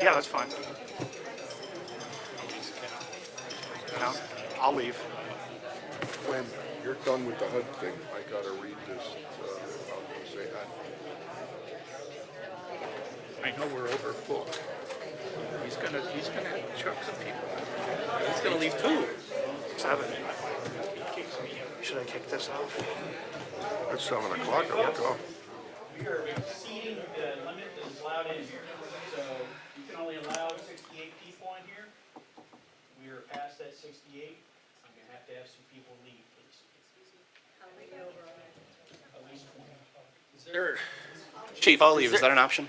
Yeah, that's fine. No, I'll leave. When you're done with the HUD thing, I gotta read this, I'll say that. I know we're over full. He's gonna chuck some people. He's going to leave too. 7. Should I kick this off? It's 7 o'clock, I would go. Your seating limit is allowed in here, so you can only allow 68 people in here. We are past that 68. I'm gonna have to have some people leave, please. At least 20. Chief, I'll leave. Is that an option?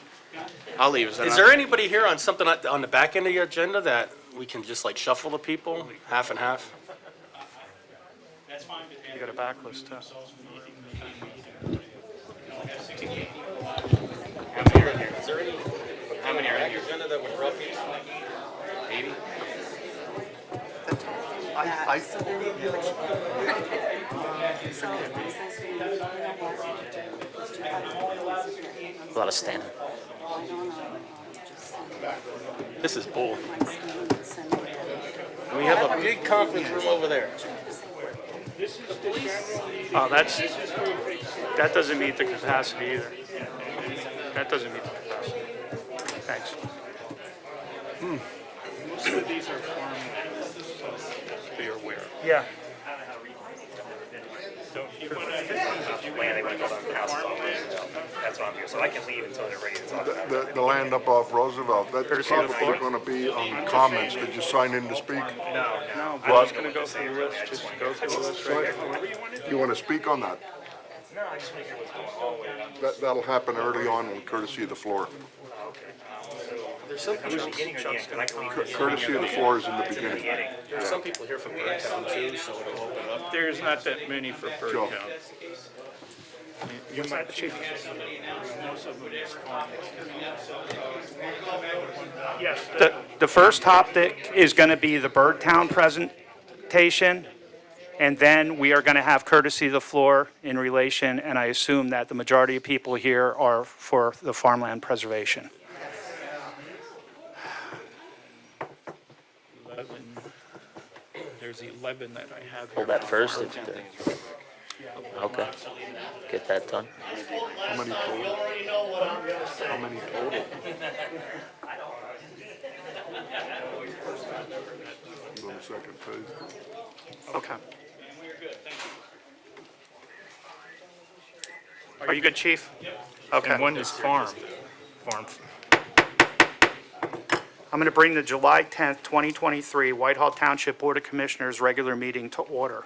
I'll leave. Is that an Is there anybody here on something on the back end of the agenda that we can just like shuffle the people, half and half? That's fine. You got a backlist too. How many are in here? Is there any? How many are in your agenda that would roughly? 80? A lot of standing. This is bull. We have a big conference room over there. Oh, that doesn't meet the capacity either. That doesn't meet the capacity. Thanks. Most of these are farm, so you're aware. Yeah. Land, they want to go down the house. That's what I'm here, so I can leave until they're ready to talk about it. The land up off Roosevelt, that's Courtesy of the probably floor. gonna be on comments. Did you sign in to speak? No, No, What? I'm just gonna go through the list, just go through the list right here. You wanna speak on that? no, I just want to hear what's going on all the way up. That'll happen early on, courtesy of the floor. There's some people, Beginning or the end, 'cause I can leave. Courtesy of the floor is in the beginning. Beginning. there's some people here from Birdtown too, so it'll open up. There's not that many for Joe. Birdtown. You might, Chief. Most of them is farm. Yes, the first topic is going to be the Birdtown presentation, and then we are going to have courtesy of the floor in relation, and I assume that the majority of people here are for the farmland preservation. 11. There's 11 that I have here. Hold that first. Okay. Get that done. How many total? How many total? Hold on a second, please. Okay. Are you good, Chief? Okay. And one is farm. I'm going to bring the July 10th, 2023 Whitehall Township Board of Commissioners regular meeting to order.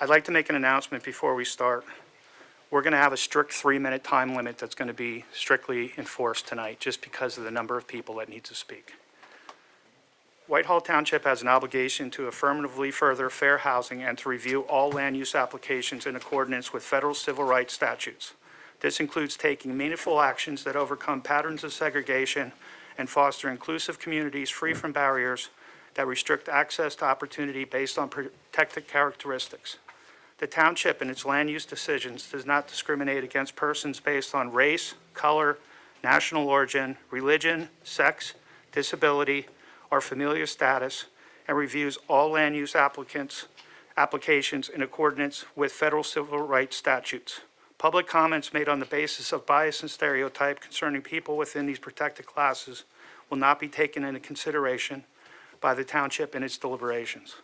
I'd like to make an announcement before we start. We're going to have a strict 3-minute time limit that's going to be strictly enforced tonight, just because of the number of people that need to speak. Whitehall Township has an obligation to affirmatively further fair housing and to review all land use applications in accordance with federal civil rights statutes. This includes taking meaningful actions that overcome patterns of segregation and foster inclusive communities free from barriers that restrict access to opportunity based on protected characteristics. The township in its land use decisions does not discriminate against persons based on race, color, national origin, religion, sex, disability, or familial status, and reviews all land use applications in accordance with federal civil rights statutes. Public comments made on the basis of bias and stereotype concerning people within these protected classes will not be taken into consideration by the township in its deliberations.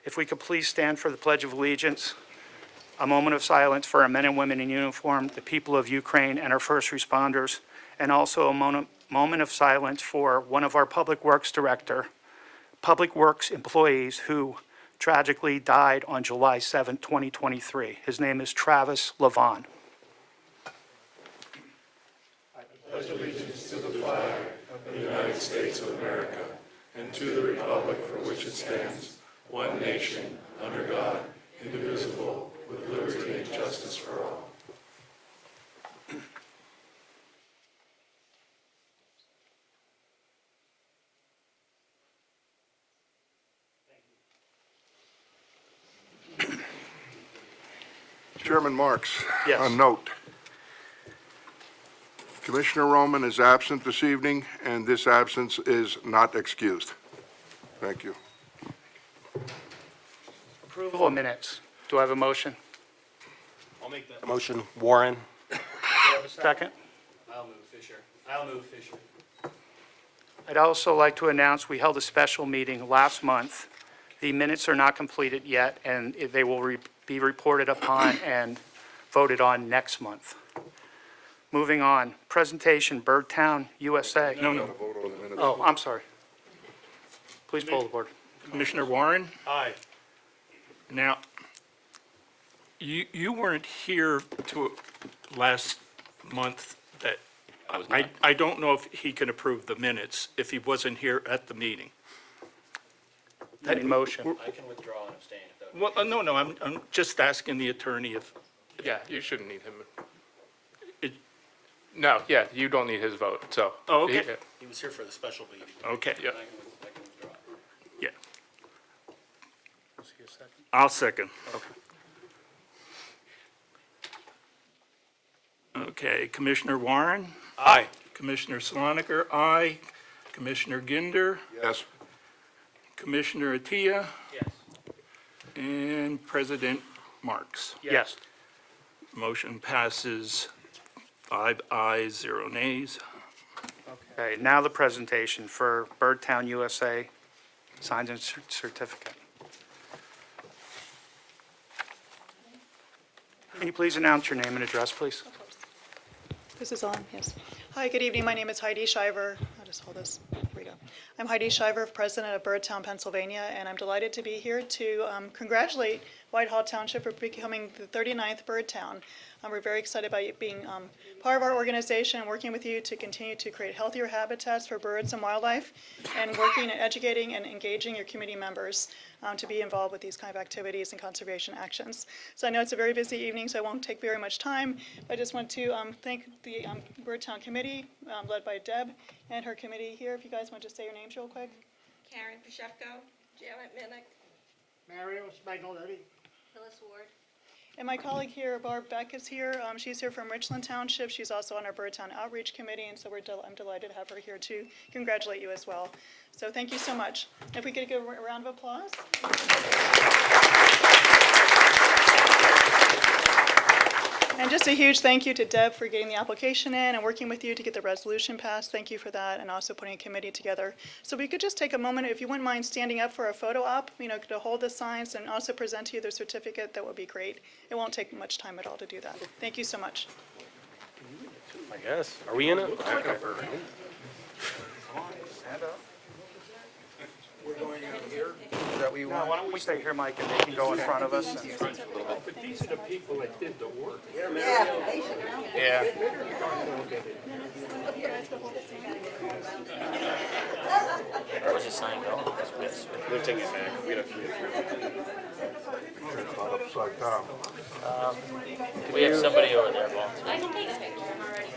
If we could please stand for the Pledge of Allegiance, a moment of silence for our men and women in uniform, the people of Ukraine, and our first responders, and also a moment of silence for one of our Public Works employees who tragically died on July 7, 2023. His name is Travis Levon. United States of America, and to the republic for which it stands, one nation, under God, indivisible, with liberty and justice for all. Chairman Marks, Yes. a note. Commissioner Roman is absent this evening, and this absence is not excused. Thank you. Approval of minutes. Do I have a motion? I'll make that motion. Warren? Second? I'll move Fisher. I'd also like to announce we held a special meeting last month. The minutes are not completed yet, and they will be reported upon and voted on next month. Moving on, presentation, Birdtown, USA. No. Vote on the minutes. Oh, I'm sorry. Please poll the board. Commissioner Warren, Aye. now, you weren't here last month that, I was not. I don't know if he can approve the minutes if he wasn't here at the meeting. Any motion? I can withdraw and abstain if that Well, no, I'm just asking the attorney if, Yeah, you shouldn't need him. It- No, yeah, you don't need his vote, so. Oh, okay. He was here for the special meeting. okay, Yeah. yeah, Was he a second? I'll second. Okay, Commissioner Warren, Aye. Commissioner Soloniker, aye. Commissioner Ginder, Yes. Commissioner Attia, Yes. and President Marks. Yes. Motion passes 5 ayes, 0 nays. Okay, now the presentation for Birdtown, USA, signs and certificate. Can you please announce your name and address, please? This is on, yes. Hi, good evening. My name is Heidi Shiver. I'll just hold this. Here we go. I'm Heidi Shiver, president of Birdtown, Pennsylvania, and I'm delighted to be here to congratulate Whitehall Township for becoming the 39th bird town. We're very excited about you being part of our organization and working with you to continue to create healthier habitats for birds and wildlife, and working and educating and engaging your community members to be involved with these kind of activities and conservation actions. So I know it's a very busy evening, so I won't take very much time. I just want to thank the Birdtown Committee, led by Deb, and her committee here. If you guys want to say your names real quick. Karen Pashevko, Janet Minnick, Mario Spagnoletti. Phyllis Ward. And my colleague here, Barb Beck, is here. She's here from Richland Township. She's also on our Birdtown Outreach Committee, and so I'm delighted to have her here to congratulate you as well. So thank you so much. If we could give a round of applause. And just a huge thank you to Deb for getting the application in and working with you to get the resolution passed. Thank you for that, and also putting a committee together. So we could just take a moment, if you wouldn't mind standing up for a photo op, to hold the signs and also present to you the certificate, that would be great. It won't take much time at all to do that. Thank you so much. I guess. Are we in it? Stand up. We're going out here. Is that what you No, want? why don't we stay here, Mike, and they can go in front of us. But these are the people that did the work. Yeah. Where's the sign going? We're taking it back. We had a few. It's not upside down. We have somebody over there, Paul. I can take a picture, I'm already.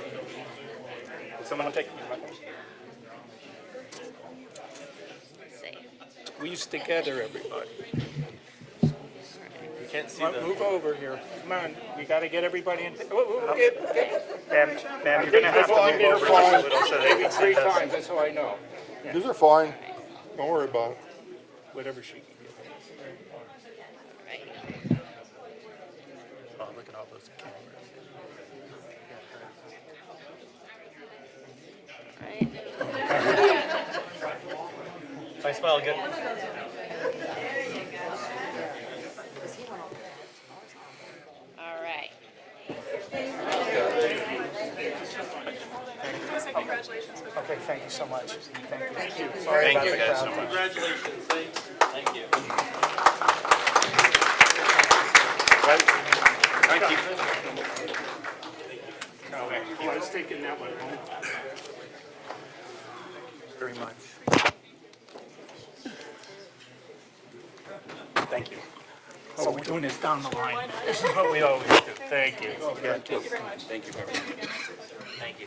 Did someone take my phone? Let's see. Squeeze together, everybody. You can't see the. Move over here. Come on, we gotta get everybody in. Ma'am, you're going to have to move over just a little so they Maybe can see 3 this. times, that's how I know. These are fine. Don't worry about it. Whatever she can get. Oh, look at all those cameras. I smell good. All right. Okay, thank you so much. Thank you. Sorry about the crowd. Congratulations. Thanks. Thank you. Thank you. He was taking that one home. Very much. Thank you. So we're doing this down the line. This is what we always do. Thank you. Thank you very much. Thank you.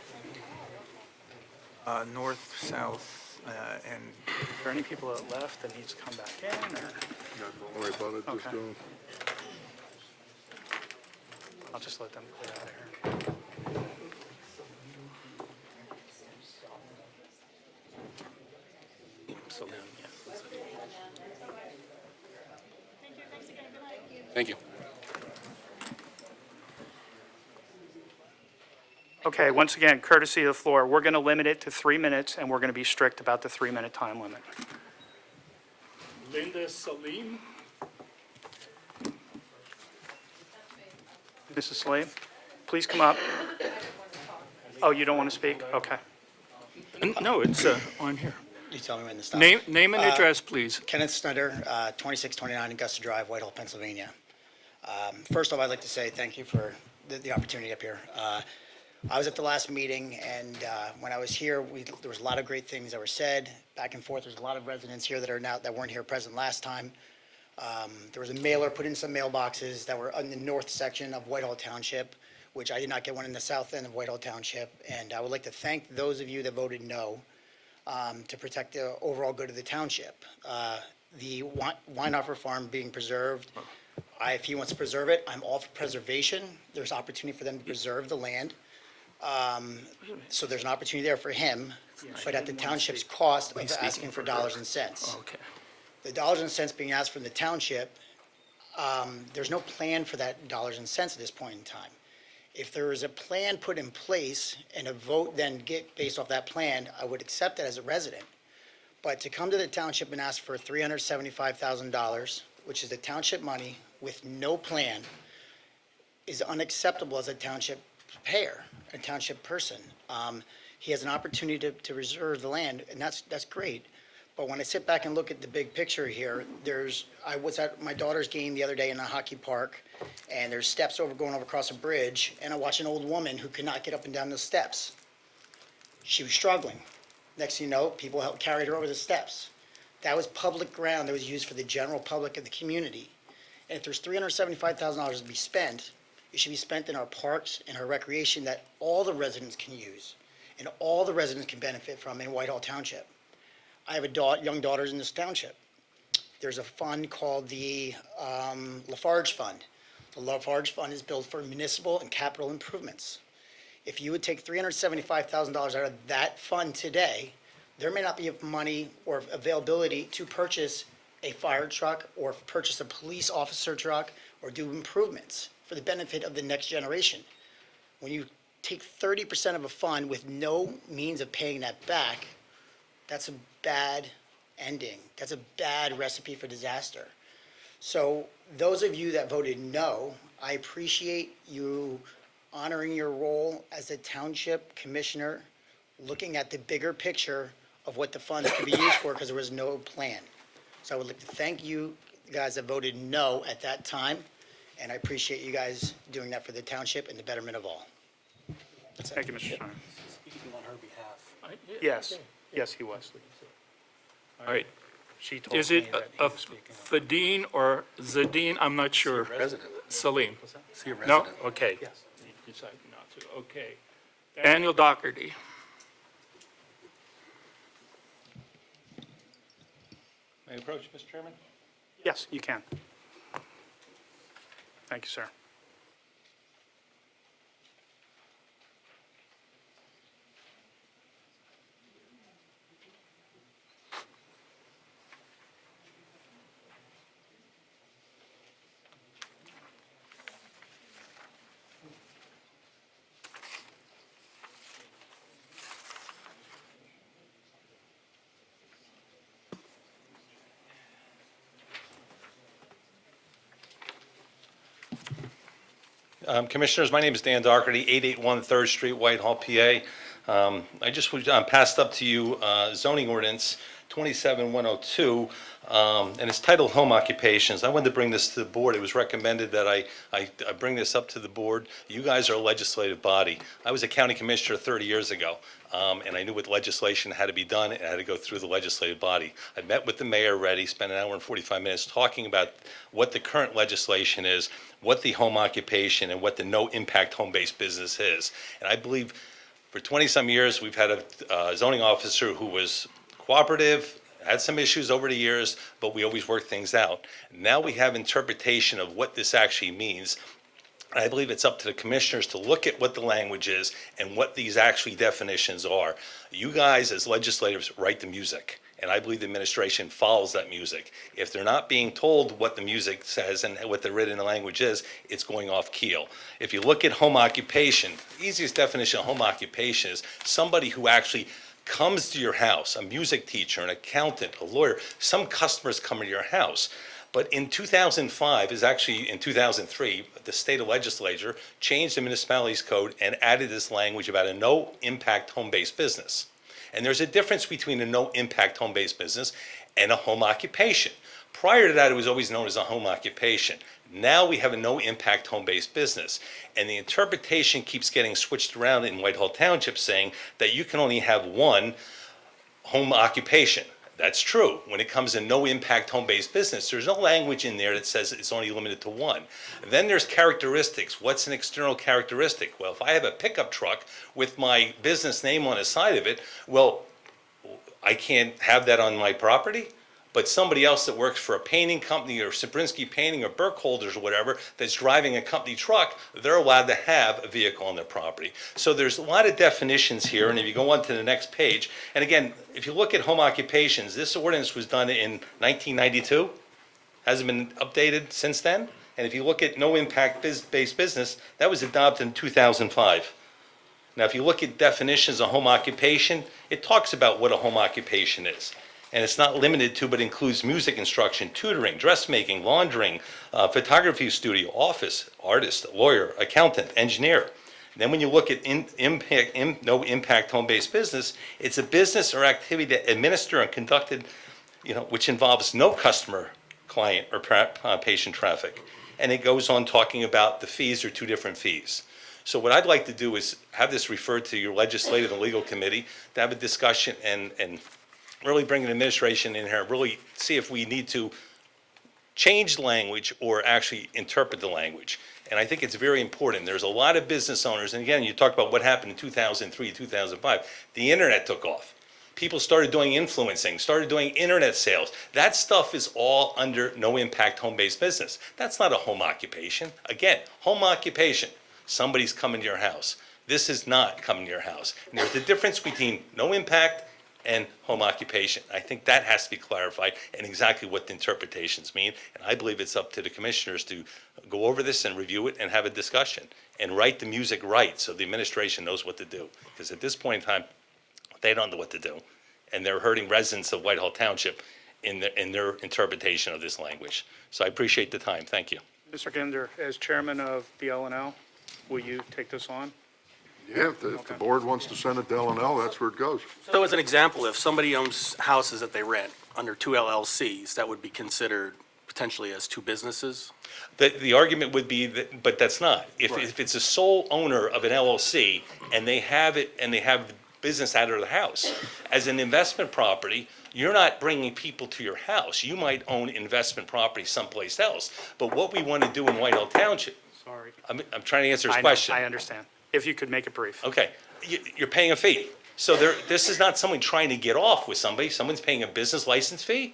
North, south, and Are there any people that left that needs to come back in, or? Don't worry about it. Just Okay. don't. I'll just let them clear out of here. Thank you. Okay, once again, courtesy of the floor, we're going to limit it to 3 minutes, and we're going to be strict about the 3-minute time limit. Linda Salim. Mrs. Salim, please come up. Oh, you don't want to speak? Okay. No, it's on here. You tell me when to stop. Name and address, please. Kenneth Snyder, 2629 Augusta Drive, Whitehall, Pennsylvania. First off, I'd like to say thank you for the opportunity up here. I was at the last meeting, and when I was here, there was a lot of great things that were said back and forth. There's a lot of residents here that weren't here present last time. There was a mailer put in some mailboxes that were in the north section of Whitehall Township, which I did not get one in the south end of Whitehall Township. And I would like to thank those of you that voted no to protect the overall good of the township. The Weinhofer Farm being preserved, if he wants to preserve it, I'm all for preservation. There's opportunity for them to preserve the land. So there's an opportunity there for him, but at the township's cost of asking for dollars and cents. Okay. The dollars and cents being asked from the township, there's no plan for that dollars and cents at this point in time. If there is a plan put in place and a vote then get based off that plan, I would accept that as a resident. But to come to the township and ask for $375,000, which is the township money with no plan, is unacceptable as a township payer, a township person. He has an opportunity to reserve the land, and that's great. But when I sit back and look at the big picture here, I was at my daughter's game the other day in a hockey park, and there's steps going over across a bridge, and I watched an old woman who could not get up and down the steps. She was struggling. Next thing you know, people carried her over the steps. That was public ground that was used for the general public of the community. And if there's $375,000 to be spent, it should be spent in our parks and our recreation that all the residents can use and all the residents can benefit from in Whitehall Township. I have young daughters in this township. There's a fund called the Lafarge Fund. The Lafarge Fund is built for municipal and capital improvements. If you would take $375,000 out of that fund today, there may not be money or availability to purchase a fire truck or purchase a police officer truck or do improvements for the benefit of the next generation. When you take 30% of a fund with no means of paying that back, that's a bad ending. That's a bad recipe for disaster. So those of you that voted no, I appreciate you honoring your role as a township commissioner, looking at the bigger picture of what the funds could be used for because there was no plan. So I would like to thank you guys that voted no at that time, and I appreciate you guys doing that for the township and the betterment of all. That's it. Thank you, Mr. Stein. Speaking on her behalf. Yes, yes, he was. All right. She told Is me it that he was speaking. Fadine or Zadine? I'm not sure. Resident. Salim? Is he a No? resident? Okay. Yes. You decided not to. Okay. Daniel Doherty. May I approach, Mr. Chairman? Yes, you can. Thank you, sir. Commissioners, my name is Dan Doherty, 881 3rd Street, Whitehall, PA. I just passed up to you zoning ordinance 27102, and it's titled Home Occupations. I wanted to bring this to the board. It was recommended that I bring this up to the board. You guys are a legislative body. I was a county commissioner 30 years ago, and I knew what legislation had to be done. It had to go through the legislative body. I met with the mayor already, spent an hour and 45 minutes talking about what the current legislation is, what the home occupation, and what the no-impact home-based business is. And I believe for 20-some years, we've had a zoning officer who was cooperative, had some issues over the years, but we always worked things out. Now we have interpretation of what this actually means. And I believe it's up to the commissioners to look at what the language is and what these actually definitions are. You guys, as legislators, write the music. And I believe the administration follows that music. If they're not being told what the music says and what the written language is, it's going off keel. If you look at home occupation, the easiest definition of home occupation is somebody who actually comes to your house, a music teacher, an accountant, a lawyer. Some customers come to your house. But in 2005, is actually in 2003, the state legislature changed the municipalities code and added this language about a no-impact home-based business. And there's a difference between a no-impact home-based business and a home occupation. Prior to that, it was always known as a home occupation. Now we have a no-impact home-based business. And the interpretation keeps getting switched around in Whitehall Township saying that you can only have one home occupation. That's true. When it comes to no-impact home-based business, there's no language in there that says it's only limited to one. Then there's characteristics. What's an external characteristic? Well, if I have a pickup truck with my business name on the side of it, well, I can't have that on my property. But somebody else that works for a painting company or Sabrinsky Painting or Burkholders or whatever that's driving a company truck, they're allowed to have a vehicle on their property. So there's a lot of definitions here, and if you go on to the next page, and again, if you look at home occupations, this ordinance was done in 1992, hasn't been updated since then. And if you look at no impact based business, that was adopted in 2005. Now, if you look at definitions of home occupation, it talks about what a home occupation is. And it's not limited to, but includes music instruction, tutoring, dressmaking, laundering, photography studio, office, artist, lawyer, accountant, engineer. Then when you look at no impact home-based business, it's a business or activity that administered and conducted, which involves no customer, client, or patient traffic. And it goes on talking about the fees are two different fees. So what I'd like to do is have this referred to your legislative and legal committee to have a discussion and really bring an administration in here, really see if we need to change the language or actually interpret the language. And I think it's very important. There's a lot of business owners, and again, you talked about what happened in 2003, 2005. The internet took off. People started doing influencing, started doing internet sales. That stuff is all under no impact home-based business. That's not a home occupation. Again, home occupation, somebody's coming to your house. This is not coming to your house. And there's a difference between no impact and home occupation. I think that has to be clarified and exactly what the interpretations mean. And I believe it's up to the commissioners to go over this and review it and have a discussion and write the music right so the administration knows what to do. Because at this point in time, they don't know what to do. And they're hurting residents of Whitehall Township in their interpretation of this language. So I appreciate the time. Thank you. Mr. Ginder, as chairman of the L&L, will you take this on? Yeah, if the board wants to send it to L&L, that's where it goes. So as an example, if somebody owns houses that they rent under two LLCs, that would be considered potentially as two businesses? The argument would be that, but that's not. If it's a sole owner of an LLC and they have it and they have business out of the house, as an investment property, you're not bringing people to your house. You might own investment property someplace else. But what we want to do in Whitehall Township, Sorry. I'm trying to answer his I know, question. I understand. If you could make it brief. Okay, you're paying a fee. So this is not someone trying to get off with somebody. Someone's paying a business license fee,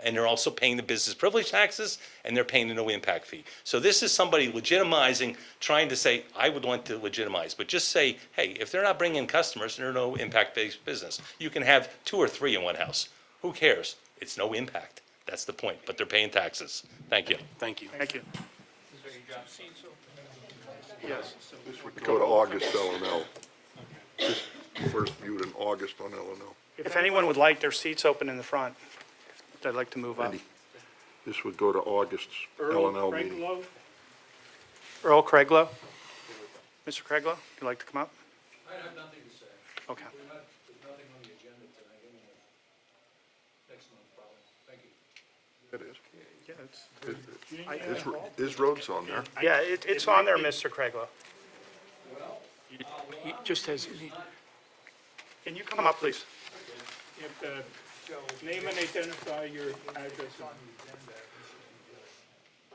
and they're also paying the business privilege taxes, and they're paying the no impact fee. So this is somebody legitimizing, trying to say, I would want to legitimize, but just say, hey, if they're not bringing in customers, they're no impact-based business. You can have 2 or 3 in one house. Who cares? It's no impact. That's the point, but they're paying taxes. Thank you. Thank you. Thank you. Yes. This would go to August L&L. This first viewed in August on L&L. If anyone would like their seats open in the front, I'd like to move up. Randy, this would go to August's L&L meeting. Earl Craiglow? Mr. Craiglow, would you like to come up? I have nothing to say. Okay. There's nothing on the agenda tonight anyway. Next month, probably. Thank you. It is. Yeah, His road's on there. Yeah, it's on there, Mr. Craiglow. He just has, Can you come up, please? you have to name and identify your address.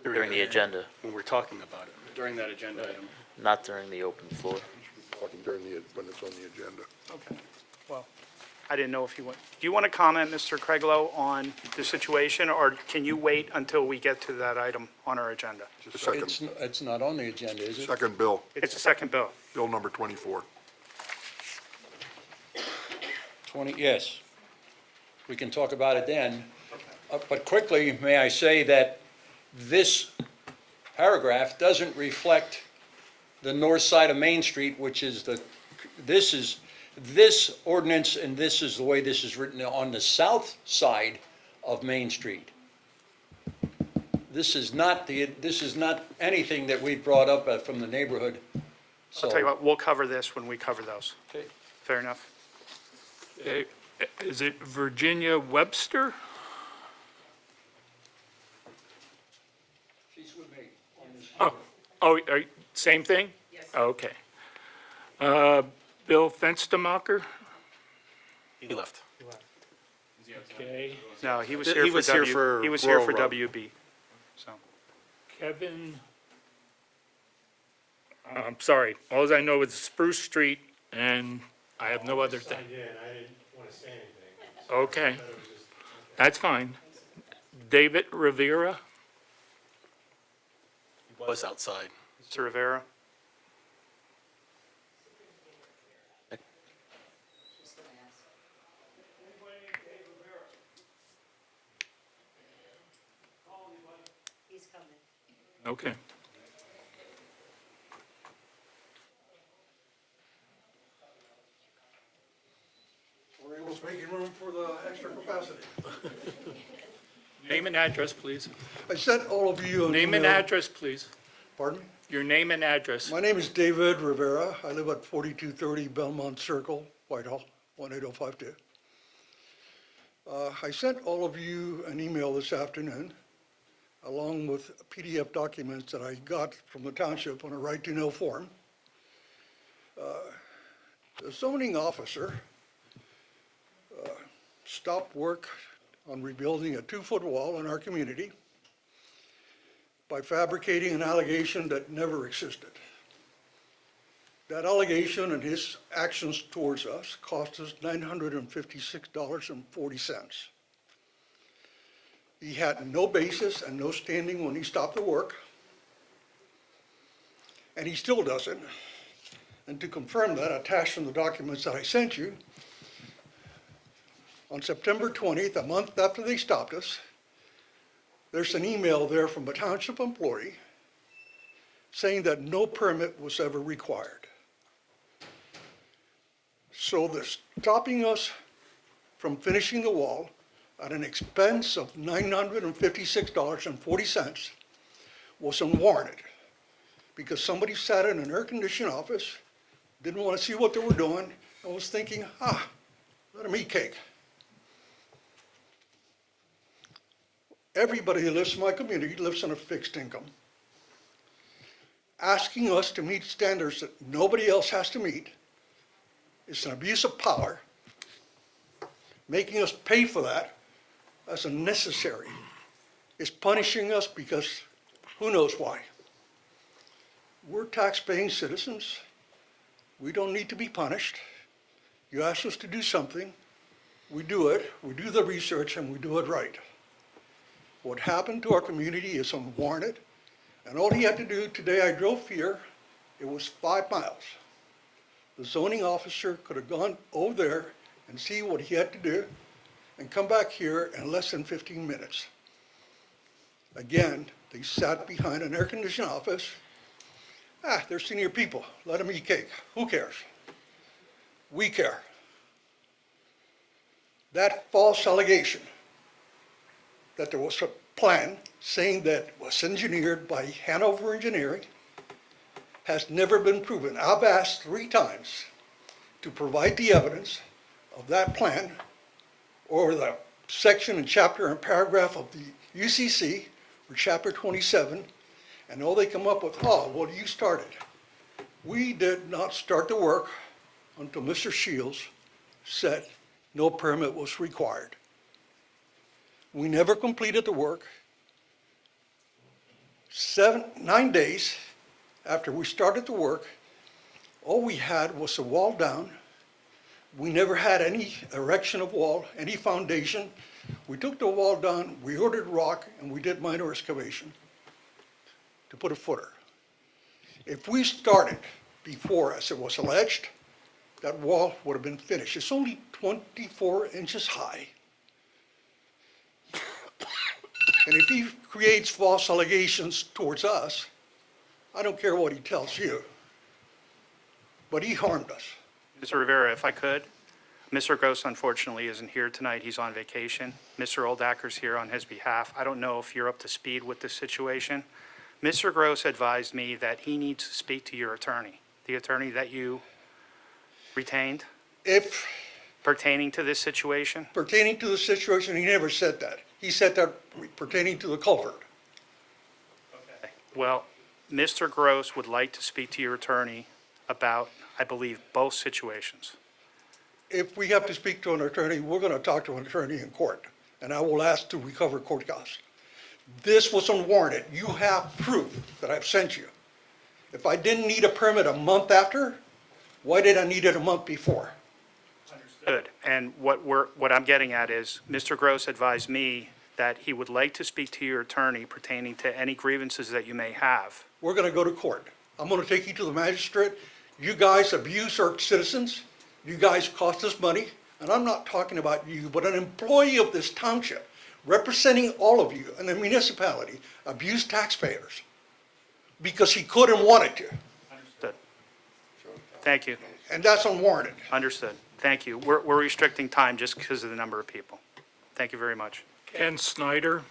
During the agenda, When we're talking about it, during that agenda item. not during the open floor. Talking during when it's on the agenda. Okay. Well, I didn't know if you want, do you want to comment, Mr. Craiglow, on the situation, or can you wait until we get to that item on our agenda? The second, It's not on the agenda, is it? second bill, It's the second bill. bill number 24. 20, yes. we can talk about it then. But quickly, may I say that this paragraph doesn't reflect the north side of Main Street, which is this ordinance, and this is the way this is written on the south side of Main Street. This is not anything that we brought up from the neighborhood. I'll tell you what, we'll cover this when we cover those. Okay. Fair enough? Is it Virginia Webster? She's with me on this. Oh, same thing? Yes. Okay. Bill Fenstermacher? He left. Okay. No, he was He here for was here for He was here Rural for Road. WB, so. Kevin, I'm sorry, all I know is Spruce Street, and I have no other thing. I didn't want to say anything. Okay, that's fine. David Rivera? He was outside. Mr. Rivera? He's coming. Okay. We're able to make room for the extra capacity. Name and address, please. I sent all of you an Name and email- address, please. Pardon me? Your name and address. My name is David Rivera. I live at 4230 Belmont Circle, Whitehall, 18052. I sent all of you an email this afternoon, along with PDF documents that I got from the township on a right-to-know form. The zoning officer stopped work on rebuilding a 2-foot wall in our community by fabricating an allegation that never existed. That allegation and his actions towards us cost us $956.40. He had no basis and no standing when he stopped the work, and he still doesn't. And to confirm that, attached in the documents that I sent you, on September 20th, a month after they stopped us, there's an email there from a township employee saying that no permit was ever required. So they're stopping us from finishing the wall at an expense of $956.40 was unwarranted because somebody sat in an air-conditioned office, didn't want to see what they were doing, and was thinking, let them eat cake. Everybody who lives in my community lives on a fixed income. Asking us to meet standards that nobody else has to meet is an abuse of power. Making us pay for that as unnecessary is punishing us because who knows why. We're tax-paying citizens. We don't need to be punished. You ask us to do something, we do it, we do the research, and we do it right. What happened to our community is unwarranted, and all he had to do, today I drove here, it was 5 miles. The zoning officer could have gone over there and see what he had to do and come back here in less than 15 minutes. Again, they sat behind an air-conditioned office. They're senior people, let them eat cake. Who cares? We care. That false allegation that there was a plan saying that it was engineered by Hanover Engineering has never been proven. I've asked 3 times to provide the evidence of that plan or the section and chapter and paragraph of the UCC or chapter 27, and all they come up with, well, you started. We did not start the work until Mr. Shields said no permit was required. We never completed the work. 9 days after we started the work, all we had was a wall down. We never had any erection of wall, any foundation. We took the wall down, we ordered rock, and we did minor excavation to put a footer. If we started before, as it was alleged, that wall would have been finished. It's only 24 inches high. And if he creates false allegations towards us, I don't care what he tells you, but he harmed us. Mr. Rivera, if I could, Mr. Gross unfortunately isn't here tonight. He's on vacation. Mr. Oldacre's here on his behalf. I don't know if you're up to speed with this situation. Mr. Gross advised me that he needs to speak to your attorney, the attorney that you retained If pertaining to this situation. pertaining to the situation, he never said that. He said that pertaining to the culvert. Well, Mr. Gross would like to speak to your attorney about, I believe, both situations. If we have to speak to an attorney, we're going to talk to an attorney in court, and I will ask to recover court costs. This was unwarranted. You have proof that I've sent you. If I didn't need a permit a month after, why did I need it a month before? Good. And what I'm getting at is, Mr. Gross advised me that he would like to speak to your attorney pertaining to any grievances that you may have. We're going to go to court. I'm going to take you to the magistrate. You guys abuse our citizens. You guys cost us money. And I'm not talking about you, but an employee of this township, representing all of you and the municipality, abused taxpayers because he could and wanted to. Understood. Thank you. And that's unwarranted. Understood. Thank you. We're restricting time just because of the number of people. Thank you very much. Ken Snyder.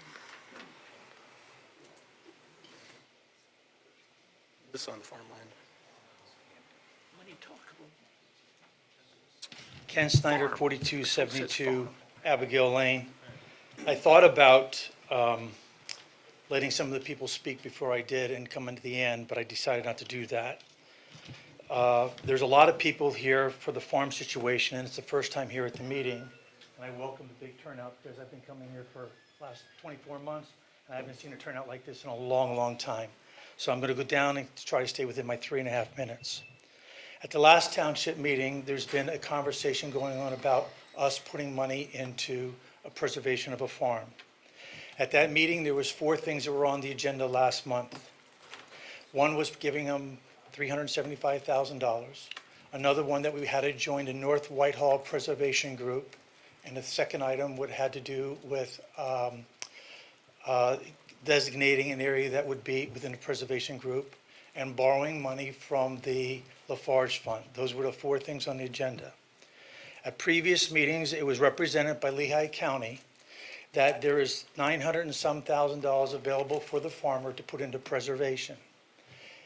This on the farmland. Ken Snyder, 4272 Abigail Lane. I thought about letting some of the people speak before I did and come into the end, but I decided not to do that. There's a lot of people here for the farm situation, and it's the first time here at the meeting. And I welcome the big turnout because I've been coming here for the last 24 months, and I haven't seen a turnout like this in a long, long time. So I'm going to go down and try to stay within my 3.5 minutes. At the last township meeting, there's been a conversation going on about us putting money into a preservation of a farm. At that meeting, there was 4 things that were on the agenda last month. One was giving them $375,000. Another one that we had to join the North Whitehall Preservation Group. And the second item had to do with designating an area that would be within the preservation group and borrowing money from the Lafarge Fund. Those were the 4 things on the agenda. At previous meetings, it was represented by Lehigh County that there is $900 and some thousand available for the farmer to put into preservation.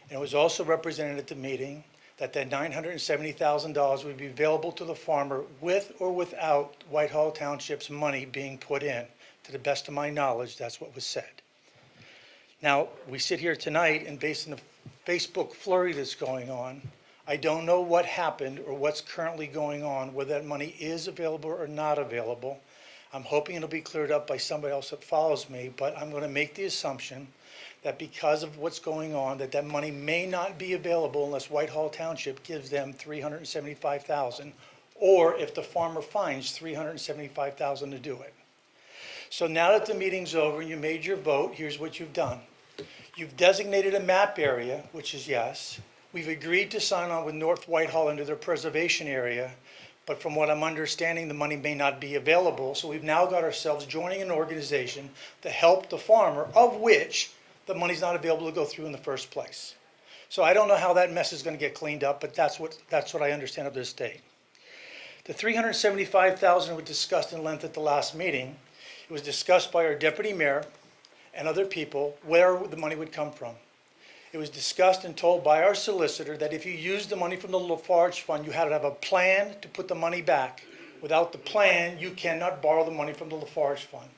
And it was also represented at the meeting that $970,000 would be available to the farmer with or without Whitehall Township's money being put in. To the best of my knowledge, that's what was said. Now, we sit here tonight, and based on the Facebook flurry that's going on, I don't know what happened or what's currently going on, whether that money is available or not available. I'm hoping it'll be cleared up by somebody else that follows me, but I'm going to make the assumption that because of what's going on, that money may not be available unless Whitehall Township gives them $375,000, or if the farmer finds $375,000 to do it. So now that the meeting's over and you made your vote, here's what you've done. You've designated a map area, which is yes. We've agreed to sign on with North Whitehall into their preservation area, but from what I'm understanding, the money may not be available. So we've now got ourselves joining an organization to help the farmer, of which the money's not available to go through in the first place. So I don't know how that mess is going to get cleaned up, but that's what I understand of this date. The $375,000 was discussed in length at the last meeting. It was discussed by our deputy mayor and other people where the money would come from. It was discussed and told by our solicitor that if you use the money from the Lafarge Fund, you had to have a plan to put the money back. Without the plan, you cannot borrow the money from the Lafarge Fund.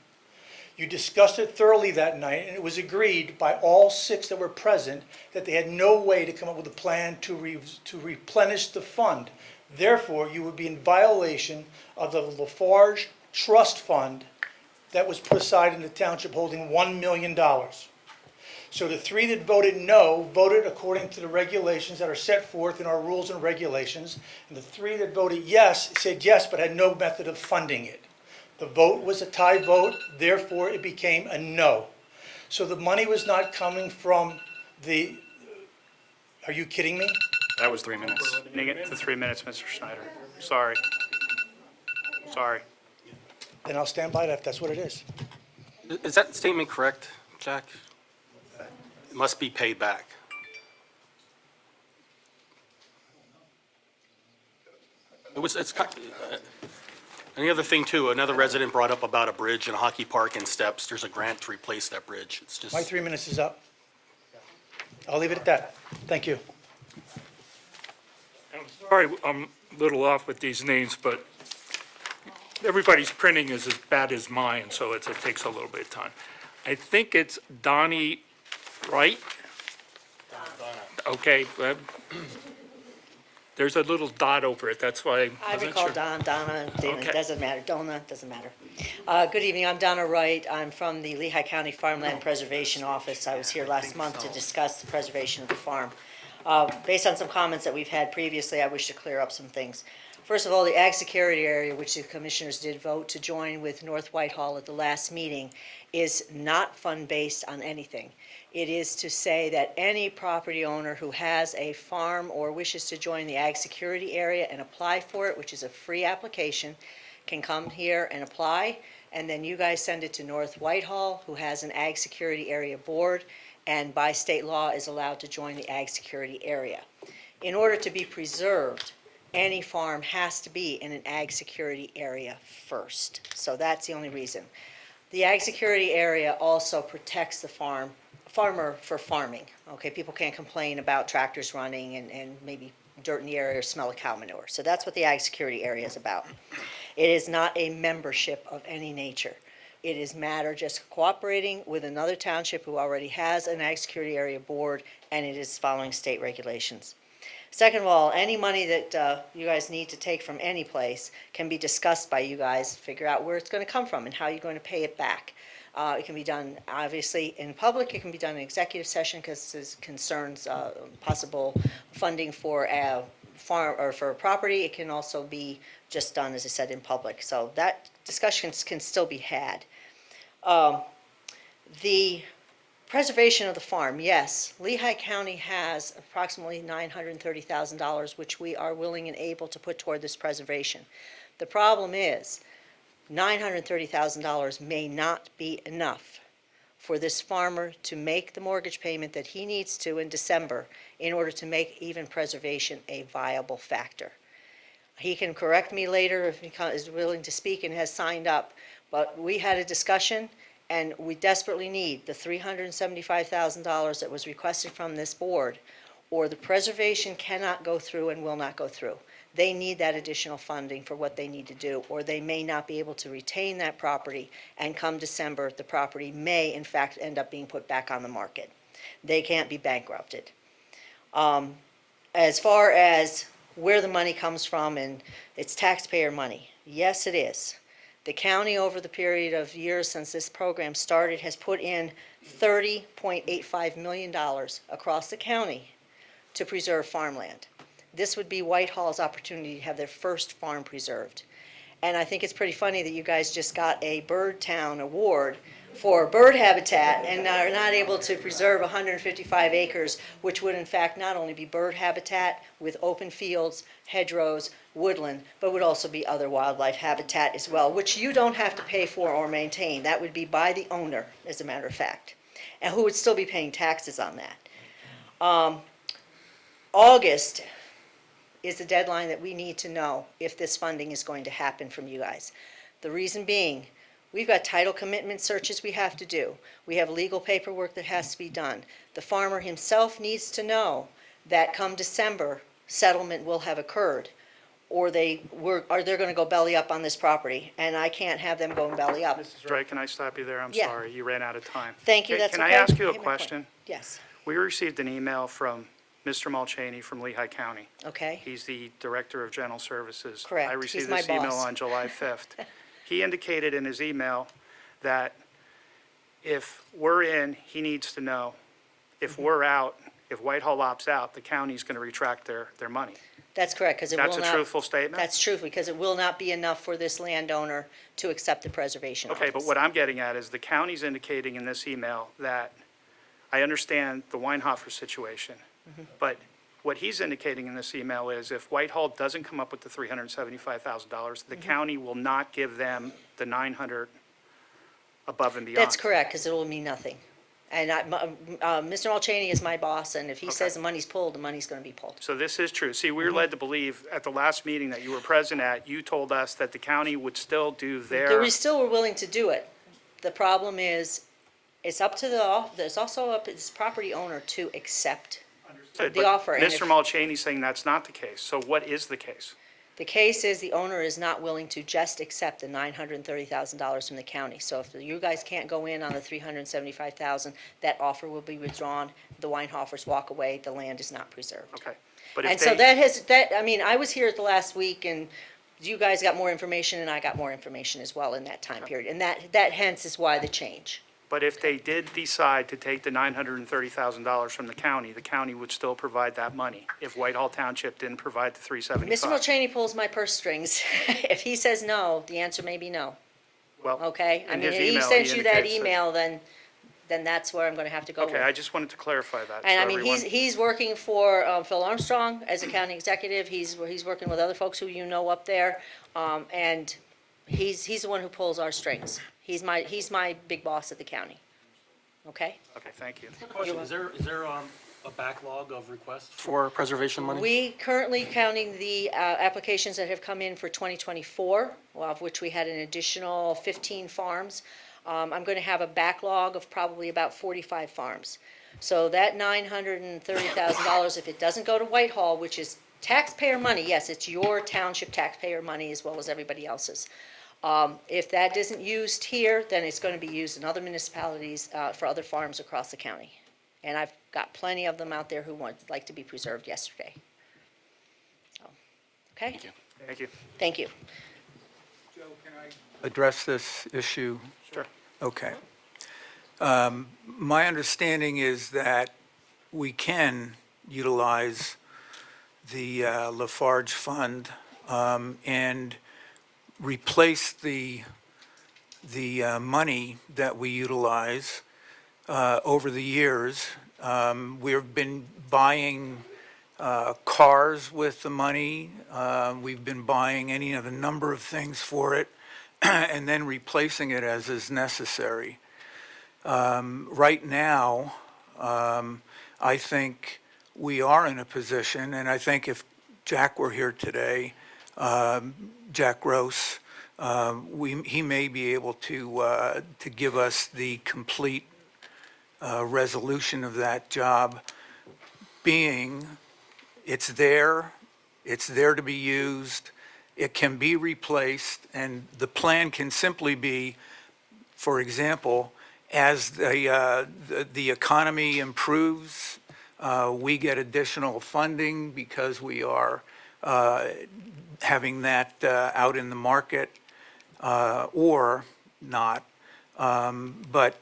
You discussed it thoroughly that night, and it was agreed by all 6 that were present that they had no way to come up with a plan to replenish the fund. Therefore, you would be in violation of the Lafarge Trust Fund that was put aside in the township holding $1 million. So the 3 that voted no voted according to the regulations that are set forth in our rules and regulations. And the 3 that voted yes said yes, but had no method of funding it. The vote was a tie vote, therefore it became a no. So the money was not coming from the, are you kidding me? That was 3 minutes. Limiting it to 3 minutes, Mr. Schneider. Sorry. Sorry. Then I'll stand by that if that's what it is. Is that statement correct, Jack? It must be paid back. And the other thing too, another resident brought up about a bridge and a hockey park and steps. There's a grant to replace that bridge. It's just. My 3 minutes is up. I'll leave it at that. Thank you. I'm sorry, I'm a little off with these names, but everybody's printing is as bad as mine, so it takes a little bit of time. I think it's Donnie Wright? Okay, there's a little dot over it, that's why I I wasn't recall sure. Donna, Dana, Okay. doesn't matter, Donna, doesn't matter. Good evening, I'm Donna Wright, I'm from the Lehigh County Farmland Preservation Office. I was here last month to discuss the preservation of the farm. Based on some comments that we've had previously, I wish to clear up some things. First of all, the ag security area, which the commissioners did vote to join with North Whitehall at the last meeting, is not fund-based on anything. It is to say that any property owner who has a farm or wishes to join the ag security area and apply for it, which is a free application, can come here and apply, and then you guys send it to North Whitehall, who has an ag security area board, and by state law is allowed to join the ag security area. In order to be preserved, any farm has to be in an ag security area first. So that's the only reason. The ag security area also protects the farmer for farming. Okay, people can't complain about tractors running and maybe dirt in the area or smell of cow manure. So that's what the ag security area is about. It is not a membership of any nature. It is matter just cooperating with another township who already has an ag security area board, and it is following state regulations. Second of all, any money that you guys need to take from any place can be discussed by you guys, figure out where it's going to come from and how you're going to pay it back. It can be done, obviously, in public. It can be done in executive session because this concerns possible funding for a farm or for a property. It can also be just done, as I said, in public. So that discussions can still be had. The preservation of the farm, yes, Lehigh County has approximately $930,000, which we are willing and able to put toward this preservation. The problem is, $930,000 may not be enough for this farmer to make the mortgage payment that he needs to in December in order to make even preservation a viable factor. He can correct me later if he is willing to speak and has signed up, but we had a discussion and we desperately need the $375,000 that was requested from this board, or the preservation cannot go through and will not go through. They need that additional funding for what they need to do, or they may not be able to retain that property, and come December, the property may in fact end up being put back on the market. They can't be bankrupted. As far as where the money comes from, and it's taxpayer money, yes it is. The county, over the period of years since this program started, has put in $30.85 million across the county to preserve farmland. This would be Whitehall's opportunity to have their first farm preserved. And I think it's pretty funny that you guys just got a Bird Town award for bird habitat and are not able to preserve 155 acres, which would in fact not only be bird habitat with open fields, hedgerows, woodland, but would also be other wildlife habitat as well, which you don't have to pay for or maintain. That would be by the owner, as a matter of fact, and who would still be paying taxes on that. August is the deadline that we need to know if this funding is going to happen from you guys. The reason being, we've got title commitment searches we have to do. We have legal paperwork that has to be done. The farmer himself needs to know that come December, settlement will have occurred, or they're going to go belly up on this property, and I can't have them going belly up. Mrs. Wright, can I stop you there? I'm Yeah. sorry, you ran out of time. Thank you, Can- that's Can I okay. ask you a Make my point. question? Yes, We received an email from Mr. Mulchaney from Lehigh County. okay. He's the Director of General Services. Correct. I He's received my this email boss. on July 5th. He indicated in his email that if we're in, he needs to know. If Mm-hmm. we're out, if Whitehall opts out, the county's going to retract their money. That's correct, because it will not. That's a truthful statement? That's truthful, because it will not be enough for this landowner to accept the preservation Okay, but office. what I'm getting at is the county's indicating in this email that, I understand the Weinhofer situation, Mm-hmm. but what he's indicating in this email is if Whitehall doesn't come up with the $375,000, the Mm-hmm. county will not give them the $900 above and beyond. That's correct, because it will mean nothing. And Mr. Mulchaney is my boss, and if he says the money's pulled, the money's going to be pulled. So this is true. See, we were led to believe at the last meeting that you were present at, you told us that the county would still do their. We still were willing to do it. The problem is, it's up to it's also up to this property owner to accept Understood, the but offer. And Mr. Mulchaney's saying that's not the case. So what is the case? The case is the owner is not willing to just accept the $930,000 from the county. So if you guys can't go in on the $375,000, that offer will be withdrawn. The Weinhoffers walk away. The land is not preserved. Okay. But And if so they, I mean, I was here the last week, and you guys got more information, and I got more information as well in that time period. And that hence is why the change. but if they did decide to take the $930,000 from the county would still provide that money if Whitehall Township didn't provide the Mr. $375. Mulchaney pulls my purse strings. If he says no, the answer may be no, Well, okay? I in mean, his if he email, sends he you that indicates that- email, then that's where I'm gonna have to go with. Okay, I just wanted to clarify that. And so I mean, everyone- he's working for Phil Armstrong as a county executive. He's working with other folks who you know up there. And he's the one who pulls our strings. He's my big boss at the county. Okay? Okay, thank you. Question, is there a backlog of requests for preservation money? We currently counting the applications that have come in for 2024, of which we had an additional 15 farms. I'm going to have a backlog of probably about 45 farms. So that $930,000, if it doesn't go to Whitehall, which is taxpayer money, yes, it's your township taxpayer money as well as everybody else's. If that isn't used here, then it's going to be used in other municipalities for other farms across the county. And I've got plenty of them out there who would like to be preserved yesterday. Okay? Thank you. Thank you. Thank you. Joe, can I address this issue? Sure. Okay. My understanding is that we can utilize the Lafarge Fund and replace the money that we utilize over the years. We've been buying cars with the money. We've been buying any of a number of things for it and then replacing it as is necessary. Right now, I think we are in a position, and I think if Jack were here today, Jack Gross, he may be able to give us the complete resolution of that job, being it's there to be used, it can be replaced, and the plan can simply be, for example, as the economy improves, we get additional funding because we are having that out in the market, or not. But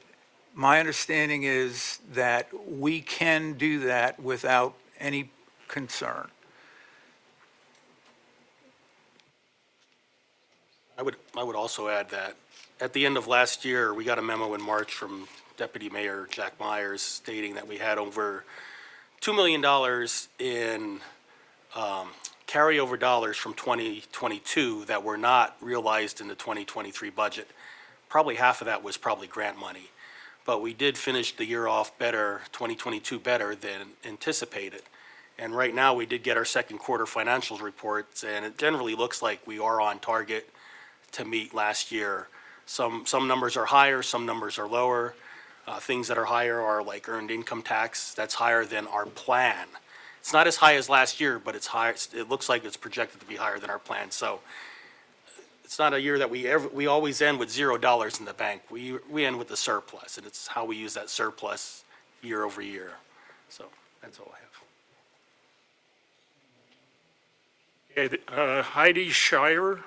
my understanding is that we can do that without any concern. I would also add that at the end of last year, we got a memo in March from Deputy Mayor Jack Myers stating that we had over $2 million in carryover dollars from 2022 that were not realized in the 2023 budget. Probably half of that was probably grant money. But we did finish the year off better, 2022 better than anticipated. And right now, we did get our second quarter financials reports, and it generally looks like we are on target to meet last year. Some numbers are higher, some numbers are lower. Things that are higher are like earned income tax. That's higher than our plan. It's not as high as last year, but it's high. It looks like it's projected to be higher than our plan. So it's not a year that we always end with $0 in the bank. We end with the surplus, and it's how we use that surplus year over year. So that's all I have. Okay, Heidi Shire,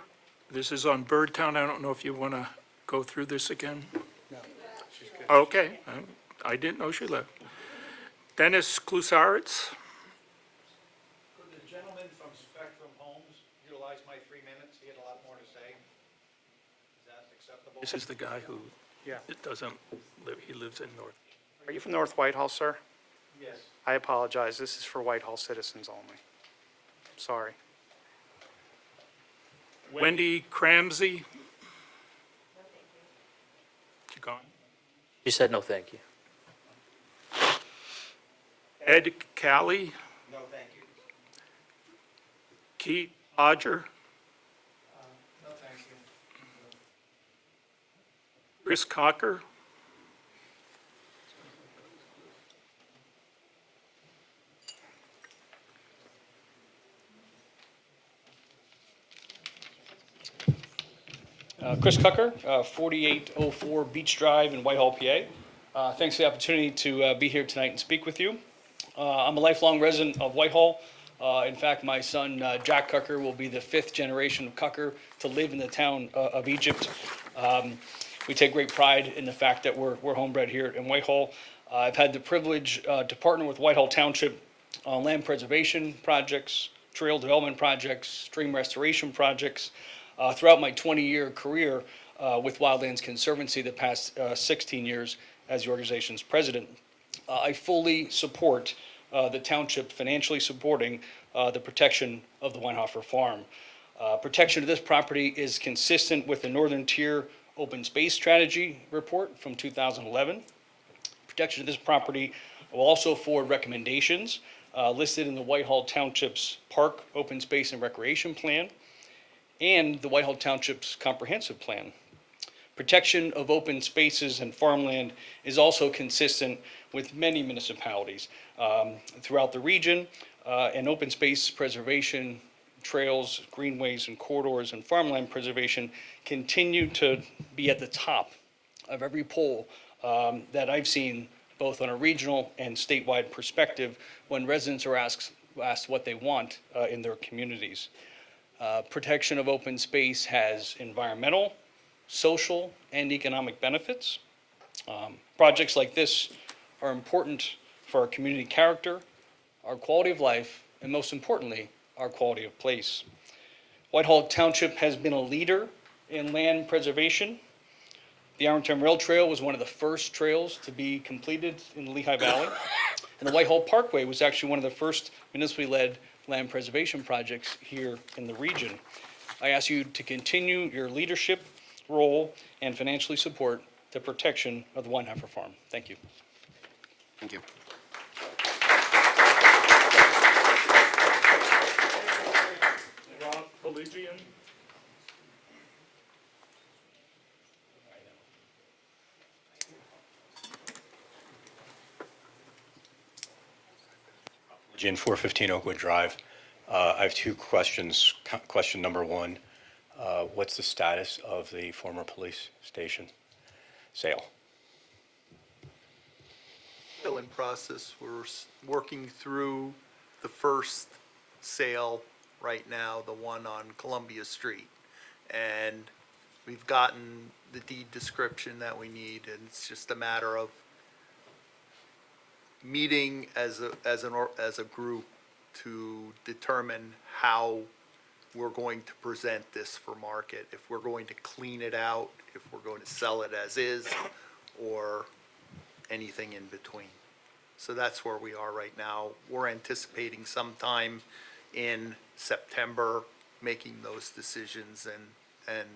this is on Birdtown. I don't know if you want to go through this again? No, she's good. Okay, I didn't know she left. Dennis Klusaritz? Could the gentleman from Spectrum Homes utilize my 3 minutes? He had a lot more to say. Is that acceptable? This is the guy who Yeah. doesn't live, he lives in North. Are you from North Whitehall, sir? Yes. I apologize. This is for Whitehall citizens only. Sorry. Wendy Cramsey? on. She said no, thank you. Ed Callie, No, thank you. Keith Odger, No, thank you. Chris Cocker, Chris Cucker, 4804 Beach Drive in Whitehall, PA. Thanks for the opportunity to be here tonight and speak with you. I'm a lifelong resident of Whitehall. In fact, my son, Jack Cucker, will be the 5th generation of Cucker to live in the town of Egypt. We take great pride in the fact that we're homebred here in Whitehall. I've had the privilege to partner with Whitehall Township on land preservation projects, trail development projects, stream restoration projects, throughout my 20-year career with Wildlands Conservancy, the past 16 years as the organization's president. I fully support the township financially supporting the protection of the Weinhofer Farm. Protection of this property is consistent with the Northern Tier Open Space Strategy report from 2011. Protection of this property will also afford recommendations listed in the Whitehall Township's Park, Open Space, and Recreation Plan and the Whitehall Township's Comprehensive Plan. Protection of open spaces and farmland is also consistent with many municipalities throughout the region, and open space preservation, trails, greenways, and corridors, and farmland preservation continue to be at the top of every poll that I've seen, both on a regional and statewide perspective, when residents are asked what they want in their communities. Protection of open space has environmental, social, and economic benefits. Projects like this are important for our community character, our quality of life, and most importantly, our quality of place. Whitehall Township has been a leader in land preservation. The Arlington Rail Trail was one of the first trails to be completed in the Lehigh Valley. And the Whitehall Parkway was actually one of the first municipally led land preservation projects here in the region. I ask you to continue your leadership role and financially support the protection of the Weinhofer Farm. Thank you. Thank you. Rob Pelagian, Gin 415 Oakwood Drive. I have two questions. Question number one, what's the status of the former police station sale? Still in process. We're working through the first sale right now, the one on Columbia Street. And we've gotten the deed description that we need, and it's just a matter of meeting as a group to determine how we're going to present this for market. If we're going to clean it out, if we're going to sell it as is, or anything in between. So that's where we are right now. We're anticipating sometime in September, making those decisions and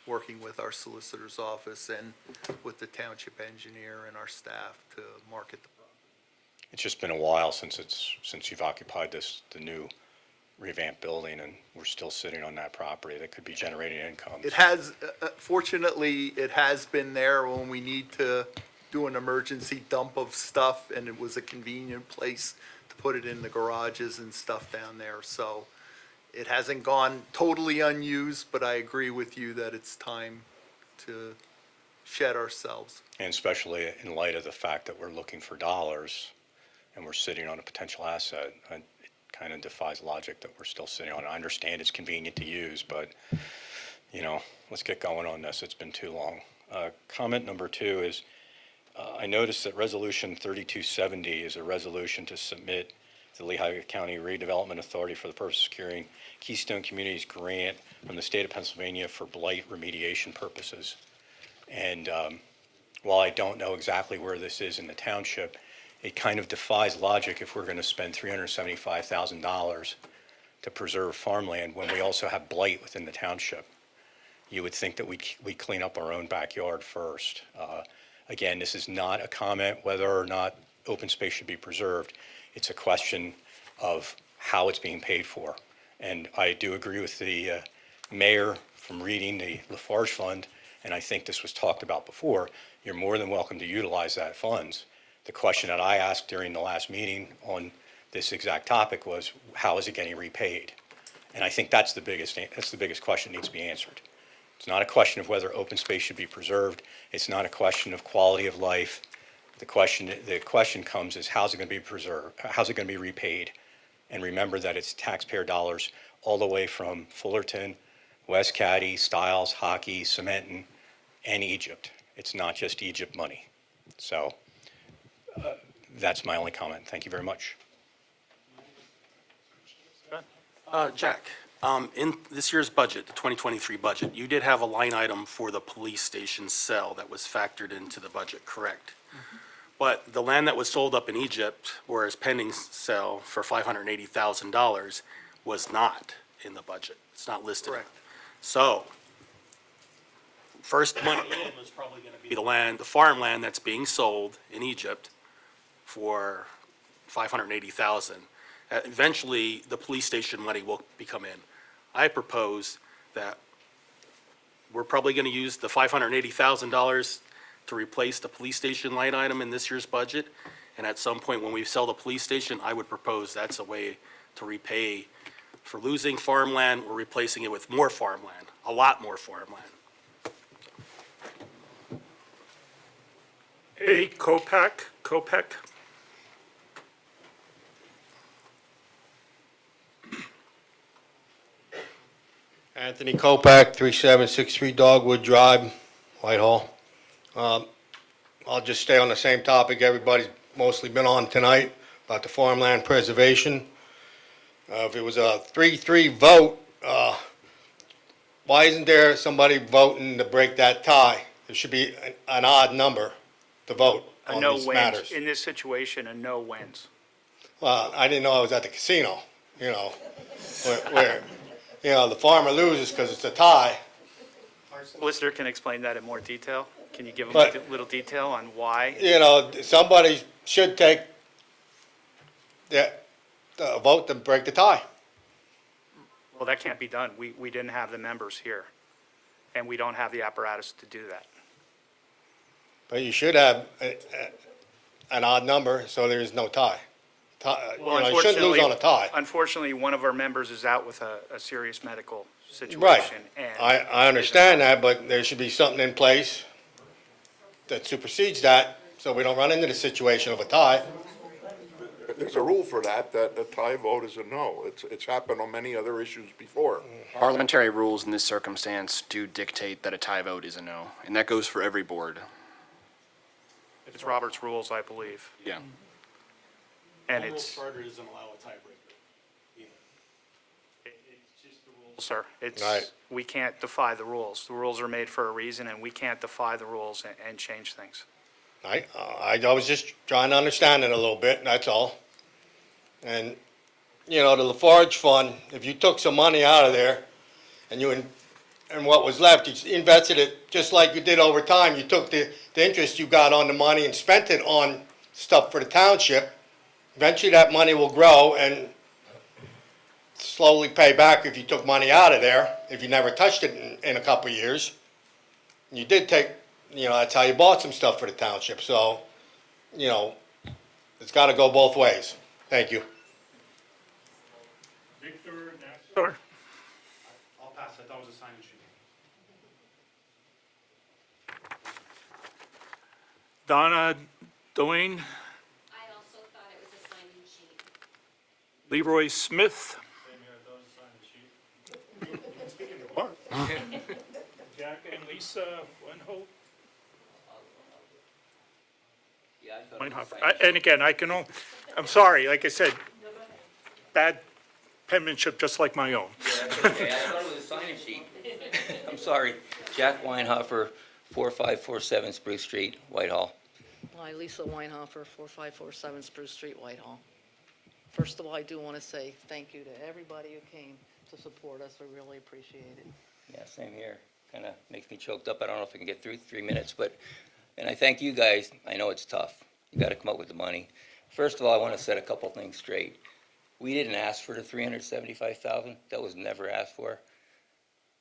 working with our solicitor's office and with the township engineer and our staff to market the property. It's just been a while since you've occupied the new revamped building, and we're still sitting on that property that could be generating income. It has, fortunately, it has been there when we need to do an emergency dump of stuff, and it was a convenient place to put it in the garages and stuff down there. So it hasn't gone totally unused, but I agree with you that it's time to shed ourselves. And especially in light of the fact that we're looking for dollars and we're sitting on a potential asset, it kind of defies logic that we're still sitting on it. I understand it's convenient to use, but, you know, let's get going on this. It's been too long. Comment number two is, I noticed that Resolution 3270 is a resolution to submit to the Lehigh County Redevelopment Authority for the purpose of securing Keystone Communities grant from the state of Pennsylvania for blight remediation purposes. And while I don't know exactly where this is in the township, it kind of defies logic if we're going to spend $375,000 to preserve farmland when we also have blight within the township. you would think that we clean up our own backyard first. Again, this is not a comment whether or not open space should be preserved. It's a question of how it's being paid for. And I do agree with the mayor from reading the Lafarge Fund, and I think this was talked about before. You're more than welcome to utilize that funds. The question that I asked during the last meeting on this exact topic was, how is it getting repaid? And I think that's the biggest question that needs to be answered. It's not a question of whether open space should be preserved. It's not a question of quality of life. The question comes is, how's it going to be preserved? How's it going to be repaid? And remember that it's taxpayer dollars all the way from Fullerton, West Caddy, Stiles, Hockey, Cementon, and Egypt. It's not just Egypt money. So that's my only comment. Thank you very much. Jack, in this year's budget, the 2023 budget, you did have a line item for the police station sale that was factored into the budget, correct? But the land that was sold up in Egypt, whereas pending sale for $580,000, was not in the budget. It's not listed. Correct. So, first money in was probably going to be the farmland that's being sold in Egypt for $580,000. Eventually, the police station money will become in. I propose that we're probably going to use the $580,000 to replace the police station line item in this year's budget. And at some point, when we sell the police station, I would propose that's a way to repay for losing farmland. We're replacing it with more farmland, a lot more farmland. A Kopek. Anthony Kopak, 3763 Dogwood Drive, Whitehall. I'll just stay on the same topic everybody's mostly been on tonight about the farmland preservation. If it was a 3-3 vote, why isn't there somebody voting to break that tie? There should be an odd number to vote A on no these wins. matters. In this situation, a no wins. Well, I didn't know I was at the casino, where the farmer loses because it's a tie. Our solicitor can explain that in more detail. Can you give them But- a little detail on why? Somebody should take the vote to break the tie. Well, that can't be done. We didn't have the members here, and we don't have the apparatus to do that. But you should have an odd number, so there's no tie. You shouldn't lose on a tie. Unfortunately, one of our members is out with a serious medical Right. situation. And I understand that, but there should be something in place that supersedes that, so we don't run into the situation of a tie. There's a rule for that a tie vote is a no. It's happened on many other issues before. Parliamentary rules in this circumstance do dictate that a tie vote is a no, and that goes for every board. it's Robert's rules, I believe. Yeah. And Local it's, charter doesn't allow a tiebreaker either. it's just the rules, sir. Right. We can't defy the rules. The rules are made for a reason, and we can't defy the rules and change things. I was just trying to understand it a little bit, that's all. And, the Lafarge Fund, if you took some money out of there and and what was left, you invested it just like you did over time. You took the interest you got on the money and spent it on stuff for the township. Eventually that money will grow and slowly pay back if you took money out of there, if you never touched it in a couple of years. You did take, that's how you bought some stuff for the township. So, it's got to go both ways. Thank you. Victor Nassar. I'll pass that. That was a sign-in sheet. Donna Doane. I also thought it was a sign-in sheet. Leroy Smith. Jack and Lisa Wenholt. Weinhofer. And again, I'm sorry, like I said, bad penmanship just like my own. Okay, I thought it was a sign-in sheet. I'm sorry. Jack Weinhofer, 4547 Spruce Street, Whitehall. Hi, Lisa Weinhofer, 4547 Spruce Street, Whitehall. First of all, I do want to say thank you to everybody who came to support us. We really appreciate it. Yeah, same here. kind of makes me choked up. I don't know if I can get through 3 minutes, and I thank you guys. I know it's tough. You got to come up with the money. First of all, I want to set a couple things straight. We didn't ask for the $375,000. That was never asked for.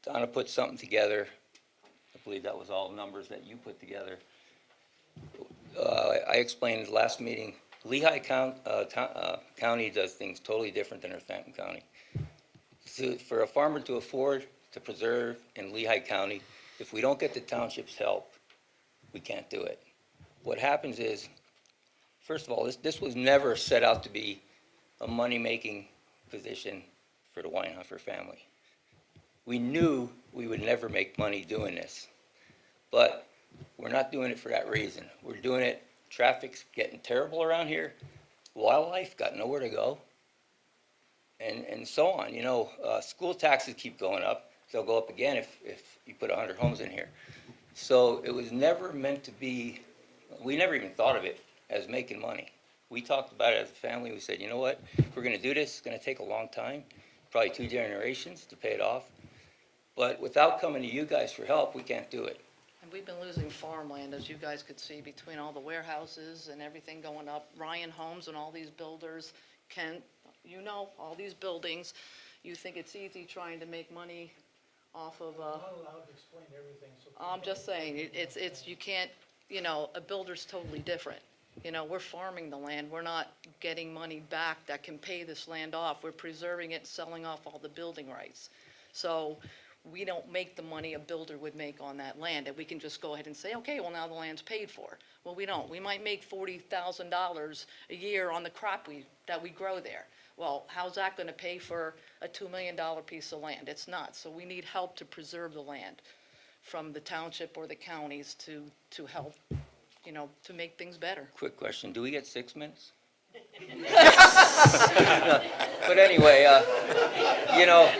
Donna put something together. I believe that was all numbers that you put together. I explained at the last meeting, Lehigh County does things totally different than Northampton County. So for a farmer to afford to preserve in Lehigh County, if we don't get the township's help, we can't do it. What happens is, first of all, this was never set out to be a money-making position for the Weinhofer family. We knew we would never make money doing this, but we're not doing it for that reason. We're doing it, traffic's getting terrible around here, wildlife got nowhere to go, and so on. You know, school taxes keep going up. They'll go up again if you put 100 homes in here. So it was never meant to be, we never even thought of it as making money. We talked about it as a family. We said, you know what, if we're going to do this, it's going to take a long time, probably 2 generations to pay it off. But without coming to you guys for help, we can't do it. And we've been losing farmland, as you guys could see, between all the warehouses and everything going up. Ryan Homes and all these builders, Kent, you know, all these buildings. You think it's easy trying to make money off of, I'm not allowed to explain everything, so. I'm just saying, it's, you can't, you know, a builder's totally different. You know, we're farming the land. We're not getting money back that can pay this land off. We're preserving it, selling off all the building rights. So we don't make the money a builder would make on that land, and we can just go ahead and say, okay, well, now the land's paid for. Well, we don't. We might make $40,000 a year on the crop that we grow there. Well, how's that going to pay for a $2 million piece of land? It's not. So we need help to preserve the land from the township or the counties to help, you know, to make things better. Quick question, do we get 6 minutes? But anyway, you know,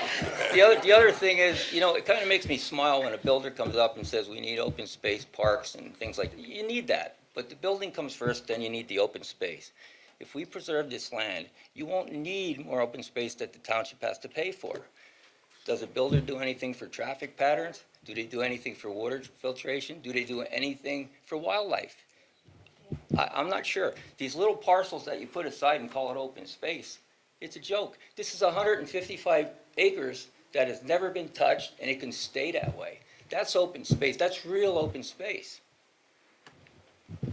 the other thing is, you know, it kind of makes me smile when a builder comes up and says we need open space, parks, and things like that. You need that, but the building comes first, then you need the open space. If we preserve this land, you won't need more open space that the township has to pay for. Does a builder do anything for traffic patterns? Do they do anything for water filtration? Do they do anything for wildlife? I'm not sure. These little parcels that you put aside and call it open space, it's a joke. This is 155 acres that has never been touched, and it can stay that way. That's open space. That's real open space.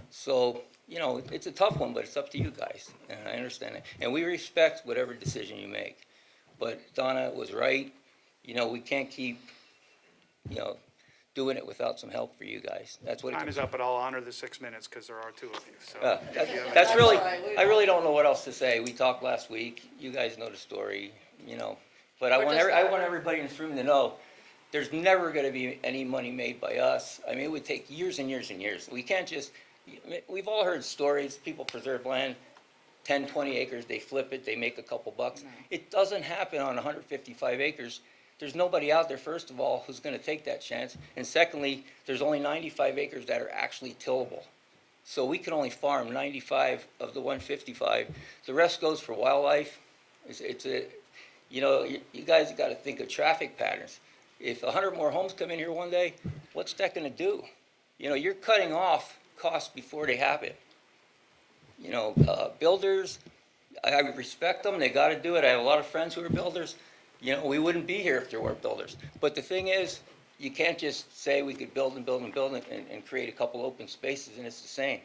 So, you know, it's a tough one, but it's up to you guys, and I understand it. And we respect whatever decision you make. But Donna was right. You know, we can't keep, you know, doing it without some help for you guys. That's what it Time is up, but I'll honor the 6 minutes because there are 2 of you, so. That's really, I really don't know what else to say. We talked last week. You guys know the story, you know. But I want everybody in this room to know, there's never gonna be any money made by us. I mean, it would take years and years and years. We can't just, we've all heard stories, people preserve land, 10, 20 acres, they flip it, they make a couple bucks. It doesn't happen on 155 acres. There's nobody out there, first of all, who's going to take that chance. And secondly, there's only 95 acres that are actually tillable. So we can only farm 95 of the 155. The rest goes for wildlife. It's a, you know, you guys got to think of traffic patterns. If 100 more homes come in here one day, what's that going to do? You know, you're cutting off costs before they happen. You know, builders, I respect them. They got to do it. I have a lot of friends who are builders. You know, we wouldn't be here if there weren't builders. But the thing is, you can't just say we could build and build and build and create a couple open spaces and it's the same.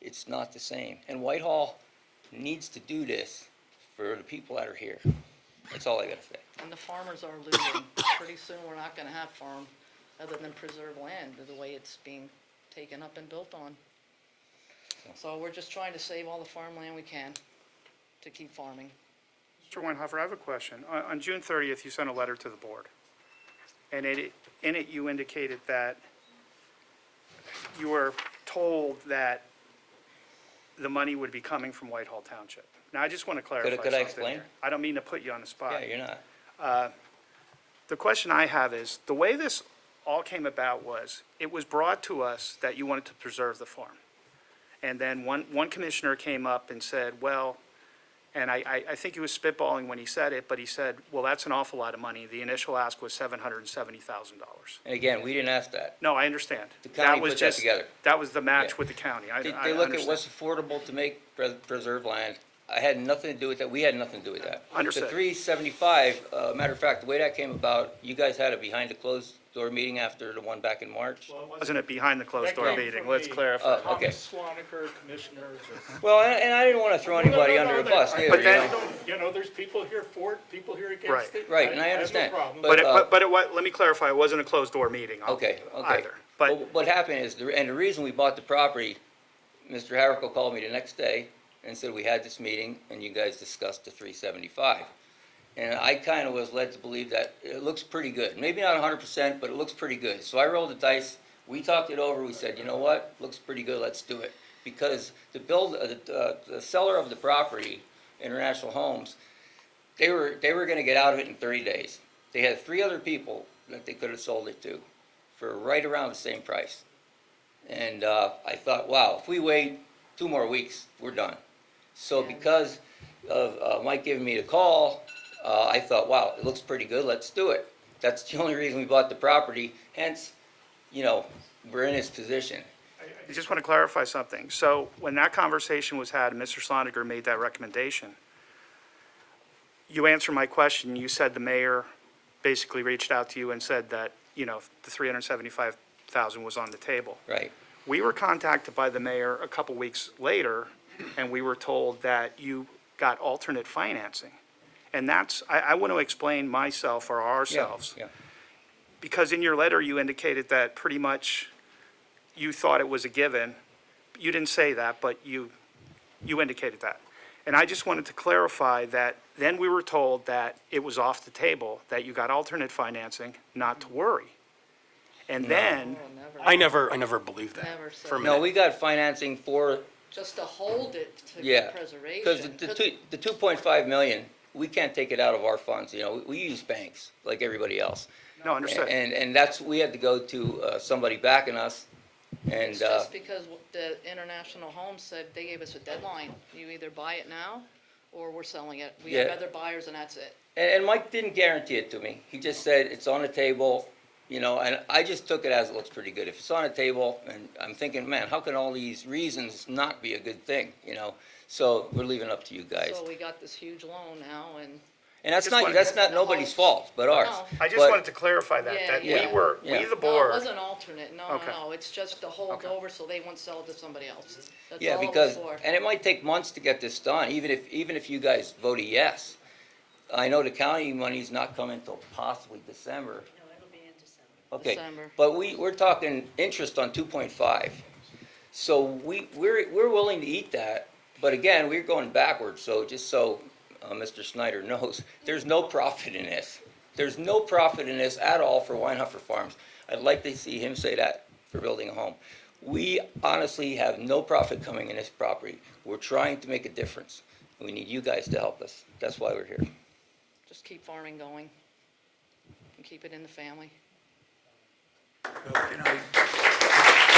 It's not the same. And Whitehall needs to do this for the people that are here. That's all I got to say. And the farmers are losing. Pretty soon, we're not going to have farm other than preserved land, the way it's being taken up and built on. So we're just trying to save all the farmland we can to keep farming. Mr. Weinhofer, I have a question. On June 30th, you sent a letter to the board, and in it you indicated that you were told that the money would be coming from Whitehall Township. Now, I just want to clarify something. Could I explain? Here. I don't mean to put you on the spot. Yeah, you're not. The question I have is, the way this all came about was, it was brought to us that you wanted to preserve the farm. And then one commissioner came up and said, well, And I think he was spitballing when he said it, but he said, well, that's an awful lot of money. The initial ask was $770,000. And again, we didn't ask that. No, I understand. The county That was put that just- together. That was the match Yeah. with the county. I They understand. look at what's affordable to make preserve land. I had nothing to do with that. We had nothing to do with that. Understood. The 375, matter of fact, the way that came about, you guys had a behind the closed door meeting after the one back in March. Wasn't it behind the closed door That came meeting? from Let's the clarify. Okay. Thomas Swaniker, commissioners. Well, and I didn't want to throw anybody No, no, no, under the that- bus I- either, But you then- know? You know, there's people here for it, people here Right. against it. Right, and I have no understand. problem. But But, let me clarify, it wasn't a closed door meeting. Okay, okay. Either. But Well, what happened is, and the reason we bought the property, Mr. Harrico called me the next day and said we had this meeting and you guys discussed the 375. And I kind of was led to believe that it looks pretty good. Maybe not 100%, but it looks pretty good. So I rolled the dice, we talked it over, we said, you know what, looks pretty good, let's do it. Because the seller of the property, International Homes, they were gonna get out of it in 30 days. They had 3 other people that they could have sold it to for right around the same price. And I thought, wow, if we wait 2 more weeks, we're done. So because of Mike giving me the call, I thought, wow, it looks pretty good, let's do it. That's the only reason we bought the property, hence, you know, we're in this position. I just want to clarify something. So when that conversation was had, and Mr. Sloniger made that recommendation, you answered my question. You said the mayor basically reached out to you and said that, you know, the $375,000 was on the table. Right. We were contacted by the mayor a couple weeks later, and we were told that you got alternate financing. And that's, I want to explain myself or ourselves. Yeah. Because in your letter, you indicated that pretty much you thought it was a given. You didn't say that, but you indicated that. And I just wanted to clarify that then we were told that it was off the table, that you got alternate financing, not to worry. And then, I never believed that. Never said for a that. minute. No, we got financing for, Just to hold it to yeah. preservation. Because the 2.5 million, we can't take it out of our funds, you know, we use banks like everybody else. no, understood. And that's, we had to go to somebody backing us, and, It's just because the International Homes said they gave us a deadline. You either buy it now, or we're selling it. We have Yeah. other buyers, and that's it. and Mike didn't guarantee it to me. He just said, it's on the table, you know, and I just took it as it looks pretty good. If it's on the table, and I'm thinking, man, how can all these reasons not be a good thing, you know? So we're leaving it up to you guys. So we got this huge loan now, and And that's Just not, that's not nobody's fault, but ours. No. I just But- wanted to clarify that, Yeah, that yeah. we, Yeah. the no, it board. wasn't alternate. No, Okay. no, it's just to hold Okay. over so they won't sell it to somebody else. That's Yeah, all it was because, for. and it might take months to get this done, even if you guys voted yes. I know the county money's not coming until possibly December. No, it'll be in December. Okay, December. but we're talking interest on 2.5. So we're willing to eat that, but again, we're going backwards, so just so Mr. Snyder knows, there's no profit in this. There's no profit in this at all for Weinhofer Farms. I'd like to see him say that for building a home. We honestly have no profit coming in this property. We're trying to make a difference. We need you guys to help us. That's why we're here. Just keep farming going and keep it in the family. So can I-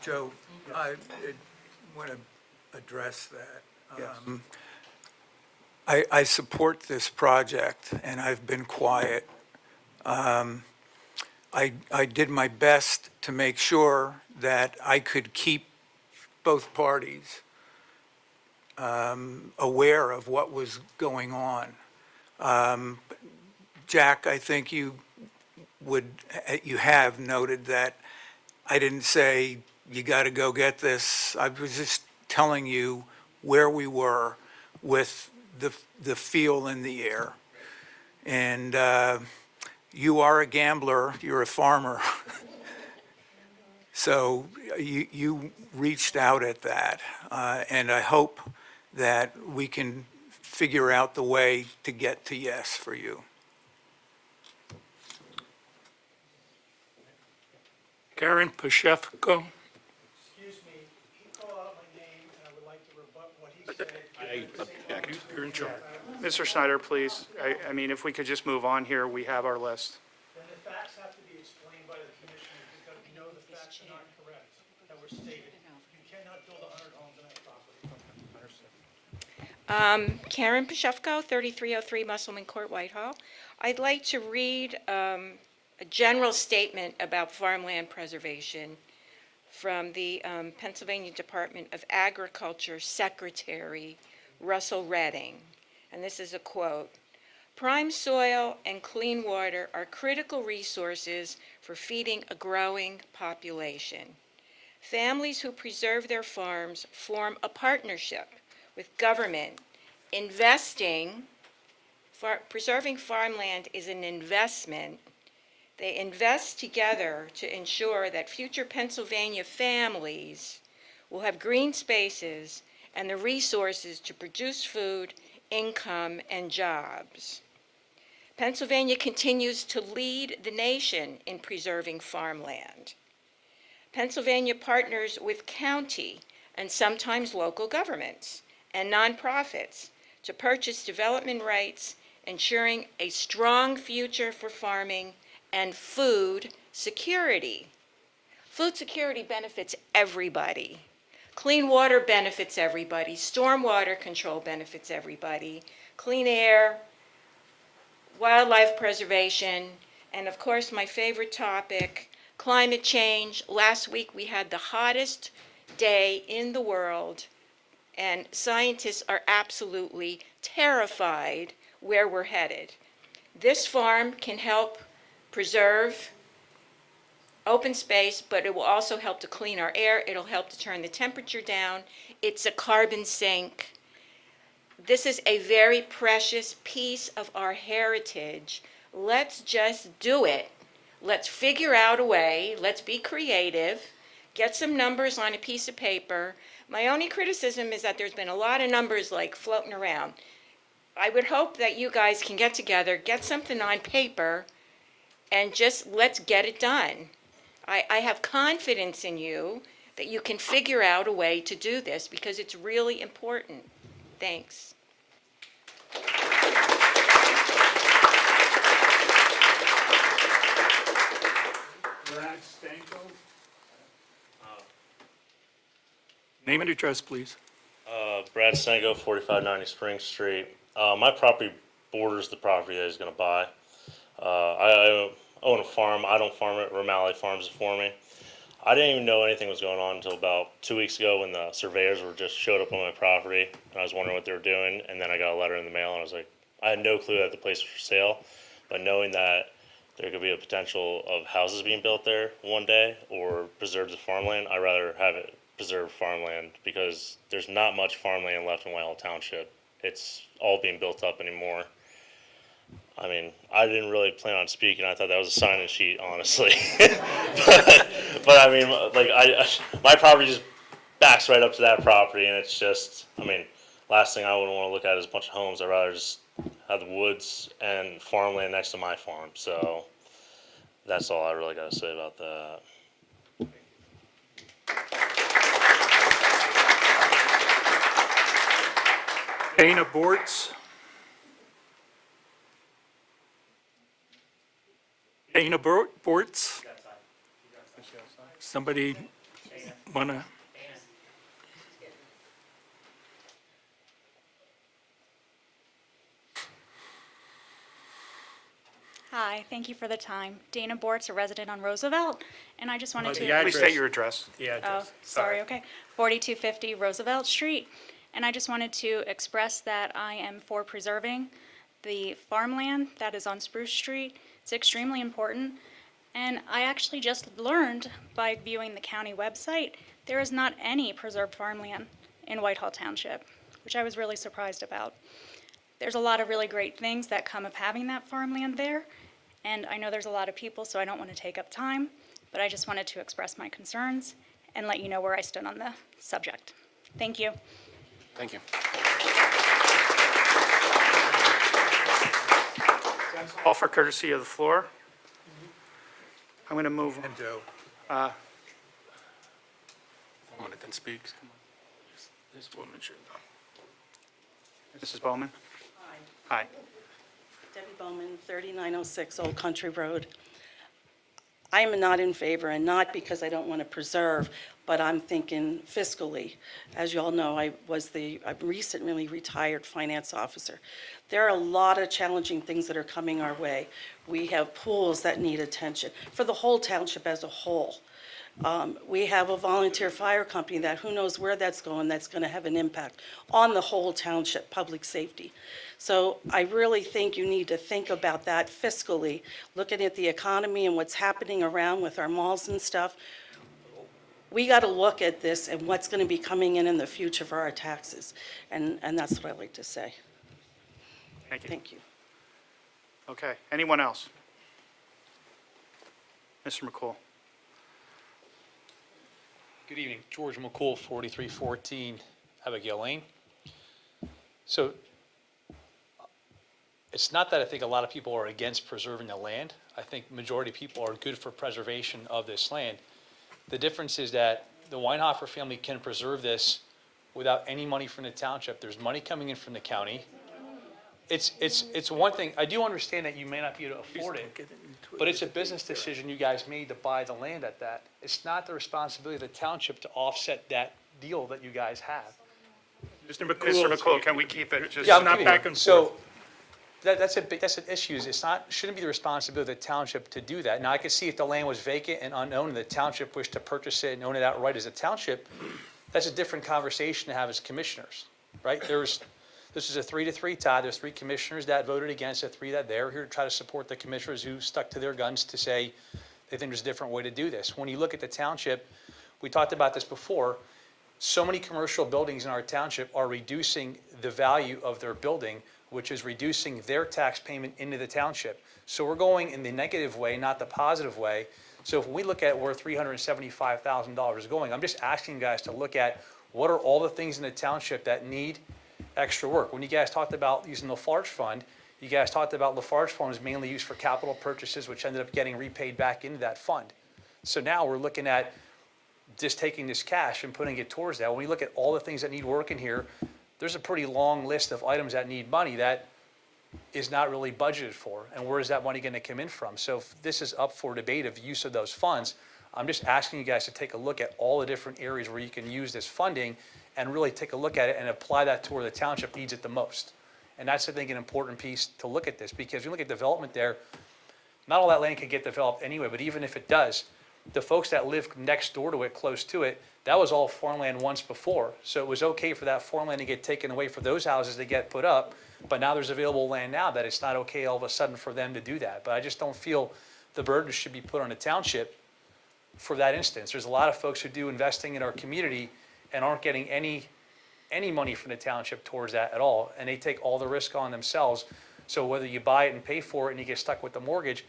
Joe, I want to address that. I support this project, and I've been quiet. I did my best to make sure that I could keep both parties aware of what was going on. Jack, I think you have noted that I didn't say, you got to go get this. I was just telling you where we were with the feel in the air. And you are a gambler, you're a farmer. So you reached out at that. And I hope that we can figure out the way to get to yes for you. Karen Pashefko. Excuse me, he called out my name, and I would like to rebut what he said. You're in charge. Mr. Snyder, please, I mean, if we could just move on here, we have our list. Then the facts have to be explained by the commissioner, because we know That's not correct, that were stated. You cannot build 100 homes on that property. Karen Pashefko, 3303 Musselman Court, Whitehall. I'd like to read a general statement about farmland preservation from the Pennsylvania Department of Agriculture Secretary Russell Redding. And this is a quote. "Prime soil and clean water are critical resources for feeding a growing population. Families who preserve their farms form a partnership with government. Preserving farmland is an investment. They invest together to ensure that future Pennsylvania families will have green spaces and the resources to produce food, income, and jobs. Pennsylvania continues to lead the nation in preserving farmland. Pennsylvania partners with county and sometimes local governments and nonprofits to purchase development rights, ensuring a strong future for farming and food security. Food security benefits everybody. Clean water benefits everybody. Stormwater control benefits everybody. Clean air, wildlife preservation, and of course my favorite topic, climate change. Last week we had the hottest day in the world, and scientists are absolutely terrified where we're headed. This farm can help preserve open space, but it will also help to clean our air. It'll help to turn the temperature down. It's a carbon sink. This is a very precious piece of our heritage. Let's just do it. Let's figure out a way. Let's be creative. Get some numbers on a piece of paper. My only criticism is that there's been a lot of numbers like floating around. I would hope that you guys can get together, get something on paper, and just let's get it done. I have confidence in you that you can figure out a way to do this because it's really important. Thanks. Brad Stanko. Name and address, please. Brad Stanko, 4590 Spring Street. My property borders the property that he's going to buy. I own a farm. I don't farm it. Romali farms it for me. I didn't even know anything was going on until about 2 weeks ago when the surveyors were just showed up on my property, and I was wondering what they were doing. And then I got a letter in the mail, and I was like, I had no clue that the place was for sale, but knowing that there could be a potential of houses being built there one day or preserved as farmland, I'd rather have it preserved farmland because there's not much farmland left in Whitehall Township. It's all being built up anymore. I mean, I didn't really plan on speaking. I thought that was a sign-in sheet, honestly. but I mean, like, my property just backs right up to that property, and it's just, I mean, last thing I would want to look at is a bunch of homes. I'd rather just have the woods and farmland next to my farm. So that's all I really got to say about that. Dana Bortz. Dana Bortz. Somebody wanna? Hi, thank you for the time. Dana Bortz, a resident on Roosevelt, and I just wanted to... Please state your address. Oh, sorry, okay. 4250 Roosevelt Street. And I just wanted to express that I am for preserving the farmland that is on Spruce Street. It's extremely important. And I actually just learned by viewing the county website, there is not any preserved farmland in Whitehall Township, which I was really surprised about. There's a lot of really great things that come of having that farmland there. And I know there's a lot of people, so I don't want to take up time, but I just wanted to express my concerns and let you know where I stood on the subject. Thank you. Thank you. All for courtesy of the floor. I'm going to move. And Joe. Someone that then speaks. Come on. This woman should know. Mrs. Bowman? Hi. Hi. Debbie Bowman, 3906 Old Country Road. I am not in favor, and not because I don't want to preserve, but I'm thinking fiscally. As you all know, I'm recently retired finance officer. There are a lot of challenging things that are coming our way. We have pools that need attention for the whole township as a whole. We have a volunteer fire company that who knows where that's going to have an impact on the whole township, public safety. So I really think you need to think about that fiscally, looking at the economy and what's happening around with our malls and stuff. We got to look at this and what's going to be coming in the future for our taxes. And that's what I like to say. Thank you. Thank you. Okay, anyone else? Mr. McCool. Good evening, George McCool, 4314 Abigail Lane. So it's not that I think a lot of people are against preserving the land. I think majority of people are good for preservation of this land. The difference is that the Weinhofer family can preserve this without any money from the township. There's money coming in from the county. It's one thing, I do understand that you may not be able to afford it, but it's a business decision you guys made to buy the land at that. It's not the responsibility of the township to offset that deal that you guys have. Mr. McCool, can we keep it just Yeah, I'm not keeping back it. and So forth? that's an issue. Shouldn't be the responsibility of the township to do that. Now, I could see if the land was vacant and unknown and the township wished to purchase it and own it outright as a township, that's a different conversation to have as commissioners, right? This is a 3-3 tie. There's 3 commissioners that voted against it, 3 that they're here to try to support the commissioners who stuck to their guns to say they think there's a different way to do this. When you look at the township, we talked about this before, so many commercial buildings in our township are reducing the value of their building, which is reducing their tax payment into the township. So we're going in the negative way, not the positive way. So if we look at where $375,000 is going, I'm just asking you guys to look at what are all the things in the township that need extra work. When you guys talked about using the Lafarge Fund, you guys talked about Lafarge Fund was mainly used for capital purchases, which ended up getting repaid back into that fund. So now we're looking at just taking this cash and putting it towards that. When we look at all the things that need work in here, there's a pretty long list of items that need money that is not really budgeted for. And where is that money going to come in from? So if this is up for debate of use of those funds, I'm just asking you guys to take a look at all the different areas where you can use this funding and really take a look at it and apply that to where the township needs it the most. And that's, I think, an important piece to look at this, because you look at development there, not all that land can get developed anyway, but even if it does, the folks that live next door to it, close to it, that was all farmland once before. So it was okay for that farmland to get taken away for those houses to get put up, but now there's available land now that it's not okay all of a sudden for them to do that. But I just don't feel the burden should be put on the township for that instance. There's a lot of folks who do investing in our community and aren't getting any money from the township towards that at all, and they take all the risk on themselves. So whether you buy it and pay for it and you get stuck with the mortgage,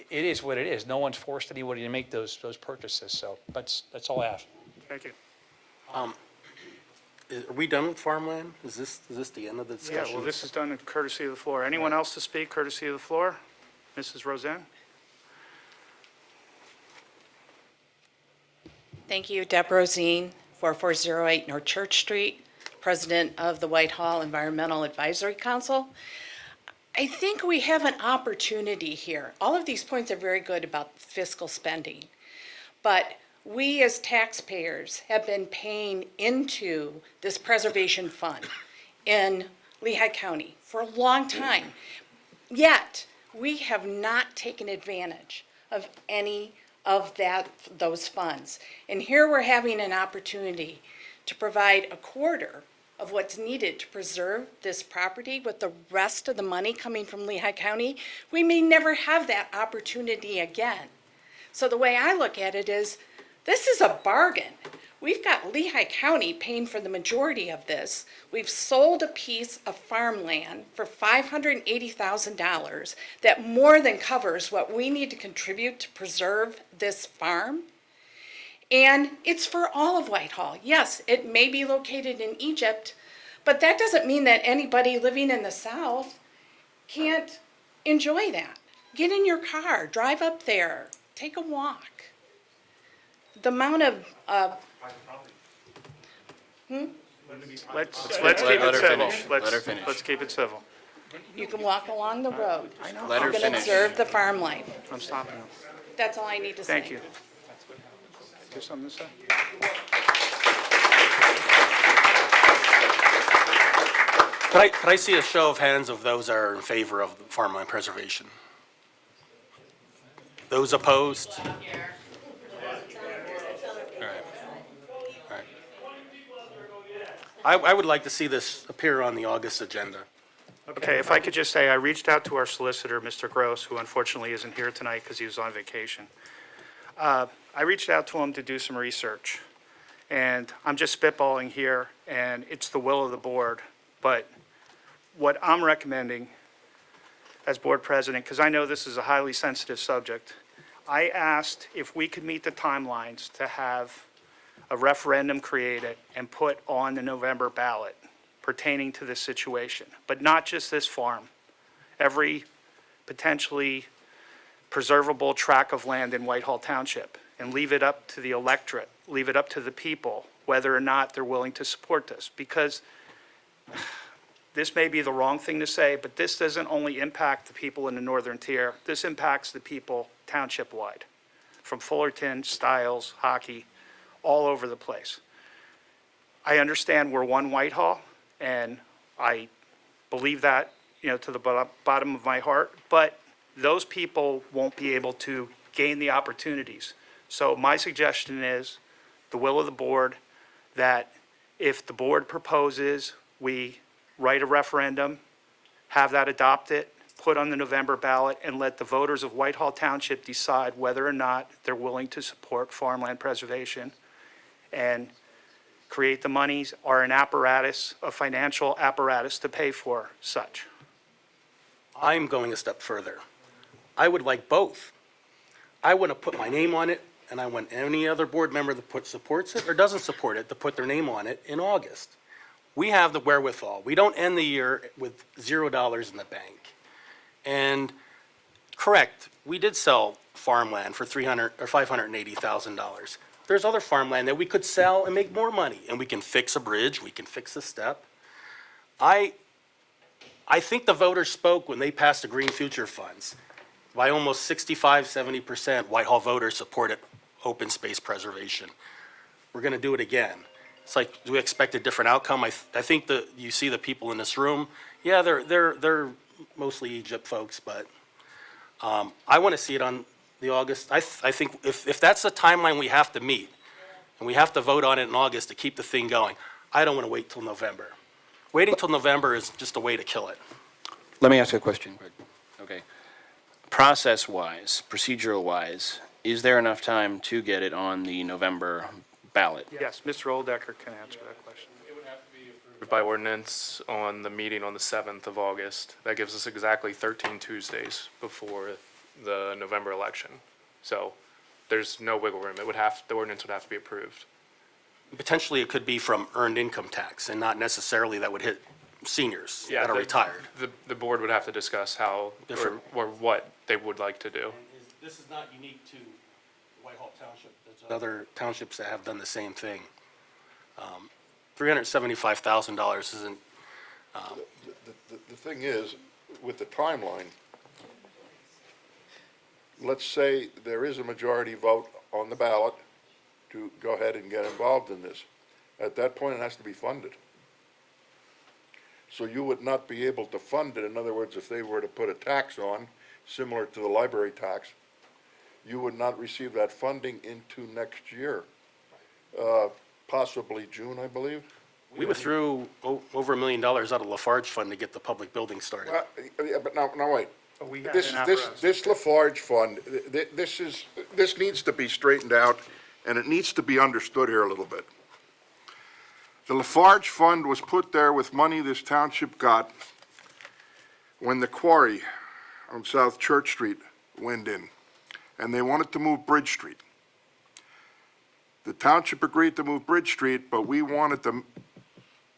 it is what it is. No one's forced anybody to make those purchases. So that's all I have. Thank you. Are we done with farmland? Is this the end of the Yeah, discussion? well, this is done courtesy of the floor. Anyone else to speak courtesy of the floor? Mrs. Roseanne? Thank you, Deb Rosine, 4408 North Church Street, President of the Whitehall Environmental Advisory Council. I think we have an opportunity here. All of these points are very good about fiscal spending, but we as taxpayers have been paying into this preservation fund in Lehigh County for a long time. Yet, we have not taken advantage of any of those funds. And here we're having an opportunity to provide a quarter of what's needed to preserve this property with the rest of the money coming from Lehigh County. We may never have that opportunity again. So the way I look at it is, this is a bargain. We've got Lehigh County paying for the majority of this. We've sold a piece of farmland for $580,000 that more than covers what we need to contribute to preserve this farm. And it's for all of Whitehall. Yes, it may be located in Egypt, but that doesn't mean that anybody living in the South can't enjoy that. Get in your car, drive up there, take a walk. The amount of, Let's keep it civil. Let her finish. Let's keep it civil. You can walk along the road. I know. Let her You can finish. observe the farm life. I'm stopping you. That's all I need to say. Thank you. You have something to say? Could I see a show of hands of those that are in favor of farmland preservation? Those opposed? All right. All right. I would like to see this appear on the August agenda. Okay, if I could just say, I reached out to our solicitor, Mr. Gross, who unfortunately isn't here tonight because he was on vacation. I reached out to him to do some research, and I'm just spitballing here, and it's the will of the board. But what I'm recommending as board president, because I know this is a highly sensitive subject, I asked if we could meet the timelines to have a referendum created and put on the November ballot pertaining to this situation, but not just this farm. Every potentially preservable tract of land in Whitehall Township, and leave it up to the electorate, leave it up to the people, whether or not they're willing to support this. Because this may be the wrong thing to say, but this doesn't only impact the people in the northern tier, this impacts the people township-wide, from Fullerton, Stiles, Hockey, all over the place. I understand we're one Whitehall, and I believe that, to the bottom of my heart, but those people won't be able to gain the opportunities. So my suggestion is, the will of the board, that if the board proposes, we write a referendum, have that adopted, put on the November ballot, and let the voters of Whitehall Township decide whether or not they're willing to support farmland preservation and create the monies or an apparatus, a financial apparatus to pay for such. I'm going a step further. I would like both. I want to put my name on it, and I want any other board member that supports it or doesn't support it to put their name on it in August. We have the wherewithal. We don't end the year with $0 in the bank. And correct, we did sell farmland for $300,000 or $580,000. There's other farmland that we could sell and make more money, and we can fix a bridge, we can fix a step. I think the voters spoke when they passed the Green Future Funds. By almost 65, 70%, Whitehall voters supported open space preservation. We're going to do it again. It's like, do we expect a different outcome? I think that you see the people in this room. Yeah, they're mostly Egypt folks, but I want to see it on the August. I think if that's the timeline we have to meet, and we have to vote on it in August to keep the thing going, I don't want to wait till November. Waiting till November is just a way to kill it. Let me ask a question, Greg. Okay. Process-wise, procedural-wise, is there enough time to get it on the November ballot? Yes, Mr. Oldecker can answer that question. By ordinance on the meeting on the 7th of August. That gives us exactly 13 Tuesdays before the November election. So there's no wiggle room. The ordinance would have to be approved. Potentially, it could be from earned income tax, and not necessarily that would hit seniors that are retired. The board would have to discuss how or what they would like to do. This is not unique to Whitehall Township. There's other townships that have done the same thing. $375,000 isn't. The thing is, with the timeline, let's say there is a majority vote on the ballot to go ahead and get involved in this. At that point, it has to be funded. So you would not be able to fund it. In other words, if they were to put a tax on, similar to the library tax, you would not receive that funding into next year. Possibly June, I believe. We withdrew over $1 million out of Lafarge Fund to get the public building started. Yeah, but now wait. We have This an apparatus. this Lafarge Fund, this needs to be straightened out, and it needs to be understood here a little bit. The Lafarge Fund was put there with money this township got when the quarry on South Church Street went in, and they wanted to move Bridge Street. The township agreed to move Bridge Street, but we wanted the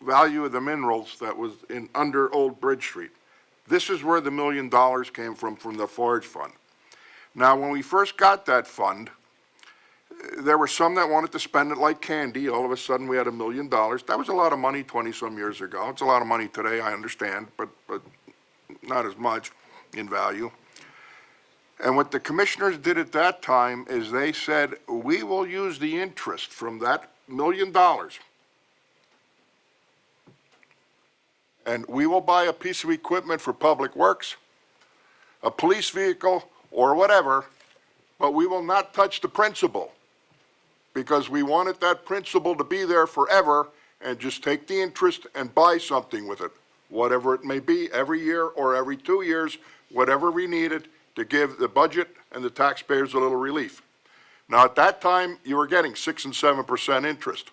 value of the minerals that was under Old Bridge Street. This is where the $1 million came from the Lafarge Fund. Now, when we first got that fund, there were some that wanted to spend it like candy. All of a sudden, we had $1 million. That was a lot of money 20-some years ago. It's a lot of money today, I understand, but not as much in value. And what the commissioners did at that time is they said, we will use the interest from that $1 million, and we will buy a piece of equipment for public works, a police vehicle, or whatever, but we will not touch the principal, because we wanted that principal to be there forever and just take the interest and buy something with it, whatever it may be, every year or every 2 years, whatever we needed to give the budget and the taxpayers a little relief. Now, at that time, you were getting 6 and 7% interest.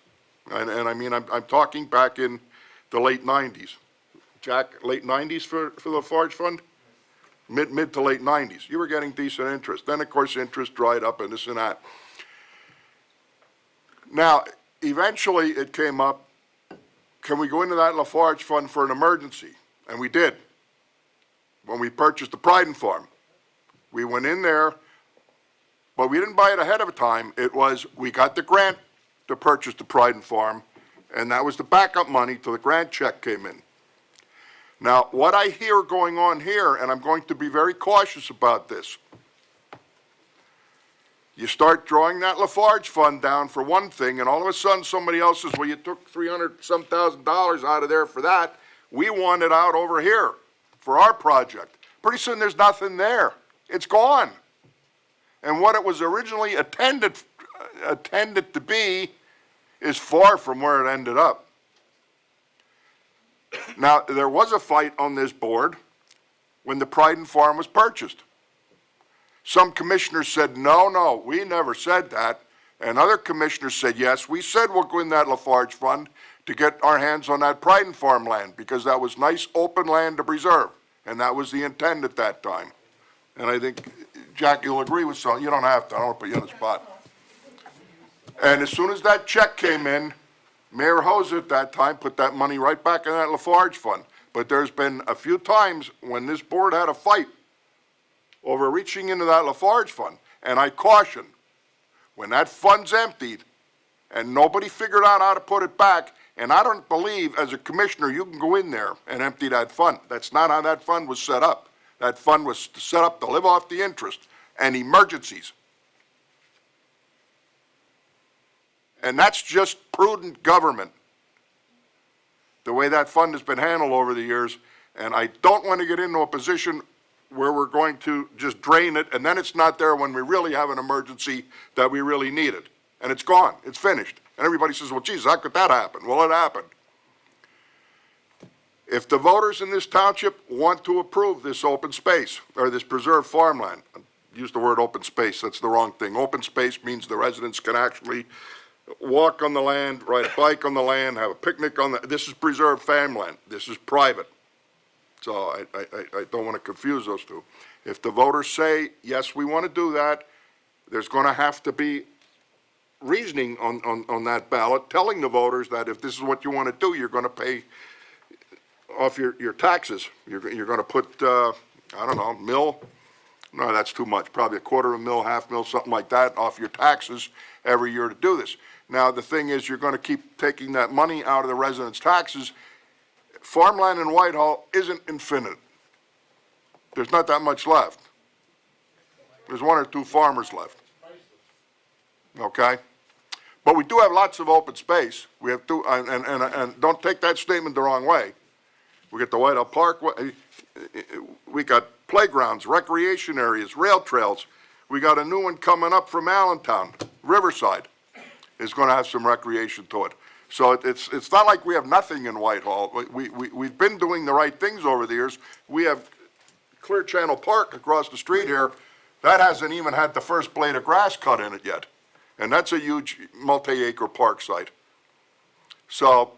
And I mean, I'm talking back in the late 90s. Jack, late 90s for the Lafarge Fund? Mid to late 90s. You were getting decent interest. Then, of course, interest dried up and this and that. Now, eventually it came up, can we go into that Lafarge Fund for an emergency? And we did. When we purchased the Pryden Farm, we went in there, but we didn't buy it ahead of time. It was, we got the grant to purchase the Pryden Farm, and that was the backup money till the grant check came in. Now, what I hear going on here, and I'm going to be very cautious about this, you start drawing that Lafarge Fund down for one thing, and all of a sudden somebody else says, well, you took $300-some thousand out of there for that. We want it out over here for our project. Pretty soon there's nothing there. It's gone. And what it was originally intended to be is far from where it ended up. Now, there was a fight on this board when the Pryden Farm was purchased. Some commissioners said, no, we never said that. And other commissioners said, yes, we said we'll go in that Lafarge Fund to get our hands on that Pryden Farm land because that was nice open land to preserve. And that was the intent at that time. And I think, Jack, you'll agree with something. You don't have to. I don't want to put you on the spot. And as soon as that check came in, Mayor Hoser at that time put that money right back in that Lafarge Fund. But there's been a few times when this board had a fight over reaching into that Lafarge Fund. And I caution, when that fund's emptied and nobody figured out how to put it back, and I don't believe as a commissioner you can go in there and empty that fund. That's not how that fund was set up. That fund was set up to live off the interest and emergencies. And that's just prudent government, the way that fund has been handled over the years. And I don't want to get into a position where we're going to just drain it, and then it's not there when we really have an emergency that we really need it. And it's gone. It's finished. And everybody says, well, geez, how could that happen? Well, it happened. If the voters in this township want to approve this open space, or this preserved farmland, use the word open space, that's the wrong thing. Open space means the residents can actually walk on the land, ride a bike on the land, have a picnic on the, this is preserved farmland. This is private. So I don't want to confuse those two. If the voters say, yes, we want to do that, there's going to have to be reasoning on that ballot, telling the voters that if this is what you want to do, you're going to pay off your taxes. You're going to put, I don't know, $1 no, that's too much, probably $0.25 mil, $0.5 something like that off your taxes every year to do this. Now, the thing is, you're going to keep taking that money out of the residents' taxes. Farmland in Whitehall isn't infinite. There's not that much left. There's 1 or 2 farmers left. Okay? But we do have lots of open space. We have two, and don't take that statement the wrong way. We got the Whitehall Park, we got playgrounds, recreation areas, rail trails. We got a new one coming up from Allentown, Riverside is going to have some recreation to it. So it's not like we have nothing in Whitehall. We've been doing the right things over the years. We have Clear Channel Park across the street here. That hasn't even had the first blade of grass cut in it yet. And that's a huge multi-acre park site. So,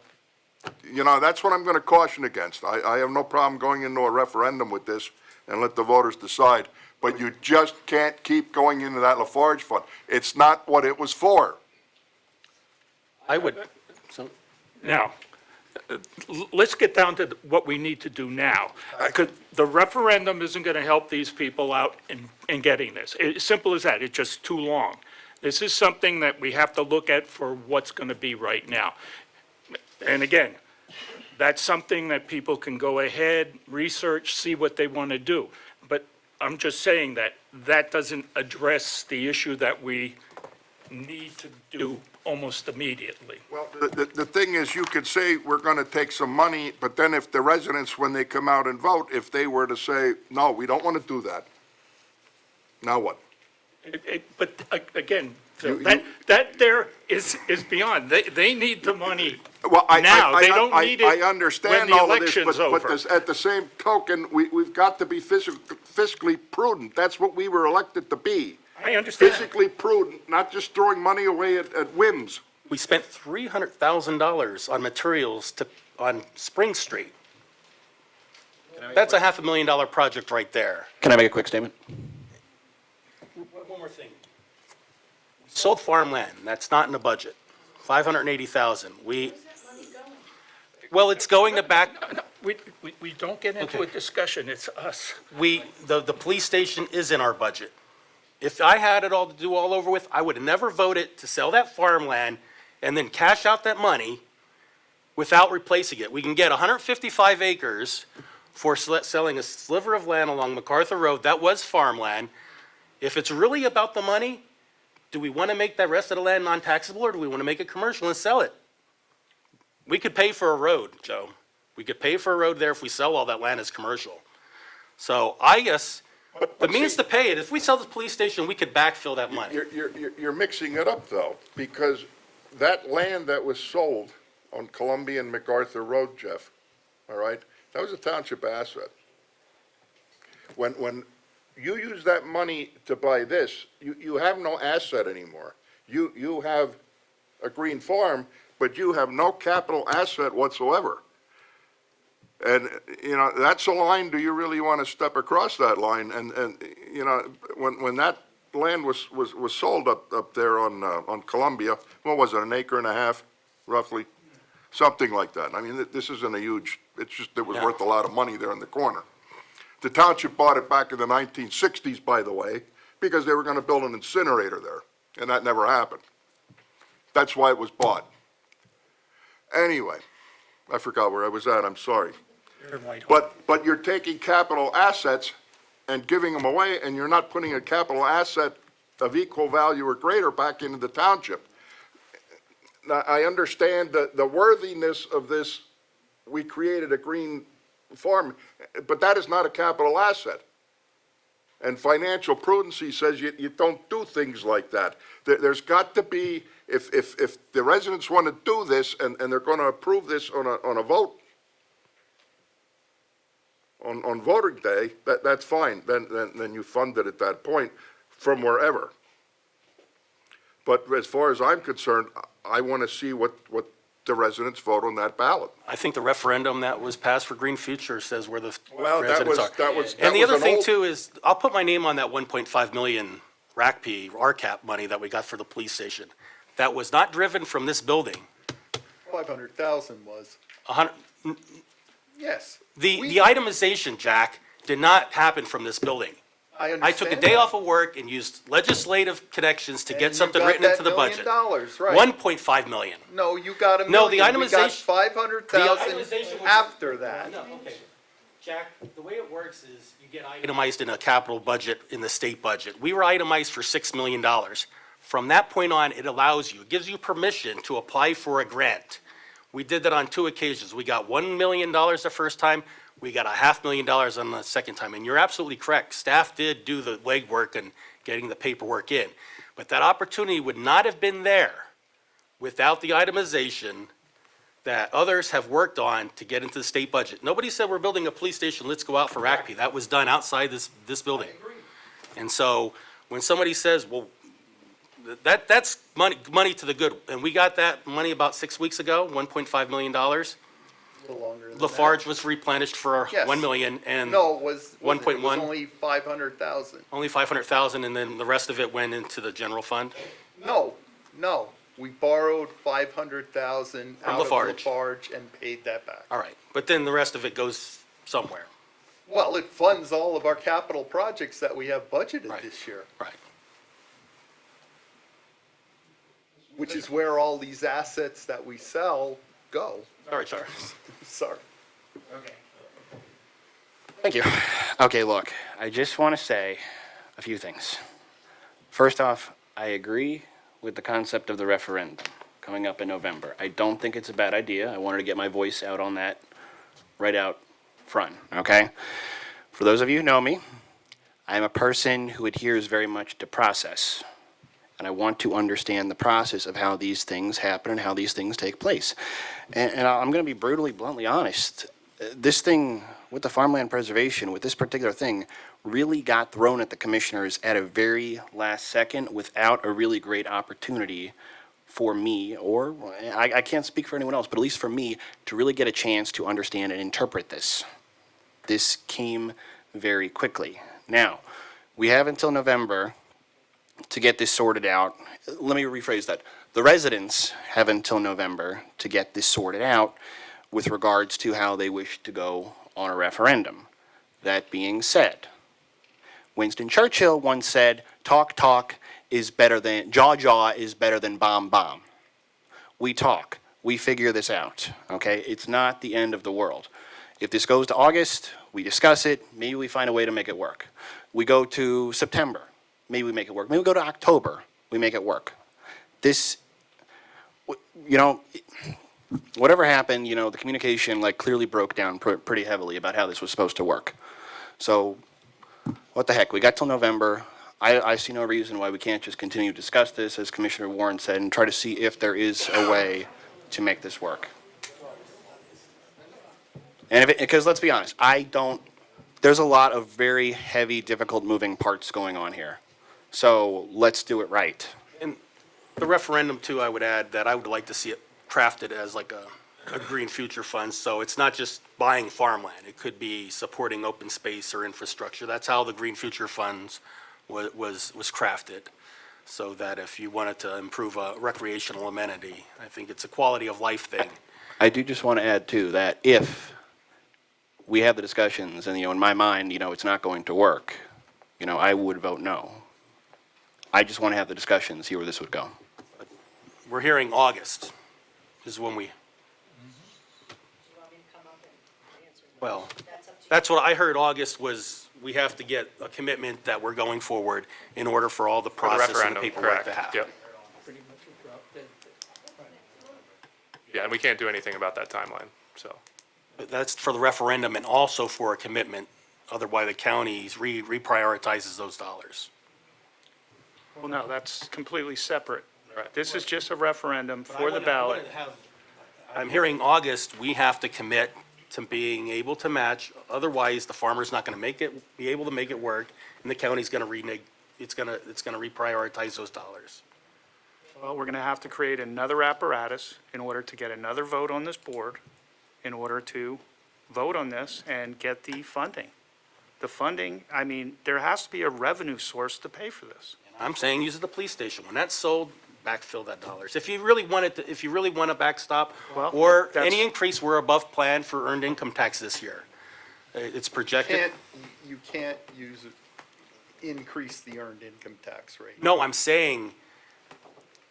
you know, that's what I'm going to caution against. I have no problem going into a referendum with this and let the voters decide. But you just can't keep going into that Lafarge Fund. It's not what it was for. I would, so, Now, let's get down to what we need to do now. Because the referendum isn't going to help these people out in getting this. It's simple as that. It's just too long. This is something that we have to look at for what's going to be right now. And again, that's something that people can go ahead, research, see what they want to do. But I'm just saying that that doesn't address the issue that we need to do almost immediately. Well, the thing is, you could say we're going to take some money, but then if the residents, when they come out and vote, if they were to say, no, we don't want to do that, now what? But again, Phil, You- that there is beyond. They need the money Well, now. They don't need it I when understand the all of this, election's but over. at the same token, we've got to be fiscally prudent. That's what we were elected to be. I understand. Physically prudent, not just throwing money away at whims. We spent $300,000 on materials on Spring Street. That's a $500,000 project right there. Can I make a quick statement? One more thing. Sold farmland, that's not in the budget, $580,000. Well, it's going to back, We don't get into a discussion, it's us. the police station is in our budget. If I had it all to do all over with, I would have never voted to sell that farmland and then cash out that money without replacing it. We can get 155 acres for selling a sliver of land along MacArthur Road, that was farmland. If it's really about the money, do we want to make that rest of the land non-taxable, or do we want to make it commercial and sell it? We could pay for a road, Joe. We could pay for a road there if we sell all that land as commercial. So I guess the means to pay it, if we sell the police station, we could backfill that money. You're mixing it up, though, because that land that was sold on Columbia and MacArthur Road, Jeff, all right, that was a township asset. When you use that money to buy this, you have no asset anymore. You have a green farm, but you have no capital asset whatsoever. And, you know, that's a line, do you really want to step across that line? And you know, when that land was sold up there on Columbia, what was it, an acre and a half, roughly? Something like that. I mean, this isn't a huge, it's just, it was worth a lot of money there in the corner. The township bought it back in the 1960s, by the way, because they were going to build an incinerator there, and that never happened. That's why it was bought. Anyway, I forgot where I was at, I'm sorry. But you're taking capital assets and giving them away, and you're not putting a capital asset of equal value or greater back into the township. Now, I understand the worthiness of this, we created a green farm, but that is not a capital asset. And financial prudency says you don't do things like that. There's got to be, if the residents want to do this and they're going to approve this on a vote, on voting day, that's fine. Then you fund it at that point from wherever. But as far as I'm concerned, I want to see what the residents vote on that ballot. I think the referendum that was passed for Green Future says where the Well, residents are. that And the was other an thing old- too is, I'll put my name on that 1.5 million RACP, RCAP money that we got for the police station. That was not driven from this building. 500,000 was. 100, Yes. the itemization, Jack, did not happen from this building. I understand. I took a day off of work and used legislative connections to And get you something got written that into the $1 budget. million, right. 1.5 million. No, you got a No, the million. We got itemization- 500,000 the itemization was- after that. No, okay. Jack, the way it works is you get itemized in a capital budget in the state budget. We were itemized for $6 million. From that point on, it allows you, it gives you permission to apply for a grant. We did that on 2 occasions. We got $1 million the first time, we got $500,000 on the second time. And you're absolutely correct. Staff did do the legwork and getting the paperwork in. But that opportunity would not have been there without the itemization that others have worked on to get into the state budget. Nobody said we're building a police station, let's go out for RACP. That was done outside this building. And so when somebody says, well, that's money to the good, and we got that money about 6 weeks ago, $1.5 million. A little longer than that. Lafarge was replenished for Yes. 1 million and No, it was 1.1. It was only 500,000. Only 500,000, and then the rest of it went into the general fund? No. We borrowed 500,000 From out Lafarge. of Lafarge and paid that back. All right, but then the rest of it goes somewhere. Well, it funds all of our capital projects that we have budgeted this year. Right. Which is where all these assets that we sell go. Sorry, Charles. Sorry. Thank you. Okay, look, I just want to say, a few things. First off, I agree with the concept of the referendum coming up in November. I don't think it's a bad idea. I wanted to get my voice out on that right out front, okay? For those of you who know me, I'm a person who adheres very much to process. And I want to understand the process of how these things happen and how these things take place. And I'm going to be brutally, bluntly honest. This thing with the farmland preservation, with this particular thing, really got thrown at the commissioners at a very last second without a really great opportunity for me, or I can't speak for anyone else, but at least for me, to really get a chance to understand and interpret this. This came very quickly. Now, we have until November to get this sorted out. Let me rephrase that. The residents have until November to get this sorted out with regards to how they wish to go on a referendum. That being said, Winston Churchill once said, talk is better than, jaw is better than bomb. We talk, we figure this out, okay? It's not the end of the world. If this goes to August, we discuss it, maybe we find a way to make it work. We go to September, maybe we make it work. Maybe we go to October, we make it work. This, you know, whatever happened, you know, the communication like clearly broke down pretty heavily about how this was supposed to work. So, what the heck, we got till November. I see no reason why we can't just continue to discuss this, as Commissioner Warren said, and try to see if there is a way to make this work. And because let's be honest, there's a lot of very heavy, difficult moving parts going on here. So let's do it right. And the referendum too, I would add that I would like to see it crafted as like a green future fund. So it's not just buying farmland. It could be supporting open space or infrastructure. That's how the Green Future Funds was crafted. So that if you wanted to improve a recreational amenity, I think it's a quality of life thing. I do just want to add too that if we have the discussions and, you know, in my mind, you know, it's not going to work, you know, I would vote no. I just want to have the discussion, see where this would go. We're hearing August is when we, well, that's what I heard. August was, we have to get a commitment that we're going forward in order for all the process and the referendum, paperwork correct. to happen. Yep. Yeah, and we can't do anything about that timeline, so. But that's for the referendum and also for a commitment. Otherwise, the counties reprioritizes those dollars. Well, no, that's completely separate. Right. This is just a referendum for the ballot. I'm hearing August, we have to commit to being able to match. Otherwise, the farmer's not going to be able to make it work, and the county's going to it's going to reprioritize those dollars. Well, we're going to have to create another apparatus in order to get another vote on this board, in order to vote on this and get the funding. The funding, I mean, there has to be a revenue source to pay for this. I'm saying use the police station. When that's sold, backfill that dollars. If you really want it, if you really want a backstop, Well, or that's- any increase, we're above plan for earned income tax this year. It's projected. You can't increase the earned income tax rate. No, I'm saying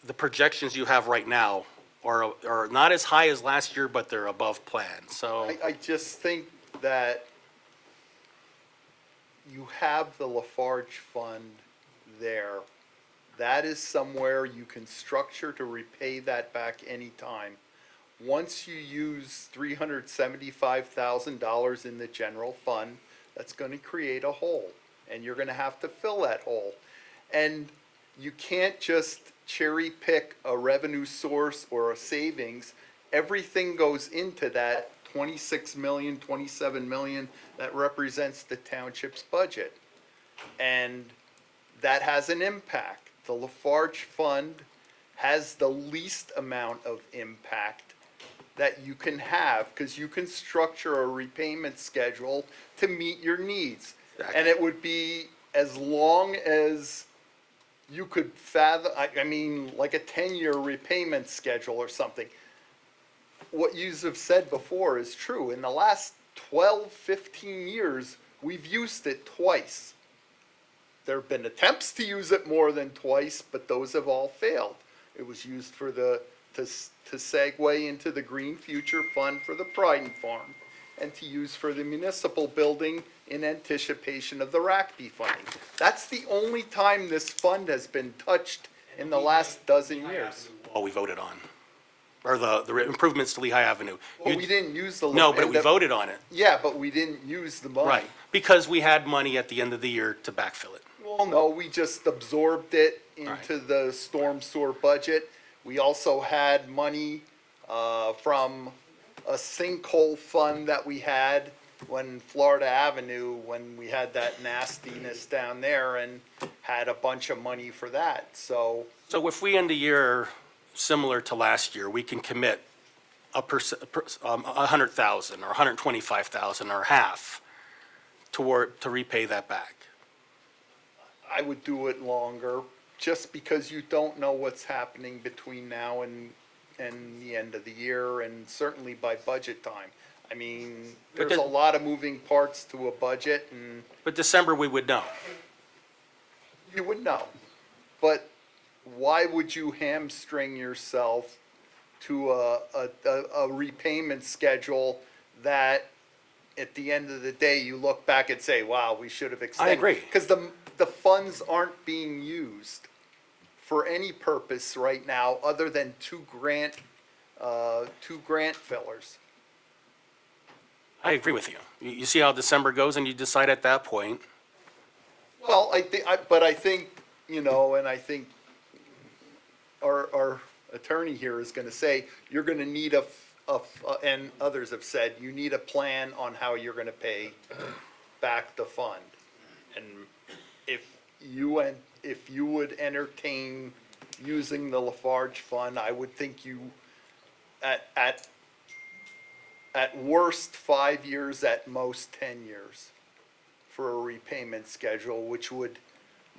the projections you have right now are not as high as last year, but they're above plan, so. I just think that you have the Lafarge Fund there. That is somewhere you can structure to repay that back anytime. Once you use $375,000 in the general fund, that's gonna create a hole, and you're gonna have to fill that hole. And you can't just cherry pick a revenue source or a savings. Everything goes into that 26 million, 27 million that represents the township's budget. And that has an impact. The Lafarge Fund has the least amount of impact that you can have, because you can structure a repayment schedule to meet your needs. And it would be as long as you could fathom, I mean, like a 10-year repayment schedule or something. What you have said before is true. In the last 12, 15 years, we've used it twice. There have been attempts to use it more than twice, but those have all failed. It was used for to segue into the Green Future Fund for the Pryden Farm. and to use for the municipal building in anticipation of the RACP funding. That's the only time this fund has been touched in the last dozen years. All we voted on, or the improvements to Lehigh Avenue. Well, we didn't use the. No, but we voted on it. Yeah, but we didn't use the money. Right, because we had money at the end of the year to backfill it. Well, no, we just absorbed it into the storm sewer budget. We also had money from a sinkhole fund that we had when Florida Avenue, when we had that nastiness down there, and had a bunch of money for that, so. So if we end the year similar to last year, we can commit 100,000 or 125,000 or half to repay that back. I would do it longer, just because you don't know what's happening between now and the end of the year, and certainly by budget time. I mean, But there's a lot of moving parts to a budget, and But December, we would know. you would know. But why would you hamstring yourself to a repayment schedule that at the end of the day, you look back and say, wow, we should have extended? agree. Because the funds aren't being used for any purpose right now, other than two grant fillers. I agree with you. You see how December goes and you decide at that point. Well, I think, and I think our attorney here is gonna say, you're gonna need and others have said, you need a plan on how you're gonna pay back the fund. And if you would entertain using the Lafarge fund, I would think you, at worst, 5 years, at most 10 years for a repayment schedule, which would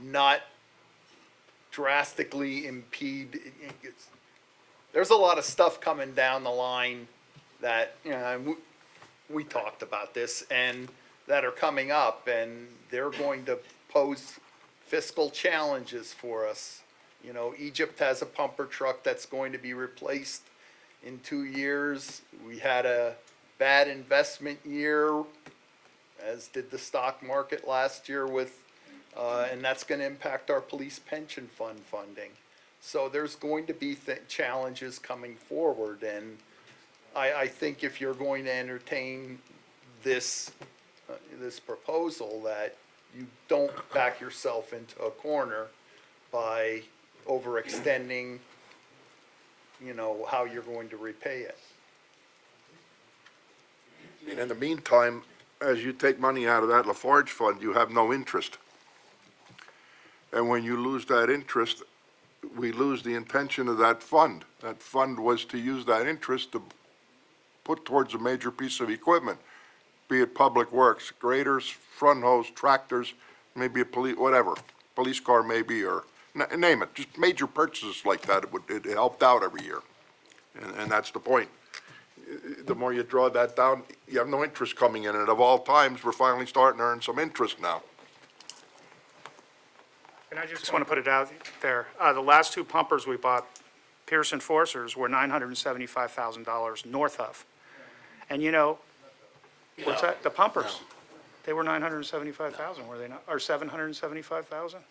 not drastically impede. There's a lot of stuff coming down the line that, we talked about this, and that are coming up, and they're going to pose fiscal challenges for us. Egypt has a pumper truck that's going to be replaced in 2 years. We had a bad investment year, as did the stock market last year and that's gonna impact our police pension fund funding. So there's going to be challenges coming forward, and I think if you're going to entertain this proposal, that you don't back yourself into a corner by overextending, how you're going to repay it. In the meantime, as you take money out of that Lafarge fund, you have no interest. And when you lose that interest, we lose the intention of that fund. That fund was to use that interest to put towards a major piece of equipment, be it public works, graders, front hose, tractors, maybe a police car maybe, or name it, just major purchases like that. It helped out every year. And that's the point. The more you draw that down, you have no interest coming in, and of all times, we're finally starting to earn some interest now. And I just want to put it out there, the last two pumpers we bought, Pearson Forcers, were $975,000 north of. And what's that, the pumpers? They were $975,000, were they not, or $775,000?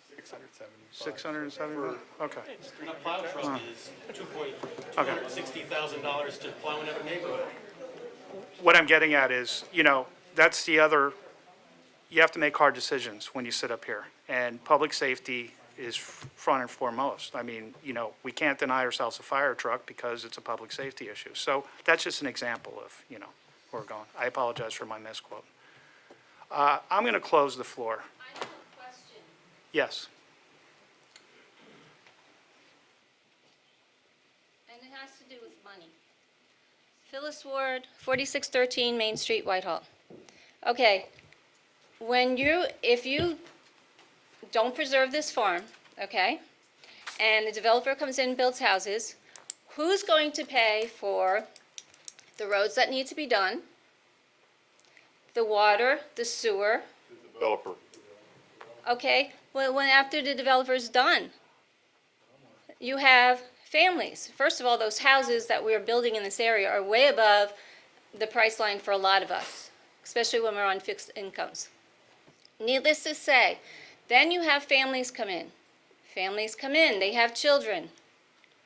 675, okay. The plow truck is $260,000 to plow in every neighborhood. What I'm getting at is, that's the other, you have to make hard decisions when you sit up here. And public safety is front and foremost. I mean, we can't deny ourselves a fire truck because it's a public safety issue. So that's just an example of, where we're going. I apologize for my misquote. I'm going to close the floor. I have a question. Yes. And it has to do with money. Phyllis Ward, 4613 Main Street, Whitehall. Okay, if you don't preserve this farm, okay, and the developer comes in and builds houses, who's going to pay for the roads that need to be done, the water, the sewer? Developer. Okay, well, when after the developer's done, you have families. First of all, those houses that we're building in this area are way above the price line for a lot of us, especially when we're on fixed incomes. Needless to say, then you have families come in. Families come in, they have children.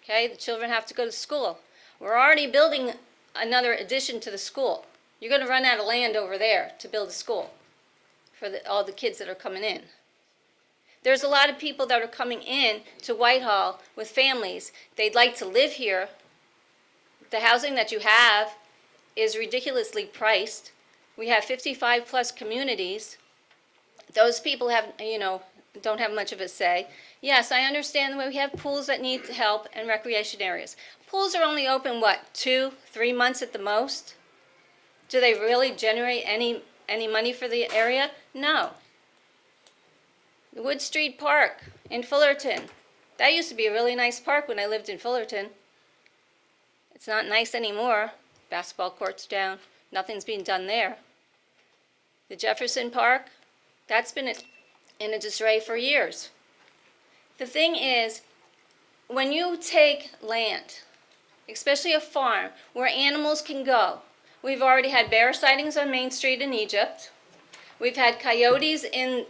Okay, the children have to go to school. We're already building another addition to the school. You're going to run out of land over there to build a school for all the kids that are coming in. There's a lot of people that are coming in to Whitehall with families. They'd like to live here. The housing that you have is ridiculously priced. We have 55 plus communities. Those people have, don't have much of a say. Yes, I understand that we have pools that need help and recreation areas. Pools are only open, 2-3 months at the most? Do they really generate any money for the area? No. The Wood Street Park in Fullerton. That used to be a really nice park when I lived in Fullerton. It's not nice anymore. Basketball court's down. Nothing's being done there. The Jefferson Park, that's been in a disarray for years. The thing is, when you take land, especially a farm, where animals can go, we've already had bear sightings on Main Street in Egypt. We've had coyotes in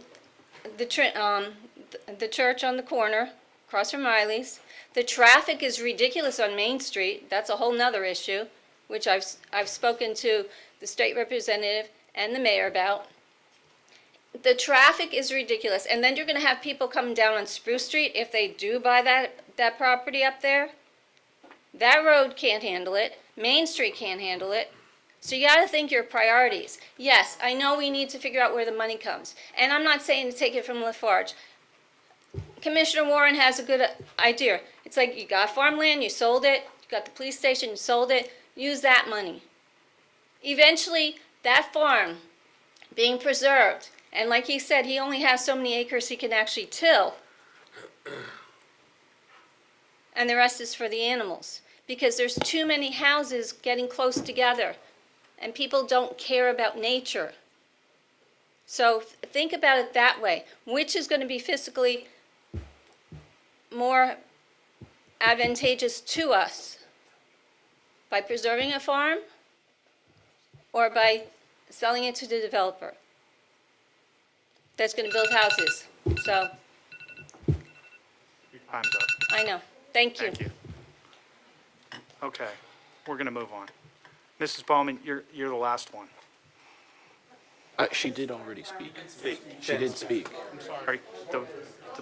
the church on the corner, across from Riley's. The traffic is ridiculous on Main Street. That's a whole nother issue, which I've spoken to the state representative and the mayor about. The traffic is ridiculous. And then you're going to have people coming down on Spruce Street if they do buy that property up there. That road can't handle it. Main Street can't handle it. So you got to think your priorities. Yes, I know we need to figure out where the money comes. And I'm not saying to take it from Lafarge. Commissioner Warren has a good idea. It's like you got farmland, you sold it. You got the police station, you sold it. Use that money. Eventually, that farm being preserved, and like he said, he only has so many acres he can actually till. And the rest is for the animals. Because there's too many houses getting close together. And people don't care about nature. So think about it that way. Which is going to be fiscally more advantageous to us? By preserving a farm or by selling it to the developer that's going to build houses? So, Time's up. I know. Thank you. Thank you. Okay, we're going to move on. Mrs. Bowman, you're the last one. She did already speak. She did speak. I'm sorry, the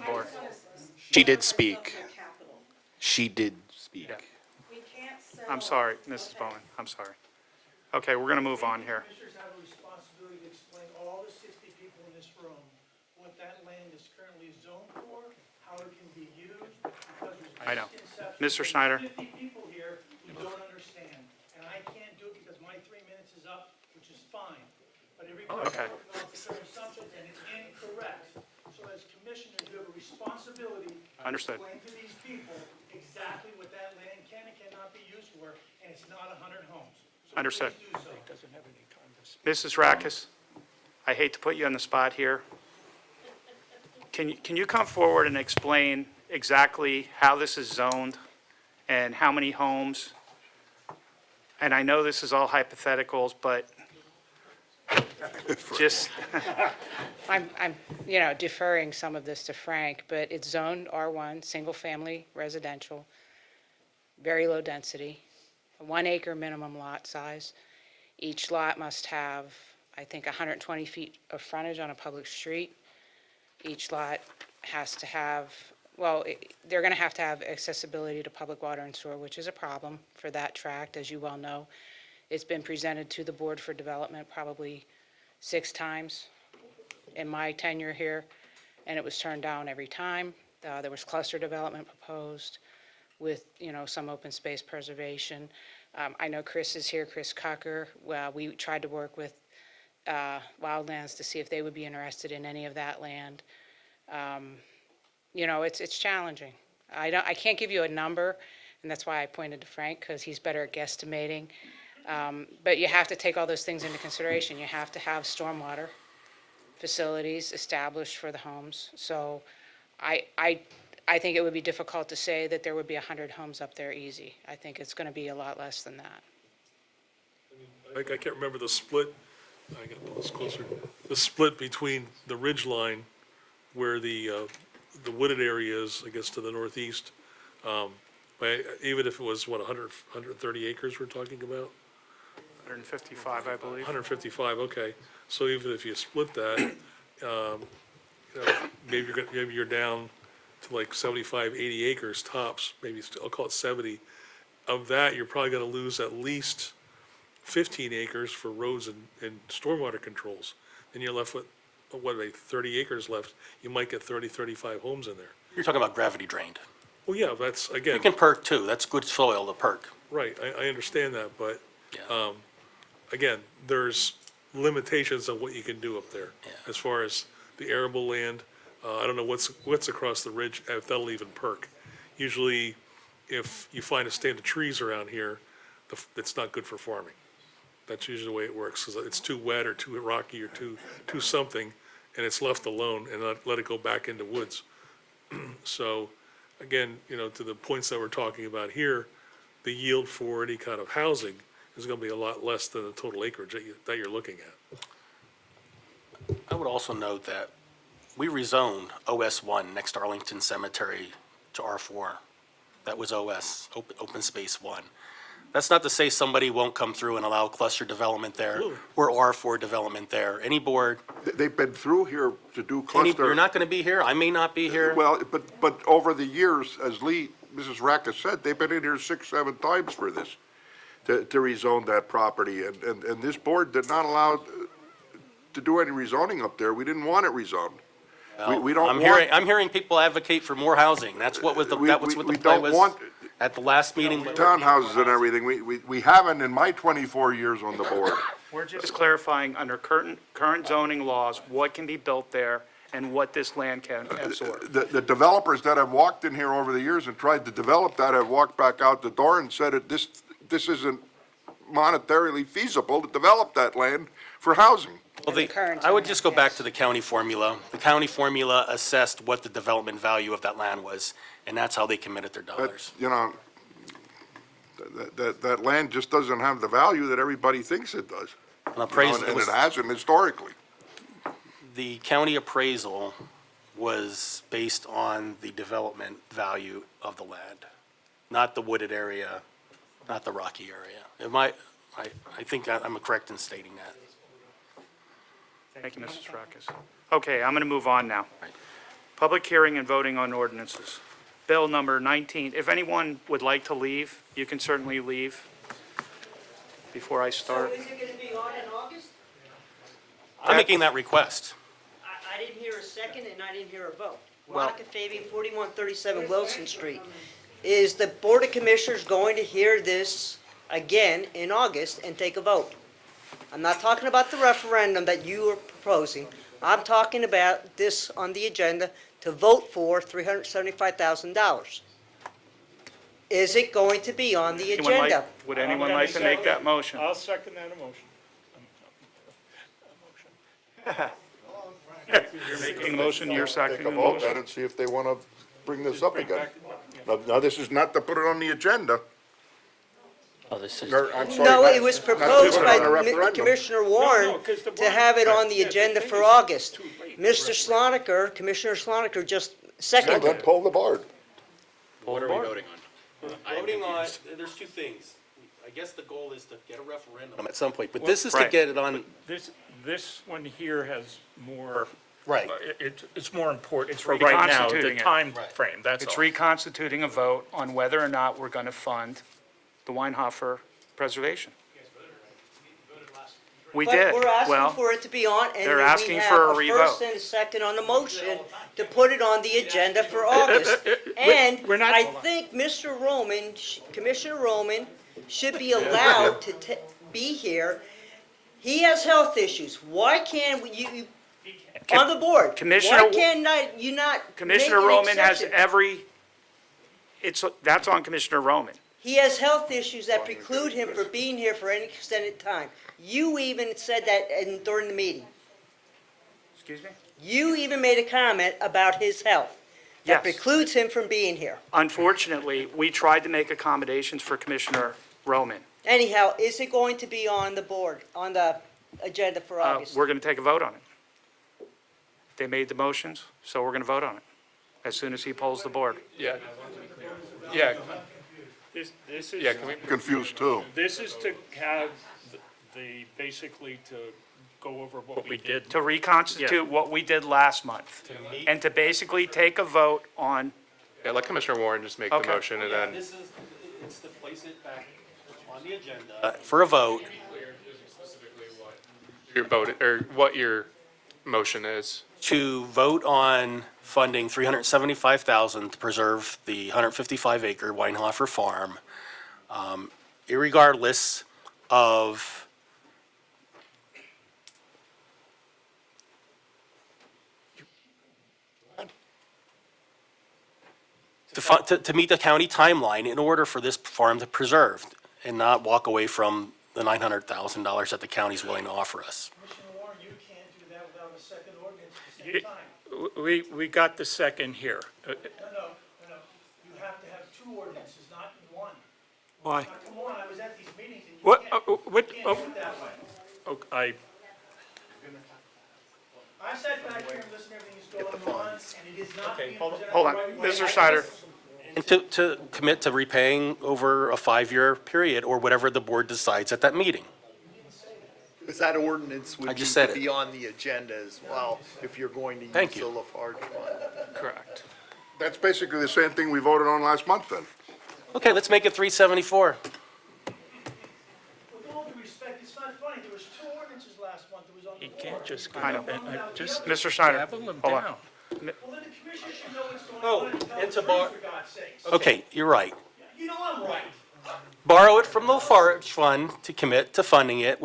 board. She did speak. She did speak. I'm sorry, Mrs. Bowman, I'm sorry. Okay, we're going to move on here. Commissioners have a responsibility to explain all the 60 people in this room what that land is currently zoned for, how it can be used, because there's I know. misconceptions. Mr. Schneider. 50 people here who don't understand, and I can't do it because my 3 minutes is up, which is fine. But everybody's Okay. working off their assumptions, and it's incorrect. So as commissioners, you have a responsibility to Understood. explain to these people exactly what that land can and cannot be used for, and it's not 100 homes. So Understood. please do so. Mrs. Rackus, I hate to put you on the spot here. Can you come forward and explain exactly how this is zoned and how many homes? And I know this is all hypotheticals, but just, I'm deferring some of this to Frank, but it's zoned R1, single-family residential, very low density, a 1 acre minimum lot size. Each lot must have, I think, 120 feet of frontage on a public street. Each lot has to have, they're going to have accessibility to public water and sewer, which is a problem for that tract, as you well know. It's been presented to the Board for Development probably 6 times in my tenure here, and it was turned down every time. There was cluster development proposed with, some open space preservation. I know Chris is here, Chris Cocker. Well, we tried to work with Wildlands to see if they would be interested in any of that land. It's challenging. I can't give you a number, and that's why I pointed to Frank, because he's better at guesstimating. But you have to take all those things into consideration. You have to have stormwater facilities established for the homes. So I think it would be difficult to say that there would be 100 homes up there easy. I think it's going to be a lot less than that. like, I can't remember the split, I got this closer, the split between the ridge line where the wooded area is, I guess, to the northeast. But even if it was, what, 130 acres we're talking about? 155, I believe. 155, okay. So even if you split that, you know, maybe you're down to like 75, 80 acres tops, maybe, I'll call it 70. Of that, you're probably gonna lose at least 15 acres for roads and stormwater controls. Then you're left with, what are they, 30 acres left. You might get 30, 35 homes in there. You're talking about gravity drained. Well, yeah, that's, again. You can perk too, that's good soil to perk. Right, I understand that, but, Yeah. again, there's limitations on what you can do up there. Yeah. As far as the arable land, I don't know what's across the ridge, if that'll even perk. Usually, if you find a stand of trees around here, it's not good for farming. That's usually the way it works, because it's too wet or too rocky or too something, and it's left alone and let it go back into woods. So, again, you know, to the points that we're talking about here, the yield for any kind of housing is gonna be a lot less than the total acreage that you're looking at. I would also note that we rezoned OS1 next to Arlington Cemetery to R4. That was OS, Open Space 1. That's not to say somebody won't come through and allow cluster development there or R4 development there. Any board, They've been through here to do any, cluster. you're not going to be here, I may not be here. Well, but over the years, as Mrs. Rack has said, they've been in here 6, 7 times for this, to rezone that property, and this board did not allow to do any rezoning up there. We didn't want it rezoned. We don't want. I'm hearing people advocate for more housing. That's what was the, that was what the we play don't was want at the last meeting. townhouses and everything. We haven't in my 24 years on the board. We're just clarifying under current zoning laws, what can be built there and what this land can absorb. The developers that have walked in here over the years and tried to develop that have walked back out the door and said that this isn't monetarily feasible to develop that land for housing. Well, I would just go back to the county formula. The county formula assessed what the development value of that land was, and that's how they committed their dollars. But, you know, that land just doesn't have the value that everybody thinks it does. An appraisal, And it hasn't historically. the county appraisal was based on the development value of the land, not the wooded area, not the rocky area. It might, I think I'm correct in stating that. Thank you, Mrs. Tracus. Okay, I'm going to move on now. Right. Public hearing and voting on ordinances. Bill number 19. If anyone would like to leave, you can certainly leave before I start. So is it going to be on in August? I'm making that request. I didn't hear a second and I didn't hear a vote. Well- Monica Fabian, 4137 Wilson Street. Is the Board of Commissioners going to hear this again in August and take a vote? I'm not talking about the referendum that you are proposing. I'm talking about this on the agenda to vote for $375,000. Is it going to be on the agenda? Would anyone like to make that motion? I'll second that motion. You're making a motion, you're Take seconding a the vote motion. then and see if they want to bring this up again. Now, this is not to put it on the agenda. Oh, this is. I'm sorry, No, not- it was not to proposed put it by on a referendum. Commissioner Warren 'cause the to have it on the yeah, agenda the for thing is, August. too late. Mr. Sloniker, Commissioner Sloniker just Well, seconded then it. pull the board. What are we voting on? Voting on, there's two things. I guess the goal is to get a referendum at some point, but this is to Right. get it on, This one here has more, right. it's more important for right now, the Reconstituting it. time Right. frame, that's It's all. reconstituting a vote on whether or not we're going to fund the Weinhofer preservation. We did. But we're asking Well, for it to be on, and they're we asking have for a a revote. first and a second on the motion to put it on the agenda for August. And we're not- I think Mr. Roman, Commissioner Roman, should be allowed to be here. He has health issues. Why can't you, on the board, Commissioner- why can't you not Commissioner make an Roman has exception? that's on Commissioner Roman. He has health issues that preclude him from being here for any extended time. You even said that during the meeting. Excuse me? You even made a comment about his health that Yes. precludes him from being here. Unfortunately, we tried to make accommodations for Commissioner Roman. Anyhow, is it going to be on the board, on the agenda for August? We're going to take a vote on it. They made the motions, so we're going to vote on it as soon as he polls the board. Yeah. Yeah, This is. yeah, can we, Confused too. This is to have basically to go over what we did. To reconstitute what we did last month, and to basically take a vote on, yeah, let Commissioner Warren just make the Okay. motion and then. This is, it's to place it back on the agenda. For a vote. Your vote, or what your motion is. To vote on funding $375,000 to preserve the 155-acre Weinhofer Farm, irregardless of to meet the county timeline in order for this farm to preserve and not walk away from the $900,000 that the county's willing to offer us. Commissioner Warren, you can't do that without a second ordinance at the same time. We got the second here. No. You have to have two ordinances, not one. Why? Now, come on, I was at these meetings and you What, can't do it that way. I, I sat back here and listened to everything that's going on, and it is not being presented hold the on, right way. Mr. Snyder. And to commit to repaying over a 5-year period or whatever the board decides at that meeting. Because that ordinance would I need just said to it. be on the agenda as well, if you're going to use Thank the you. Lafarge fund. Correct. That's basically the same thing we voted on last month then. Okay, let's make it 374. With all due respect, it's not funny, there was two ordinances last month that was on the you board. can't just get I know. up and just Mr. Snyder, gavel them hold on. down. Well, then the commission should know what's going Oh, on and tell and the to bar- truth, for God's sakes. Okay, you're right. You know I'm right. Borrow it from the Lafarge Fund to commit to funding it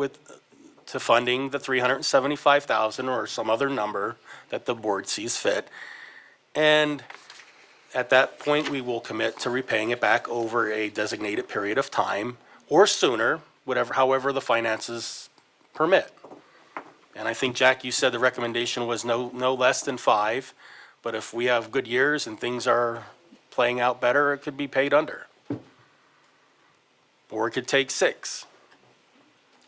to funding the 375,000 or some other number that the board sees fit. And at that point, we will commit to repaying it back over a designated period of time or sooner, however the finances permit. And I think, Jack, you said the recommendation was no less than 5, but if we have good years and things are playing out better, it could be paid under. Or it could take 6.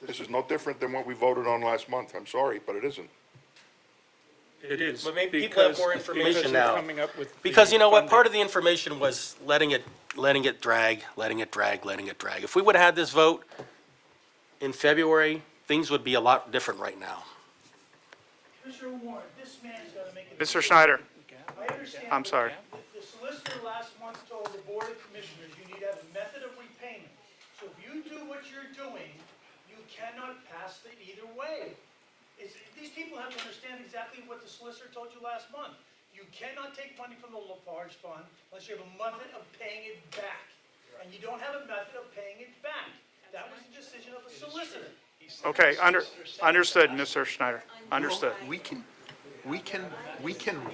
This is no different than what we voted on last month. I'm sorry, but it isn't. It is. But maybe people have more because information they're now. coming up with Because the you know what, funding. part of the information was letting it drag. If we would have had this vote in February, things would be a lot different right now. Commissioner Warren, this man's got to make a Mr. Schneider, I understand. I'm sorry. The solicitor last month told the Board of Commissioners you need to have a method of repayment. So if you do what you're doing, you cannot pass it either way. These people have to understand exactly what the solicitor told you last month. You cannot take money from the Lafarge Fund unless you have a method of paying it back. And you don't have a method of paying it back. That was the decision of the solicitor. okay, understood, Mr. Schneider, understood. We can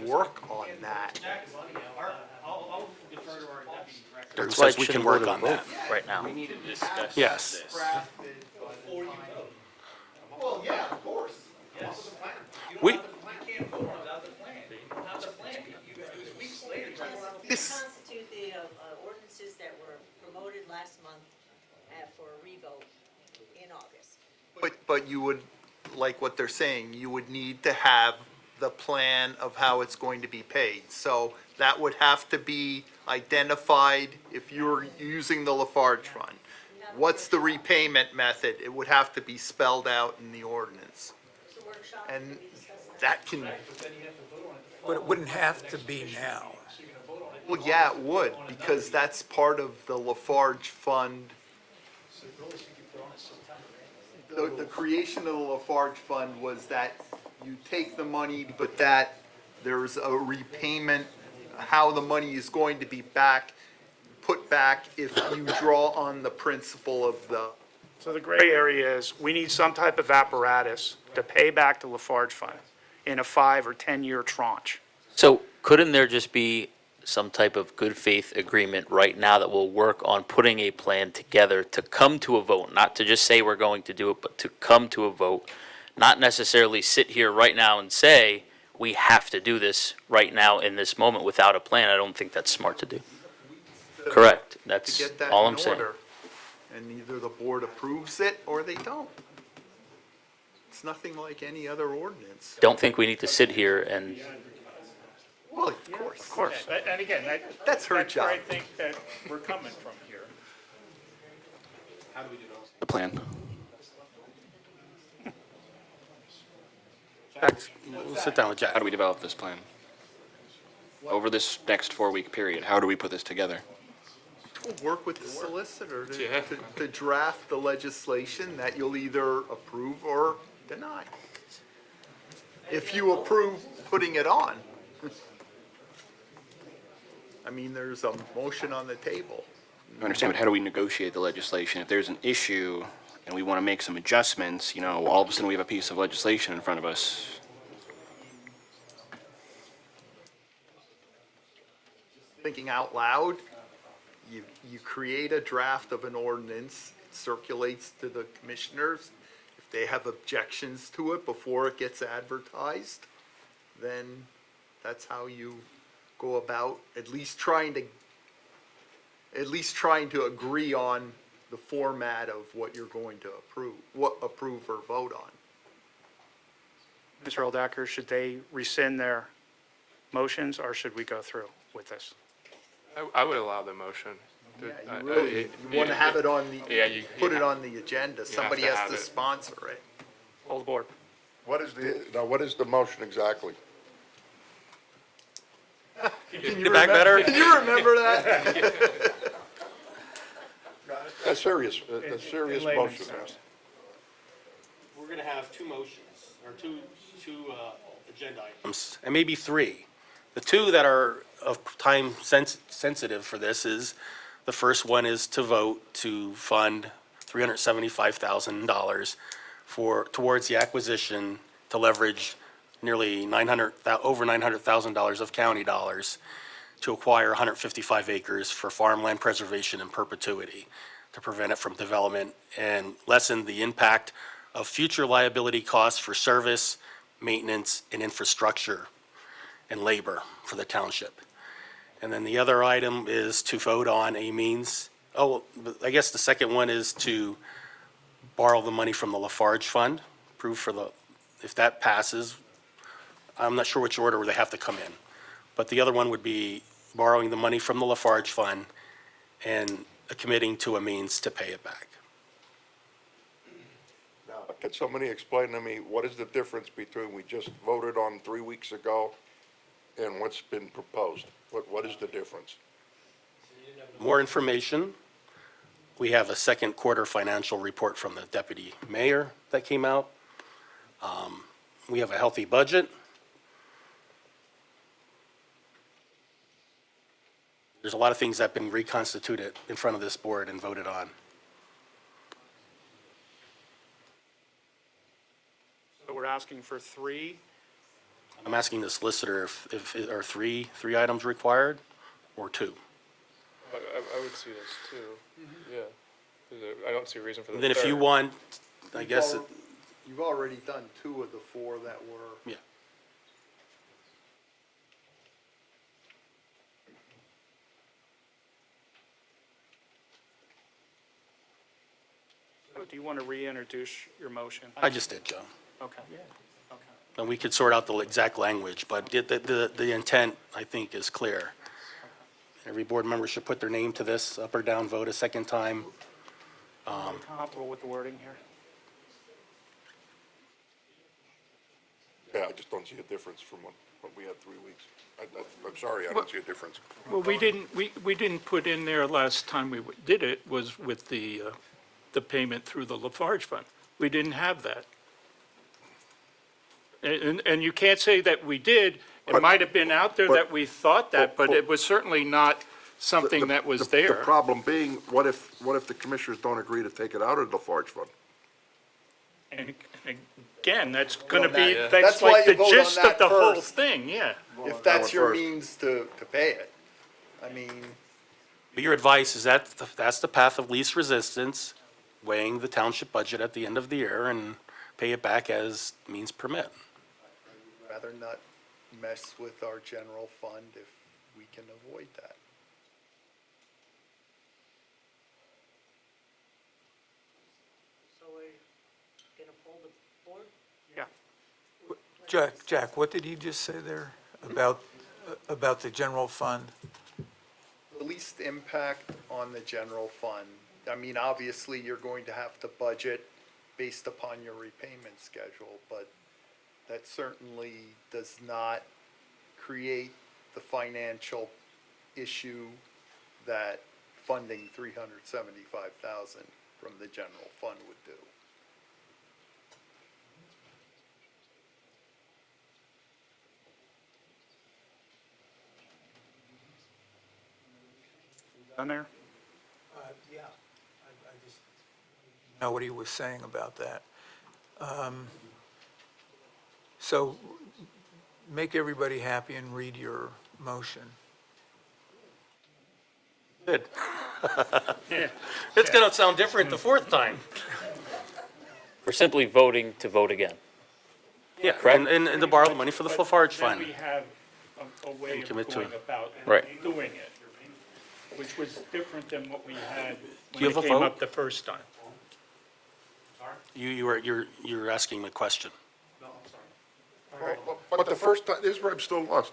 work on that. Who says we can work on that? Right now. We need to discuss Yes. Well, yeah, of course. We, This, Constitute the ordinances that were promoted last month for a revote in August. but you would, like what they're saying, you would need to have the plan of how it's going to be paid. So that would have to be identified if you're using the Lafarge Fund. What's the repayment method? It would have to be spelled out in the ordinance. And that can, But it wouldn't have to be now. well, yeah, it would, because that's part of the Lafarge Fund. The creation of the Lafarge Fund was that you take the money, but that there's a repayment, how the money is going to be put back if you draw on the principle of the. So the gray area is, we need some type of apparatus to pay back the Lafarge Fund in a 5 or 10-year tranche. So couldn't there just be some type of good faith agreement right now that will work on putting a plan together to come to a vote, not to just say we're going to do it, but to come to a vote, not necessarily sit here right now and say, we have to do this right now in this moment without a plan? I don't think that's smart to do. Correct. To That's get that all in I'm saying. order. and either the board approves it or they don't. It's nothing like any other ordinance. Don't think we need to sit here and, Well, of course. Of course, and again, That's her where I job. think that we're coming from here. The plan. We'll sit down with Jack. How do we develop this plan? Over this next 4-week period, how do we put this together? We'll work with the solicitor Yeah. to draft the legislation that you'll either approve or deny. If you approve putting it on. I mean, there's a motion on the table. I understand, but how do we negotiate the legislation? If there's an issue and we want to make some adjustments, all of a sudden we have a piece of legislation in front of us. Thinking out loud, you create a draft of an ordinance, it circulates to the commissioners. If they have objections to it before it gets advertised, then that's how you go about at least trying to agree on the format of what you're going to approve or vote on. Mr. Eldacker, should they rescind their motions, or should we go through with this? I would allow the motion. Yeah, you want to have it on the, put it on the agenda. Somebody to has have to it. sponsor it. Hold the board. What is the motion exactly? The back better? Can you remember that? A serious motion. We're gonna have two motions, or two agenda items, and maybe three. The two that are of time sensitive for this is, the first one is to vote to fund $375,000 towards the acquisition to leverage nearly over $900,000 of county dollars to acquire 155 acres for farmland preservation in perpetuity, to prevent it from development and lessen the impact of future liability costs for service, maintenance, and infrastructure and labor for the township. And then the other item is to vote on a means, I guess the second one is to borrow the money from the Lafarge Fund, if that passes. I'm not sure which order they have to come in. But the other one would be borrowing the money from the Lafarge Fund and committing to a means to pay it back. Now, can somebody explain to me what is the difference between we just voted on 3 weeks ago and what's been proposed? What is the difference? More information. We have a second quarter financial report from the deputy mayor that came out. We have a healthy budget. There's a lot of things that have been reconstituted in front of this board and voted on. So we're asking for three. I'm asking the solicitor if are three items required or two. I would see this too, yeah. I don't see a reason for the And then if you third. want, I guess, You've already done 2 of the 4 that were. yeah. Do you want to reintroduce your motion? I just did, Joe. Okay. Okay. And we could sort out the exact language, but the intent, I think, is clear. Every board member should put their name to this, up or down vote a second time. Are you comfortable with the wording here? Yeah, I just don't see a difference from what we had 3 weeks. I'm sorry, I don't see a difference. Well, we didn't put in there last time we did it was with the payment through the Lafarge Fund. We didn't have that. And you can't say that we did. It might have been out there that we thought that, but it was certainly not something that was The there. problem being, what if the commissioners don't agree to take it out of the Lafarge Fund? And again, that's going to on be, that. that's That's why like you the vote on gist that of the whole first. thing, yeah. If that's your first. means to pay it. I mean, But your advice is that's the path of least resistance, weighing the township budget at the end of the year and pay it back as means permit. rather not mess with our general fund if we can avoid that. Yeah. Jack, what did he just say there about the general fund? The least impact on the general fund. I mean, obviously, you're going to have to budget based upon your repayment schedule, but that certainly does not create the financial issue that funding 375,000 from the general fund would do. Done there? Yeah. I just know what he was saying about that. So make everybody happy and read your motion. Good. It's gonna sound different the fourth time. We're simply voting to vote again. Yeah, Correct. and to borrow the money for the Lafarge Then Fund. we have a way And of commit to going it. about Right. doing it, which was different than what we had you when have it a came vote? up the first time. You're asking my question. But the first time, this is where I'm still lost.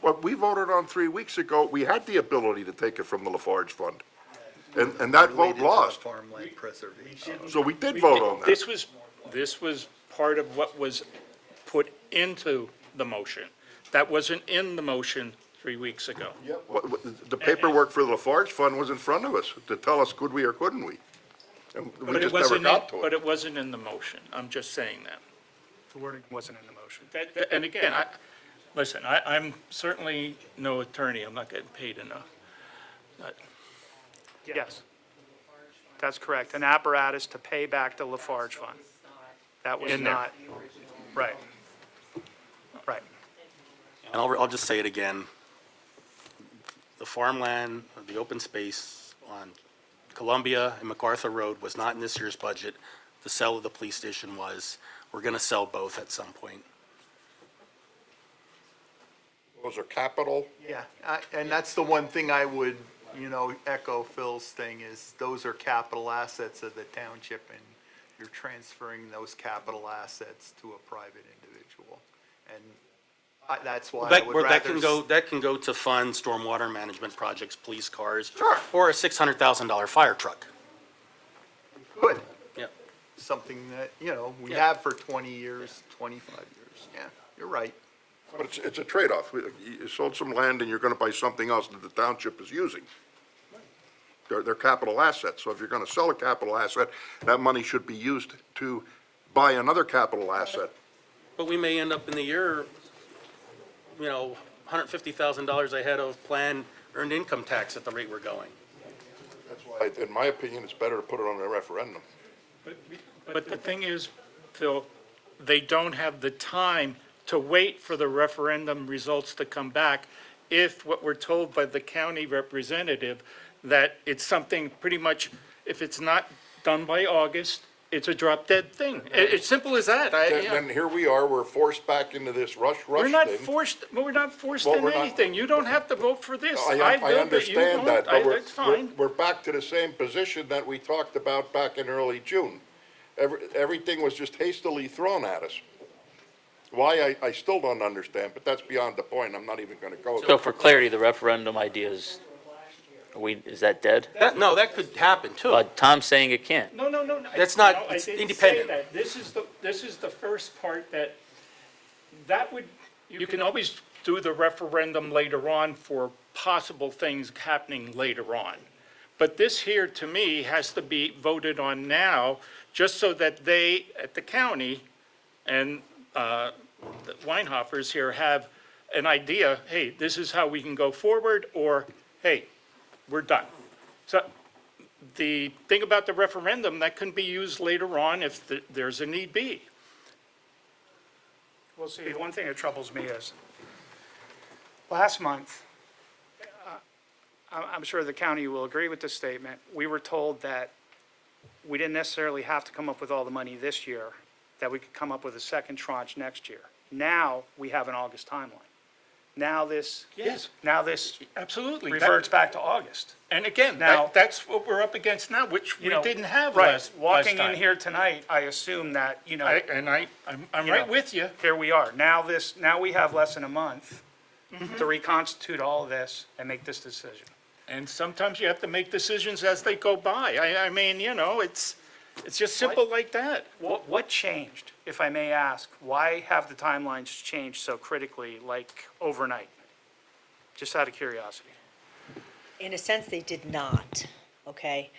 What we voted on 3 weeks ago, we had the ability to take it from the Lafarge Fund. And that vote Related to the lost. farmland preservation. So we did vote on that. This was part of what was put into the motion. That wasn't in the motion 3 weeks ago. The paperwork for the Lafarge Fund was in front of us to tell us could we or couldn't we? And we But it just never wasn't, got to but it. it wasn't in the motion. I'm just saying that. The wording wasn't in the motion. And again, listen, I'm certainly no attorney. I'm not getting paid enough. But Yes. That's correct. An apparatus to pay back the Lafarge Fund. That was In there. not, right. Right. And I'll just say it again. The farmland, the open space on Columbia and MacArthur Road was not in this year's budget. The sale of the police station was. We're gonna sell both at some point. Those are capital. Yeah, and that's the one thing I would, echo Phil's thing is those are capital assets of the township and you're transferring those capital assets to a private individual. And that's why I would rather. That can go to fund stormwater management projects, police cars. Sure. Or a $600,000 fire truck. Good. Yeah. Something that, we Yeah. have for 20 years, 25 years. Yeah, you're right. But it's a trade-off. You sold some land and you're gonna buy something else that the township is using. They're capital assets, so if you're gonna sell a capital asset, that money should be used to buy another capital asset. But we may end up in the year, $150,000 ahead of planned earned income tax at the rate we're going. That's why, in my opinion, it's better to put it on a referendum. But the thing is, Phil, they don't have the time to wait for the referendum results to come back if what we're told by the county representative that it's something pretty much, if it's not done by August, it's a drop dead thing. It's simple as that. Then here we are, we're forced back into this rush We're not thing. forced, we're not forced Well, in we're not- anything. You don't have to vote for this. I will, but you understand that, won't. but That's fine. we're back to the same position that we talked about back in early June. Everything was just hastily thrown at us. Why, I still don't understand, but that's beyond the point. I'm not even gonna go So there. for clarity, the referendum idea is that dead? No, that could happen too. Tom's saying it can't. No. That's not- I it's didn't independent. say that. This is the first part that would, you can always do the referendum later on for possible things happening later on. But this here, to me, has to be voted on now, just so that they, at the county, and the Weinhoffers here have an idea, hey, this is how we can go forward, or, hey, we're done. So the thing about the referendum, that can be used later on if there's a need be. Well, see, one thing that troubles me is, last month, I'm sure the county will agree with this statement, we were told that we didn't necessarily have to come up with all the money this year, that we could come up with a second tranche next year. Now, we have an August timeline. Now this, Yes. now this Absolutely. reverts back to August. And again, Now- that's what we're up against now, which we You know, didn't have right, last walking in time. here tonight, I assume that, I'm you right know, with you. here we are. Now we have less than a month Mm-hmm. to reconstitute all of this and make this decision. And sometimes you have to make decisions as they go by. I mean, it's just simple like that. What changed, if I may ask? Why have the timelines changed so critically, like overnight? Just out of curiosity. In a sense, they did not, okay?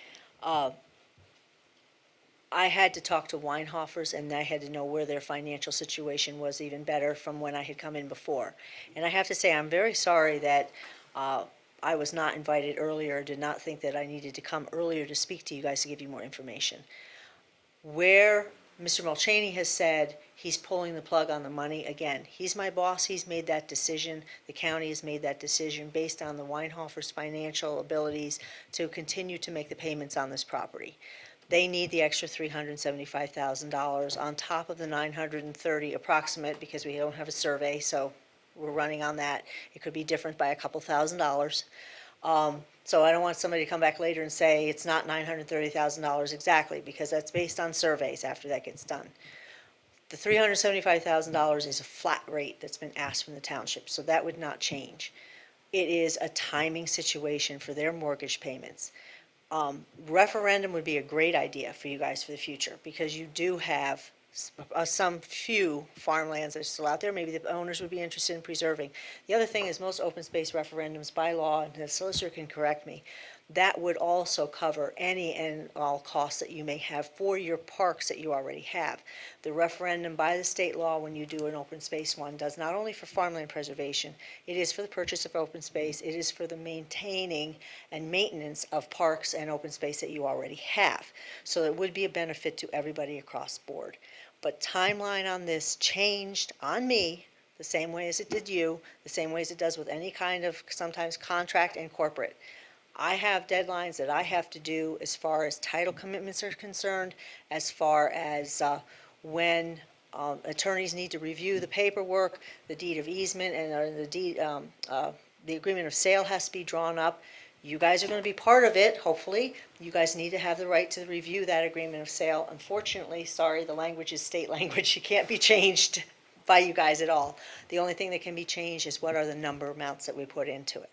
I had to talk to Weinhoffers, and I had to know where their financial situation was even better from when I had come in before. And I have to say, I'm very sorry that I was not invited earlier, did not think that I needed to come earlier to speak to you guys to give you more information. Where Mr. Mulchaney has said he's pulling the plug on the money, again, he's my boss, he's made that decision, the county has made that decision based on the Weinhoffers' financial abilities to continue to make the payments on this property. They need the extra $375,000 on top of the $930 approximate, because we don't have a survey, so we're running on that. It could be different by a couple $1,000s. So I don't want somebody to come back later and say it's not $930,000 exactly, because that's based on surveys after that gets done. The $375,000 is a flat rate that's been asked from the township, so that would not change. It is a timing situation for their mortgage payments. Referendum would be a great idea for you guys for the future, because you do have some few farmlands that are still out there. Maybe the owners would be interested in preserving. The other thing is most open space referendums by law, and the solicitor can correct me, that would also cover any and all costs that you may have for your parks that you already have. The referendum by the state law, when you do an open space one, does not only for farmland preservation, it is for the purchase of open space, it is for the maintaining and maintenance of parks and open space that you already have. So it would be a benefit to everybody across the board. But timeline on this changed on me the same way as it did you, the same way as it does with any kind of sometimes contract and corporate. I have deadlines that I have to do as far as title commitments are concerned, as far as when attorneys need to review the paperwork, the deed of easement, and the agreement of sale has to be drawn up. You guys are going to be part of it, hopefully. You guys need to have the right to review that agreement of sale. Unfortunately, sorry, the language is state language. It can't be changed by you guys at all. The only thing that can be changed is what are the number amounts that we put into it.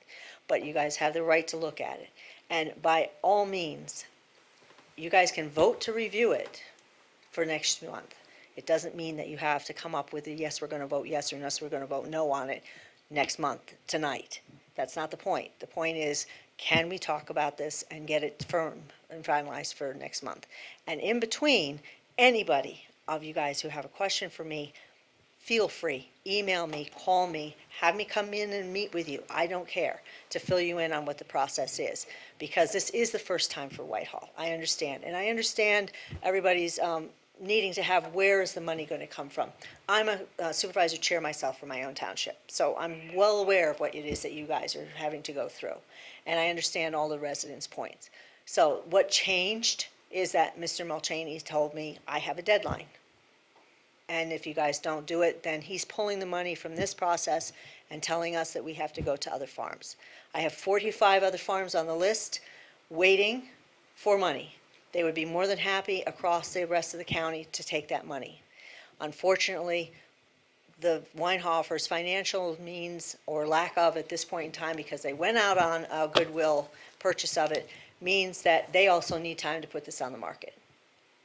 But you guys have the right to look at it. And by all means, you guys can vote to review it for next month. It doesn't mean that you have to come up with a yes, we're going to vote yes, or yes, we're going to vote no on it next month, tonight. That's not the point. The point is, can we talk about this and get it firm and finalized for next month? And in between, anybody of you guys who have a question for me, feel free, email me, call me, have me come in and meet with you. I don't care, to fill you in on what the process is, because this is the first time for Whitehall. I understand, and I understand everybody's needing to have, where is the money going to come from? I'm a supervisor chair myself for my own township, so I'm well aware of what it is that you guys are having to go through, and I understand all the residents' points. So what changed is that Mr. Mulchaney told me I have a deadline. And if you guys don't do it, then he's pulling the money from this process and telling us that we have to go to other farms. I have 45 other farms on the list waiting for money. They would be more than happy across the rest of the county to take that money. Unfortunately, the Weinhoffers' financial means or lack of at this point in time, because they went out on a goodwill purchase of it, means that they also need time to put this on the market,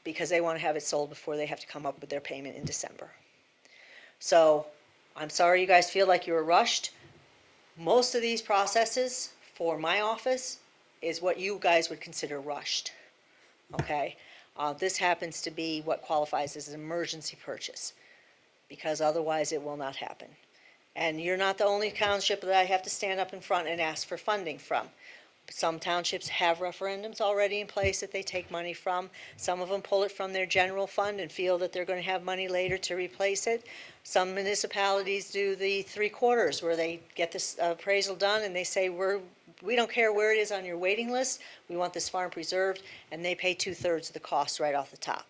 because they want to have it sold before they have to come up with their payment in December. So I'm sorry you guys feel like you were rushed. Most of these processes for my office is what you guys would consider rushed, okay? This happens to be what qualifies as an emergency purchase, because otherwise it will not happen. And you're not the only township that I have to stand up in front and ask for funding from. Some townships have referendums already in place that they take money from. Some of them pull it from their general fund and feel that they're going to have money later to replace it. Some municipalities do the 3/4, where they get this appraisal done and they say, we don't care where it is on your waiting list, we want this farm preserved, and they pay 2/3 of the cost right off the top.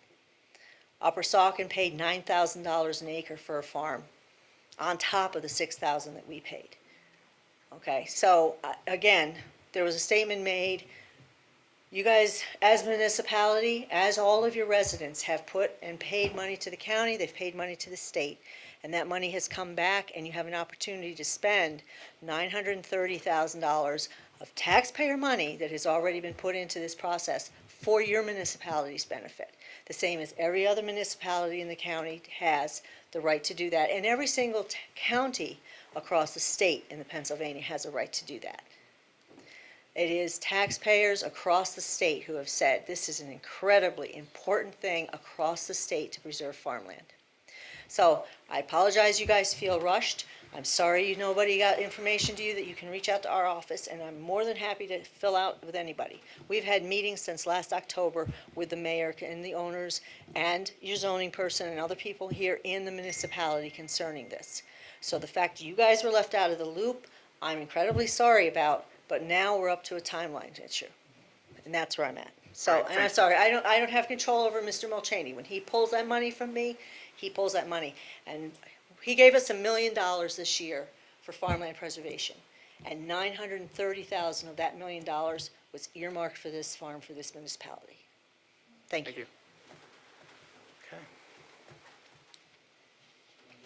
Upper Saucon paid $9,000 an acre for a farm, on top of the $6,000 that we paid. Okay, so, again, there was a statement made. You guys, as municipality, as all of your residents, have put and paid money to the county, they've paid money to the state, and that money has come back, and you have an opportunity to spend $930,000 of taxpayer money that has already been put into this process for your municipality's benefit. The same as every other municipality in the county has the right to do that, and every single county across the state in Pennsylvania has a right to do that. It is taxpayers across the state who have said this is an incredibly important thing across the state to preserve farmland. So I apologize you guys feel rushed. I'm sorry nobody got information to you that you can reach out to our office, and I'm more than happy to fill out with anybody. We've had meetings since last October with the mayor and the owners and your zoning person and other people here in the municipality concerning this. So the fact you guys were left out of the loop, I'm incredibly sorry about, but now we're up to a timeline issue. And that's where I'm at. So, and I'm sorry, I don't have control over Mr. Mulchaney. When he pulls that money from me, he pulls that money. And he gave us $1 million this year for farmland preservation. And $930,000 of that $1 million was earmarked for this farm, for this municipality. Thank you. Okay.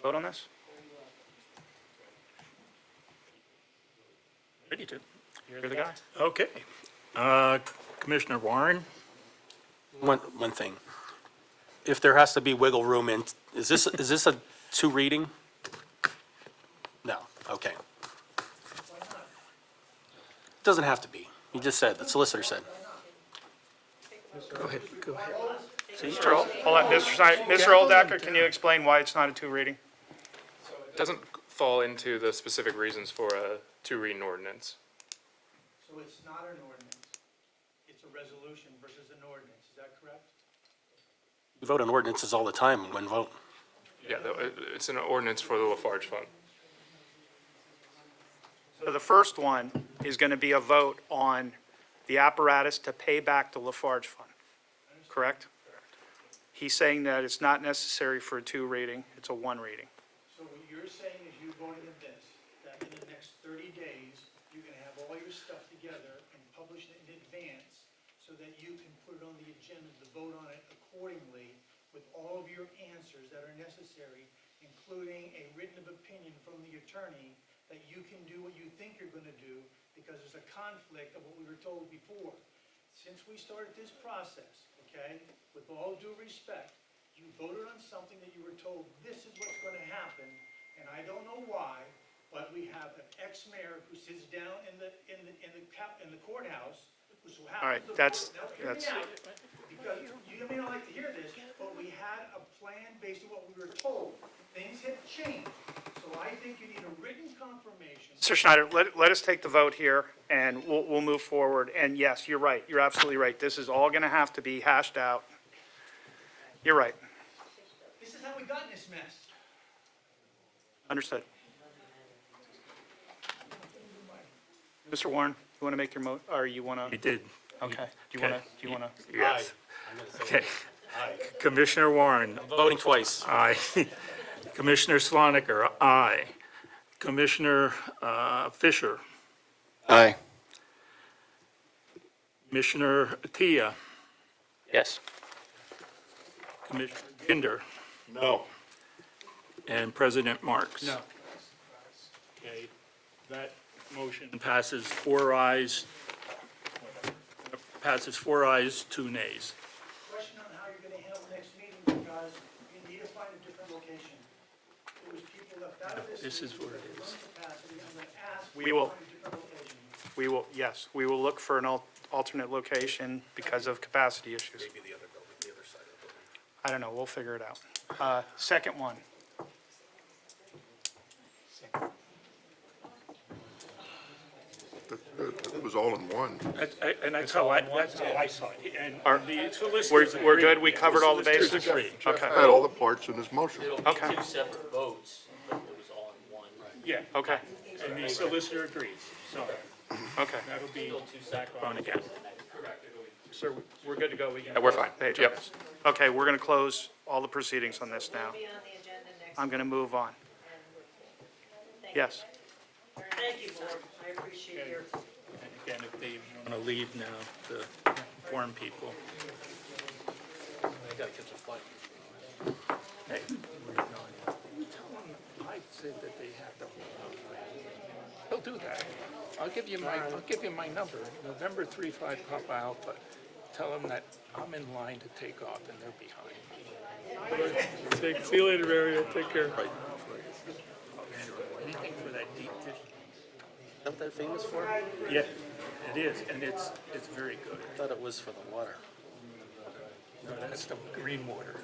Vote on this? Ready to? You're the guy. Okay. Commissioner Warren? One thing. If there has to be wiggle room in, is this a two reading? No, okay. Doesn't have to be. You just said, the solicitor said. Go ahead, go ahead. Hold on, Mr. Oldecker, can you explain why it's not a two reading? It doesn't fall into the specific reasons for a two-reading ordinance. So it's not an ordinance, it's a resolution versus an ordinance, is that correct? We vote on ordinances all the time when vote. Yeah, it's an ordinance for the Lafarge Fund. So the first one is going to be a vote on the apparatus to pay back the Lafarge Fund, correct? He's saying that it's not necessary for a two reading, it's a one reading. So what you're saying is you voted in this, that in the next 30 days, you're gonna have all your stuff together and publish it in advance so that you can put it on the agenda to vote on it accordingly with all of your answers that are necessary, including a written opinion from the attorney that you can do what you think you're gonna do because there's a conflict of what we were told before. Since we started this process, okay, with all due respect, you voted on something that you were told, this is what's gonna happen, and I don't know why, but we have an ex-mayor who sits down in the courthouse, who so happens to. All right, vote- that's- Now, hear me out, because you may not like to hear this, but we had a plan based on what we were told. Things have changed, so I think you need a written confirmation. Mr. Schneider, let us take the vote here, and we'll move forward. And yes, you're right, you're absolutely right. This is all going to have to be hashed out. You're right, This is how we got in this mess. understood. Mr. Warren, you want to make your or you want You to? did. Okay, do you want to? Yes. Okay. Commissioner Warren? Voting twice. Aye. Commissioner Sloniker, aye. Commissioner Fisher? Aye. Commissioner Tia? Yes. Commissioner Ginder? No. And President Marks? No. Okay, that motion passes 4 ayes, two nays. Question on how you're gonna handle next meeting, because you need to find a different location. There was people left out of this. This is meeting where it because is. of capacity. I'm gonna ask. We will. to find a different location. We will, yes, we will look for an alternate location because of capacity issues. Maybe the other building, the other side of the building. I don't know, we'll figure it out. Second one. It was all in one. And that's how I saw it. And Are- the solicitors We're good, agreed. we covered all the bases? Solicitors agreed. Okay, Had all the parts in his motion. Okay. Two separate votes, but it was all in one. Yeah, okay, and the solicitor agrees, so okay. that'll be Still two separate. on again. Sir, we're good to go. We can we're fine. page on Yep. this. Okay, we're going to close all the proceedings on this now. Be on the agenda next. I'm going to move on. Thank you. Yes. Thank Thank you, Board. I appreciate your. And again, if they want to leave now, to inform people. I gotta catch a flight. Hey, where are you going? You tell them I said that they have to. He'll do that. I'll give you my number, November 35 Papa Alpha. Tell them that I'm in line to take off and they're behind me. See you later, Mario. Take care. Anything for that deep dish. Is that what they're famous for? Yeah, it is, and it's very good. I thought it was for the water. No, that's the green water.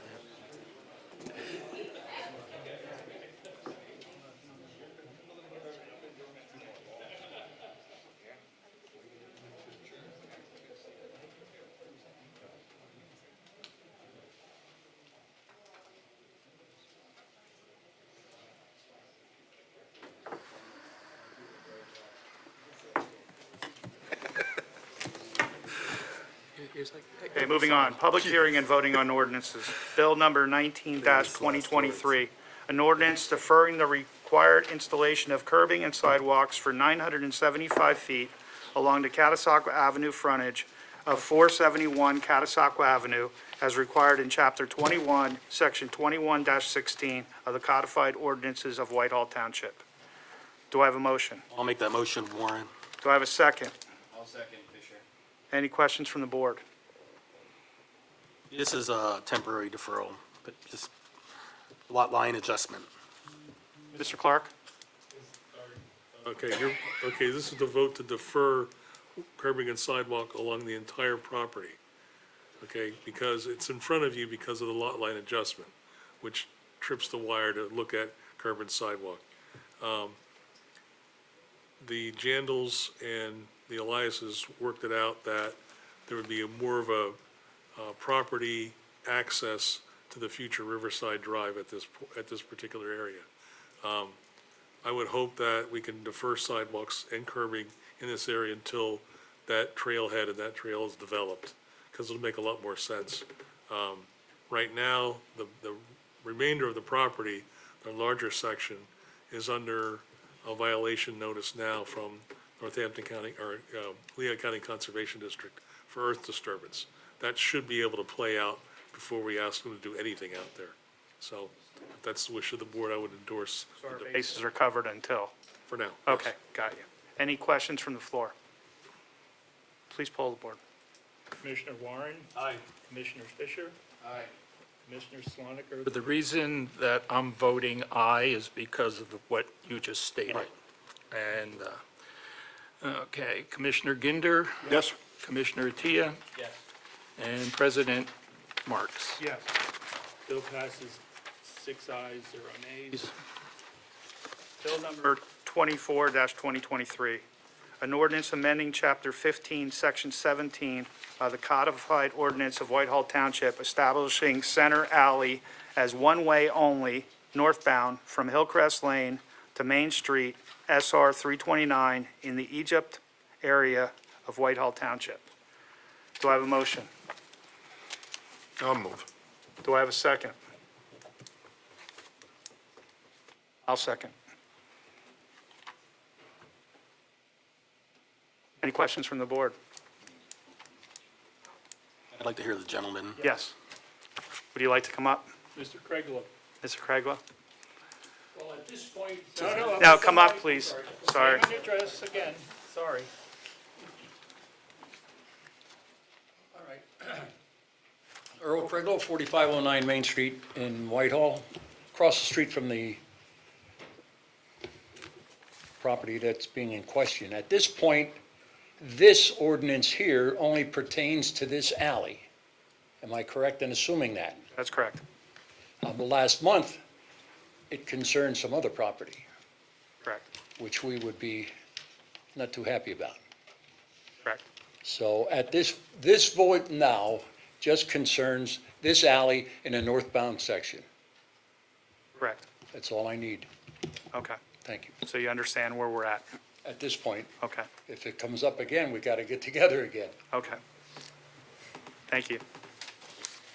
Okay, moving on. Public hearing and voting on ordinances. Bill number 19-2023, an ordinance deferring the required installation of curbing and sidewalks for 975 feet along the Catasauqua Avenue frontage of 471 Catasauqua Avenue as required in Chapter 21, Section 21-16 of the Codified Ordinances of Whitehall Township. Do I have a motion? I'll make that motion, Warren. Do I have a second? I'll second Fisher. Any questions from the board? This is a temporary deferral, but just lot line adjustment. Mr. Clark? Okay, this is the vote to defer curbing and sidewalk along the entire property. Okay, because it's in front of you because of the lot line adjustment, which trips the wire to look at curb and sidewalk. The Jandals and the Eliases worked it out that there would be more of a property access to the future Riverside Drive at this particular area. I would hope that we can defer sidewalks and curbing in this area until that trailhead and that trail is developed, because it'll make a lot more sense. Right now, the remainder of the property, the larger section, is under a violation notice now from Northampton County, or Lehigh County Conservation District for earth disturbance. That should be able to play out before we ask them to do anything out there. So if that's the wish of the board, I would endorse Our bases are covered until. for now. Okay, got you. Any questions from the floor? Please poll the board. Commissioner Warren? Aye. Commissioner Fisher? Aye. Commissioner Sloniker? The reason that I'm voting aye is because of what you just stated. Right. And, okay, Commissioner Ginder? Yes? Commissioner Attia? Yes. And President Marks? Yes. Bill passes 6 ayes, 0 nays. Bill number 24-2023, an ordinance amending Chapter 15, Section 17 of the Codified Ordinance of Whitehall Township, establishing Center Alley as one-way only northbound from Hillcrest Lane to Main Street, SR 329, in the Egypt area of Whitehall Township. Do I have a motion? I'll move. Do I have a second? I'll second. Any questions from the board? I'd like to hear the gentleman. Yes. Would you like to come up, Mr. Craiglo? Mr. Craigwell? Well, at this point. No, come up, please. Sorry. Name and address again, sorry. All right. Earl Kriglow, 4509 Main Street in Whitehall, across the street from the property that's being in question. At this point, this ordinance here only pertains to this alley. Am I correct in assuming that? That's correct. But last month, it concerned some other property, Correct. which we would be not too happy about. Correct. So at this vote now just concerns this alley in a northbound section. Correct. That's all I need. Okay. Thank you. So you understand where we're at? At this point, Okay. if it comes up again, we got to get together again. Okay. Thank you.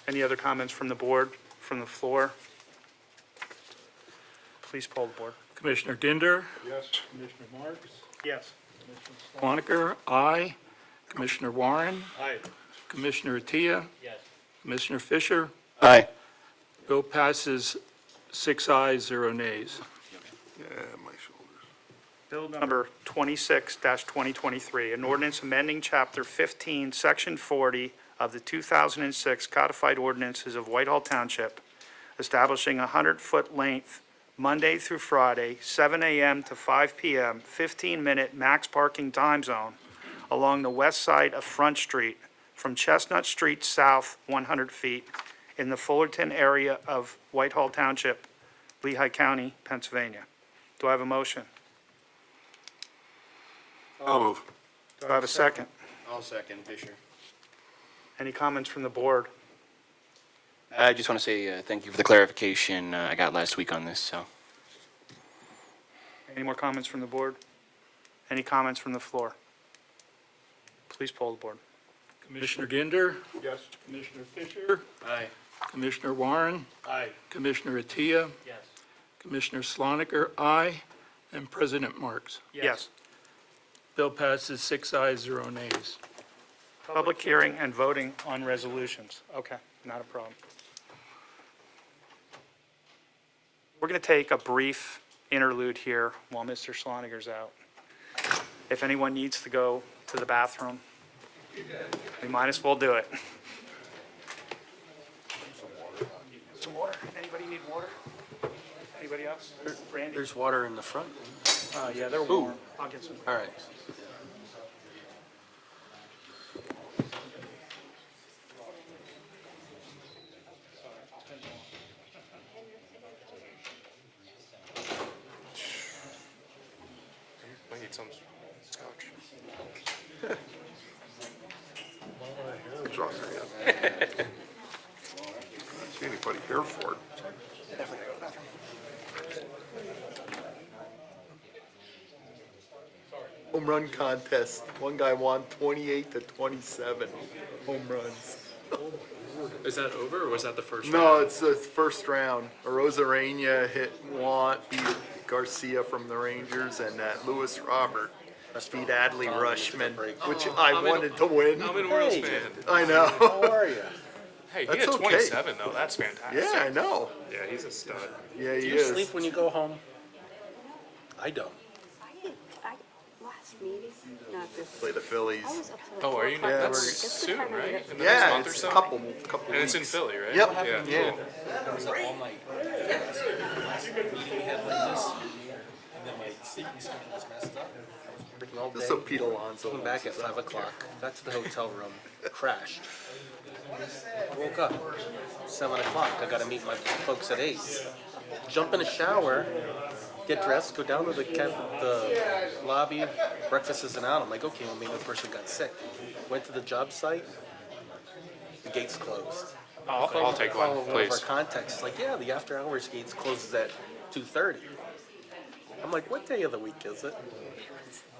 Any other comments from the board, from the floor? Please poll the board. Commissioner Ginder? Yes. Commissioner Marks? Yes. Swaniker, aye. Commissioner Warren? Aye. Commissioner Attia? Yes. Commissioner Fisher? Aye. Bill passes 6 ayes, 0 nays. Yeah, my shoulders. Bill number 26-2023, an ordinance amending Chapter 15, Section 40 of the 2006 Codified Ordinances of Whitehall Township, establishing a 100-foot length, Monday through Friday, 7 a.m. to 5 p.m., 15-minute max parking time zone along the west side of Front Street from Chestnut Street south 100 feet in the Fullerton area of Whitehall Township, Lehigh County, Pennsylvania. Do I have a motion? I'll move. Do I have a second? I'll second Fisher. Any comments from the board? I just want to say thank you for the clarification I got last week on this, so. Any more comments from the board? Any comments from the floor? Please poll the board. Commissioner Ginder? Yes. Commissioner Fisher? Aye. Commissioner Warren? Aye. Commissioner Attia? Yes. Commissioner Sloniker, aye. And President Marks? Yes. Bill passes 6 ayes, 0 nays. Public hearing and voting on resolutions. Okay, not a problem. We're going to take a brief interlude here while Mr. Sloniger's out. If anyone needs to go to the bathroom, we might as well do it. Some water? Anybody need water? Anybody else? Randy? There's water in the front. Yeah, they're warm. I'll get some. All right. I need some scotch. It's on there, yeah. I don't see anybody here for it. Home run contest. One guy won 28 to 27 home runs. Is that over, or was that the first No, round? it's the first round. Arozarena beat Garcia from the Rangers, and Lewis Robert beat Adley Rushman, which I wanted to win. I'm an Orioles fan. I know. How are you? Hey, he That's had okay. 27 though. That's fantastic. Yeah, I know. Yeah, he's a stud. Yeah, he Do you is. sleep when you go home? I don't. Last meeting, not this. Play the Phillies. I was up till Oh, are you? o'clock. Yeah, That's we're- soon, right? In the next Yeah, month or it's so? a couple And it's in weeks. Philly, right? Yep. Yeah. Yeah. Cool. Was it all night? Last meeting we had like this, and then my sleeping schedule was messed up. Working all day. Just so Pete Alonso. Came back at 5 o'clock, got to the hotel room, crashed. Woke up, 7 o'clock, I gotta meet my folks at 8. Jump in a shower, get dressed, go down to the lobby, breakfast isn't out. I'm like, okay, well, maybe the person got sick. Went to the job site, the gates closed. I'll take one, One of our please. contacts, like, yeah, the after hours gates closes at 2:30. I'm like, what day of the week is it?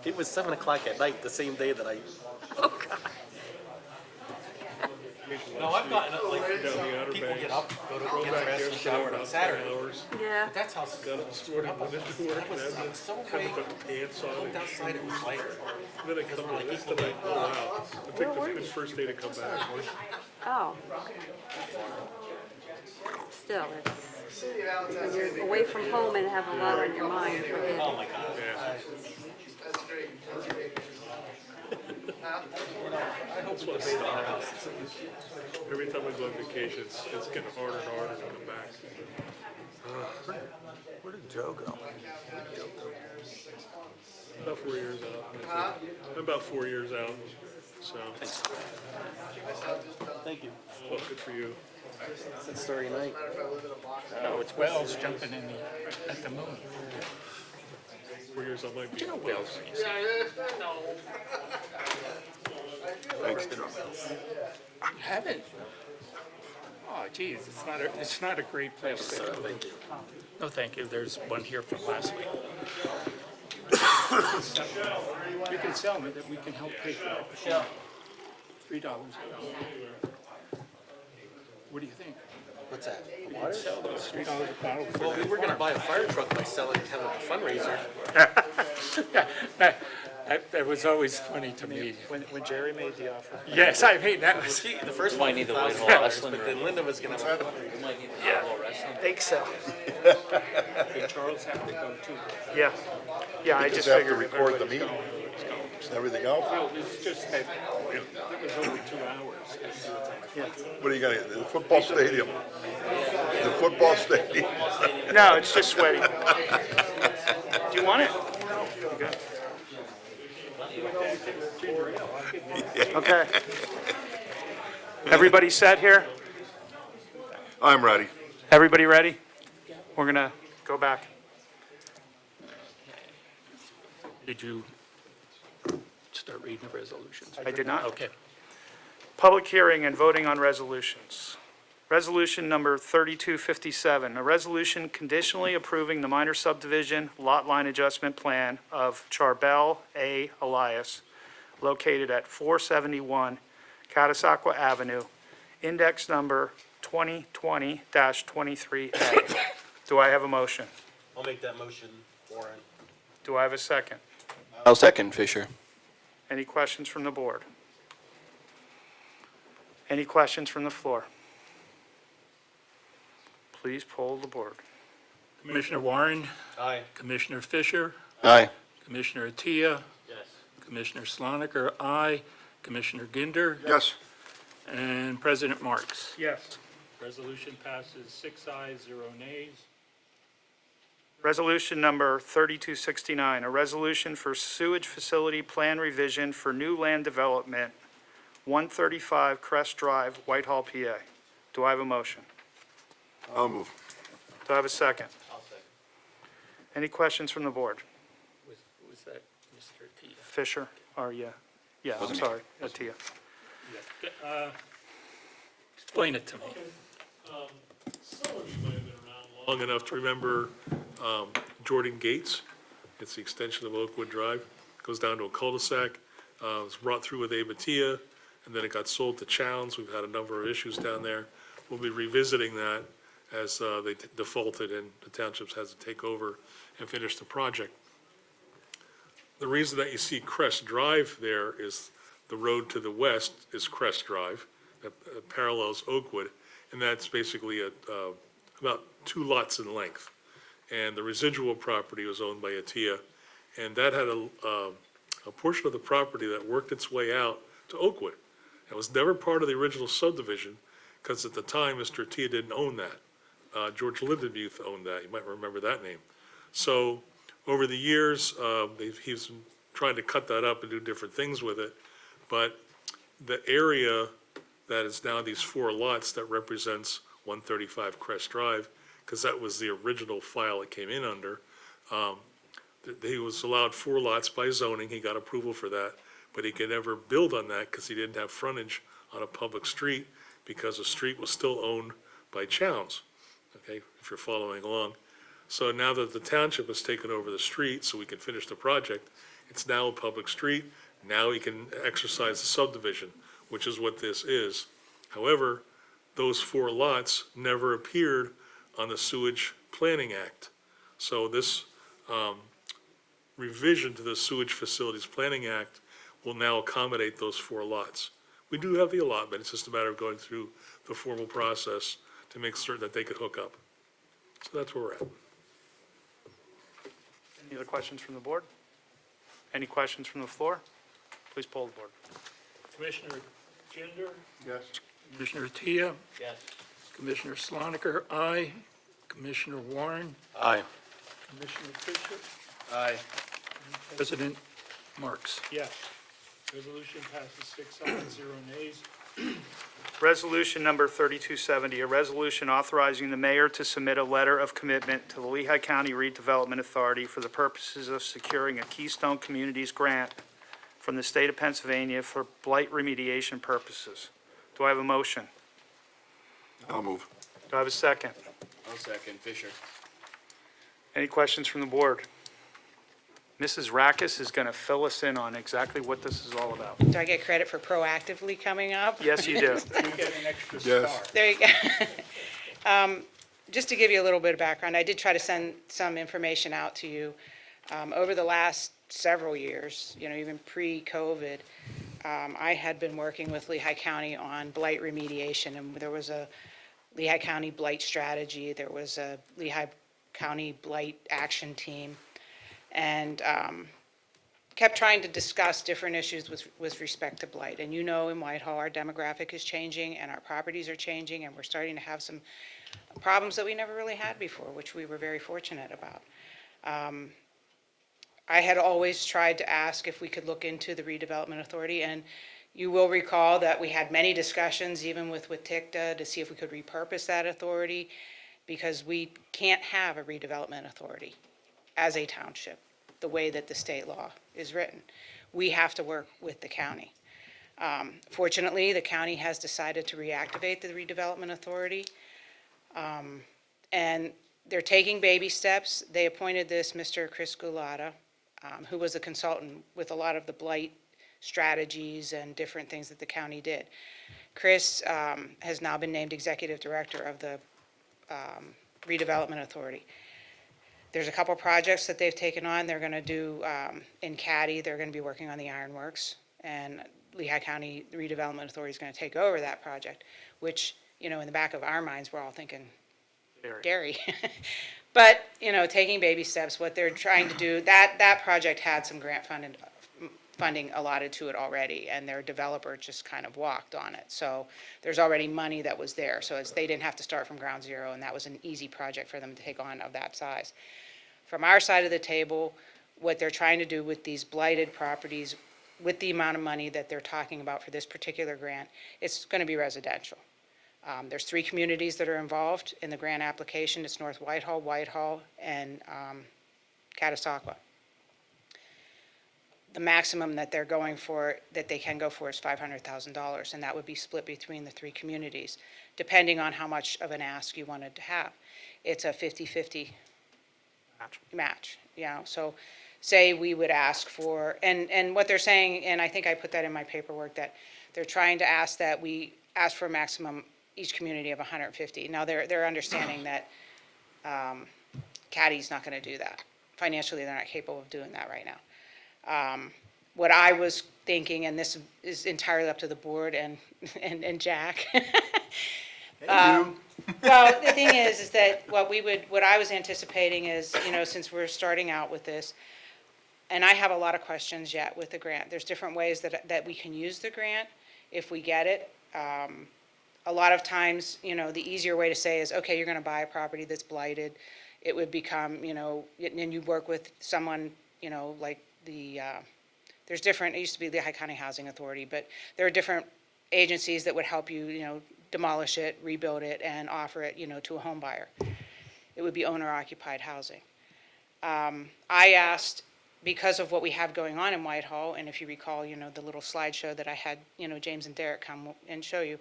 It was 7 o'clock at night, the same day that I. Oh, God. No, I've gotten it, like, people get up, go to get dressed, and shower on Saturday. Yeah. But that's how screwed up I was so awake, I looked outside, it was light. Then I come to this tonight, oh wow. I think the first day to come back. Oh. Still, it's, when you're away from home and have a lot on your mind. Oh, my God. I hope it was Every time I go on vacation, it's getting harder and harder to come back. Where did Joe go? About 4 years out. I'm about 4 years out, so. Thank you. Well, good for you. It's story night. No, it's whales jumping at the moon. 4 years I might be. You know whales. Thanks, Joe. You haven't? Oh, geez, it's not a great place to go. Thank you. No, thank you. There's one here from last week. You can sell me that we can help pay for it. $3. What do you think? What's that? $3 a bottle for Well, we were gonna buy a fire truck by selling, having a fundraiser. That was always funny to me. When Jerry made the offer. Yes, I mean, that was, The first might one, need the $1,000, Whitehall wrestling but then Linda was gonna. Think so. did Charles have to go too? Yeah. Yeah, I just have to figured if record the everybody's meeting. going, everybody's going. Everything else? Well, it's just that it was only 2 hours. What are you gonna, the football stadium? The football stadium? No, it's just sweaty. Do you want it? You good? Okay. Everybody set here? I'm ready. Everybody ready? We're gonna go back. Did you start reading the resolutions? I did not. Okay. Public hearing and voting on resolutions. Resolution number 3257, a resolution conditionally approving the minor subdivision lot line adjustment plan of Charbel A. Elias, located at 471 Catasauqua Avenue, index number 2020-23A. Do I have a motion? I'll make that motion, Warren. Do I have a second? I'll second Fisher. Any questions from the board? Any questions from the floor? Please poll the board. Commissioner Warren, Aye. Commissioner Fisher, Aye. Commissioner Attia, Yes. Commissioner Sloniker, aye. Commissioner Ginder, Yes. and President Marks. Yes. Resolution passes 6 ayes, 0 nays. Resolution number 3269, a resolution for sewage facility plan revision for new land development, 135 Crest Drive, Whitehall, PA. Do I have a motion? I'll move. Do I have a second? I'll second. Any questions from the board? Was that Mr. Attia? Fisher, or yeah, I'm Wasn't me. sorry, Attia. Explain it to me. Some of you might have been around long enough to remember Jordan Gates. It's the extension of Oakwood Drive. Goes down to a cul-de-sac. It was brought through with Abatia, and then it got sold to Chowns. We've had a number of issues down there. We'll be revisiting that as they defaulted and the townships has to take over and finish the project. The reason that you see Crest Drive there is the road to the west is Crest Drive that parallels Oakwood, and that's basically about 2 lots in length. And the residual property was owned by Attia, and that had a portion of the property that worked its way out to Oakwood. It was never part of the original subdivision, because at the time, Mr. Attia didn't own that. George Lindenmuth owned that, you might remember that name. So, over the years, he's trying to cut that up and do different things with it, but the area that is now these 4 lots that represents 135 Crest Drive, because that was the original file it came in under. He was allowed 4 lots by zoning, he got approval for that, but he could never build on that because he didn't have frontage on a public street, because the street was still owned by Chowns, okay, if you're following along. So now that the township has taken over the street so we can finish the project, it's now a public street, now he can exercise the subdivision, which is what this is. However, those 4 lots never appeared on the Sewage Planning Act. So this revision to the Sewage Facilities Planning Act will now accommodate those 4 lots. We do have the allotment, it's just a matter of going through the formal process to make certain that they could hook up. So that's where we're at. Any other questions from the board? Any questions from the floor? Please poll the board. Commissioner Ginder, Yes. Commissioner Attia, Yes. Commissioner Sloniker, aye. Commissioner Warren, Aye. Commissioner Fisher, Aye. President Marks. Yes. Resolution passes 6 ayes, 0 nays. Resolution number 3270, a resolution authorizing the mayor to submit a letter of commitment to the Lehigh County Redevelopment Authority for the purposes of securing a Keystone Communities grant from the state of Pennsylvania for blight remediation purposes. Do I have a motion? I'll move. Do I have a second? I'll second Fisher. Any questions from the board? Mrs. Rackus is going to fill us in on exactly what this is all about. Do I get credit for proactively coming up? Yes, you do. You get an extra star. Yes. There you go. Just to give you a little bit of background, I did try to send some information out to you. Over the last several years, even pre-COVID, I had been working with Lehigh County on blight remediation, and there was a Lehigh County blight strategy, there was a Lehigh County blight action team, and kept trying to discuss different issues with respect to blight. And in Whitehall, our demographic is changing, and our properties are changing, and we're starting to have some problems that we never really had before, which we were very fortunate about. I had always tried to ask if we could look into the redevelopment authority, and you will recall that we had many discussions, even with TICTA, to see if we could repurpose that authority, because we can't have a redevelopment authority as a township, the way that the state law is written. We have to work with the county. Fortunately, the county has decided to reactivate the redevelopment authority. And they're taking baby steps. They appointed this Mr. Chris Gulata, who was a consultant with a lot of the blight strategies and different things that the county did. Chris has now been named executive director of the redevelopment authority. There's a couple projects that they've taken on. They're going to do in Caddy, they're going to be working on the ironworks, and Lehigh County Redevelopment Authority is going to take over that project, which, in the back of our minds, we're all thinking, Gary. But, taking baby steps, what they're trying to do, that project had some grant funding allotted to it already, and their developer just kind of walked on it. So there's already money that was there. So they didn't have to start from ground zero, and that was an easy project for them to take on of that size. From our side of the table, what they're trying to do with these blighted properties, with the amount of money that they're talking about for this particular grant, it's going to be residential. There's 3 communities that are involved in the grant application. It's North Whitehall, and Catasauqua. The maximum that they're going for, that they can go for, is $500,000, and that would be split between the 3 communities, depending on how much of an ask you wanted to have. It's a 50-50 match. So say we would ask for, and what they're saying, and I think I put that in my paperwork, that they're trying to ask that we ask for a maximum each community of 150. Now they're understanding that Caddy's not going to do that. Financially, they're not capable of doing that right now. What I was thinking, and this is entirely up to the board and Jack. Well, the thing is that what I was anticipating is, since we're starting out with this, and I have a lot of questions yet with the grant. There's different ways that we can use the grant if we get it. A lot of times, the easier way to say is, okay, you're going to buy a property that's blighted. It would become, and you work with someone, like there's different, it used to be the Lehigh County Housing Authority, but there are different agencies that would help you, demolish it, rebuild it, and offer it, to a home buyer. It would be owner-occupied housing. I asked, because of what we have going on in Whitehall, and if you recall, the little slideshow that I had, James and Derek come and show you,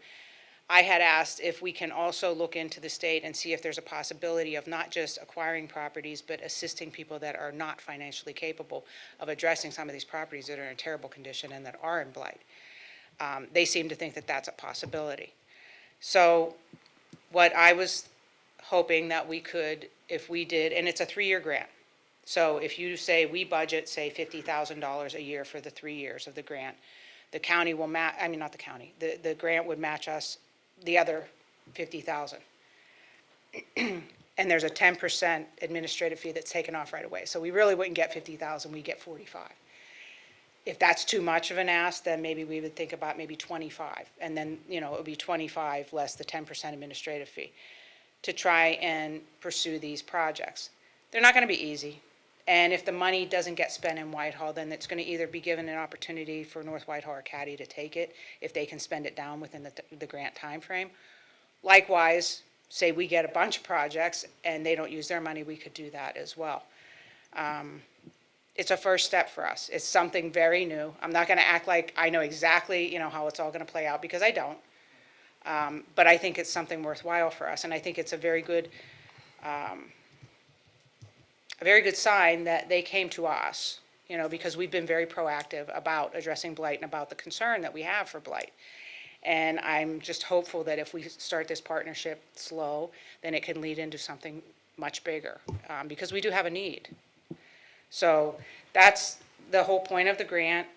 I had asked if we can also look into the state and see if there's a possibility of not just acquiring properties, but assisting people that are not financially capable of addressing some of these properties that are in terrible condition and that are in blight. They seem to think that that's a possibility. So what I was hoping that we could, if we did, and it's a 3-year grant. So if you say we budget, say, $50,000 a year for the 3 years of the grant, the county will not the county, the grant would match us the other $50,000. And there's a 10% administrative fee that's taken off right away. So we really wouldn't get $50,000, we get $45,000. If that's too much of an ask, then maybe we would think about maybe $25,000. And then, it would be $25,000 less the 10% administrative fee to try and pursue these projects. They're not going to be easy. And if the money doesn't get spent in Whitehall, then it's going to either be given an opportunity for North Whitehall or Caddy to take it if they can spend it down within the grant timeframe. Likewise, say we get a bunch of projects and they don't use their money, we could do that as well. It's a first step for us. It's something very new. I'm not going to act like I know exactly, how it's all going to play out, because I don't. But I think it's something worthwhile for us, and I think it's a very good sign that they came to us, because we've been very proactive about addressing blight and about the concern that we have for blight. And I'm just hopeful that if we start this partnership slow, then it can lead into something much bigger, because we do have a need. So that's the whole point of the grant.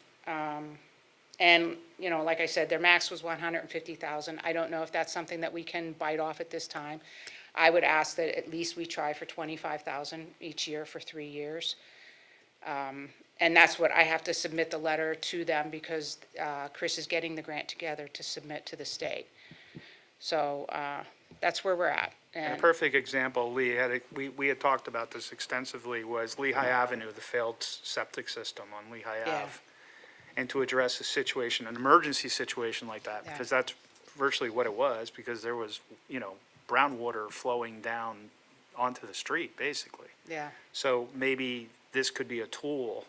And, you know, like I said, their max was 150,000. I don't know if that's something that we can bite off at this time. I would ask that at least we try for 25,000 each year for 3 years. And that's what I have to submit the letter to them, because Chris is getting the grant together to submit to the state. So that's where we're at. And a And perfect example, Lee, we had talked about this extensively, was Lehigh Avenue, the failed septic system on Lehigh Yeah. Ave. And to address a situation, an emergency situation like that, Yeah. because that's virtually what it was, because there was, you know, brown water flowing down onto the street, basically. yeah, So maybe this could be a tool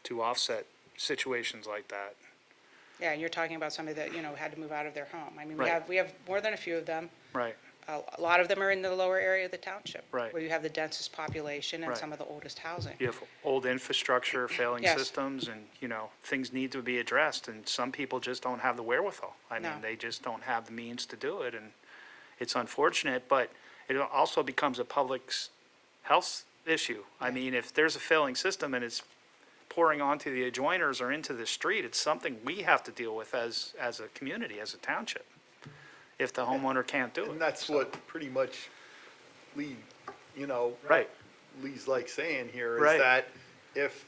to offset situations like that. yeah, and you're talking about somebody that, you know, had to move out of their home. I mean, Right. we have more than a few of them. Right, A lot of them are in the lower area of the township. Right. Where you have the densest population and Right. some of the oldest housing. you have old infrastructure, failing Yes. systems, and, you know, things need to be addressed, and some people just don't have the wherewithal. I No. mean, they just don't have the means to do it, and it's unfortunate, but it also becomes a public health issue. I mean, if there's a failing system and it's pouring onto the adjoiners or into the street, it's something we have to deal with as a community, as a township, if the homeowner can't do it. And that's what pretty much Lee, you know. Right. Lee's like saying here is Right. that if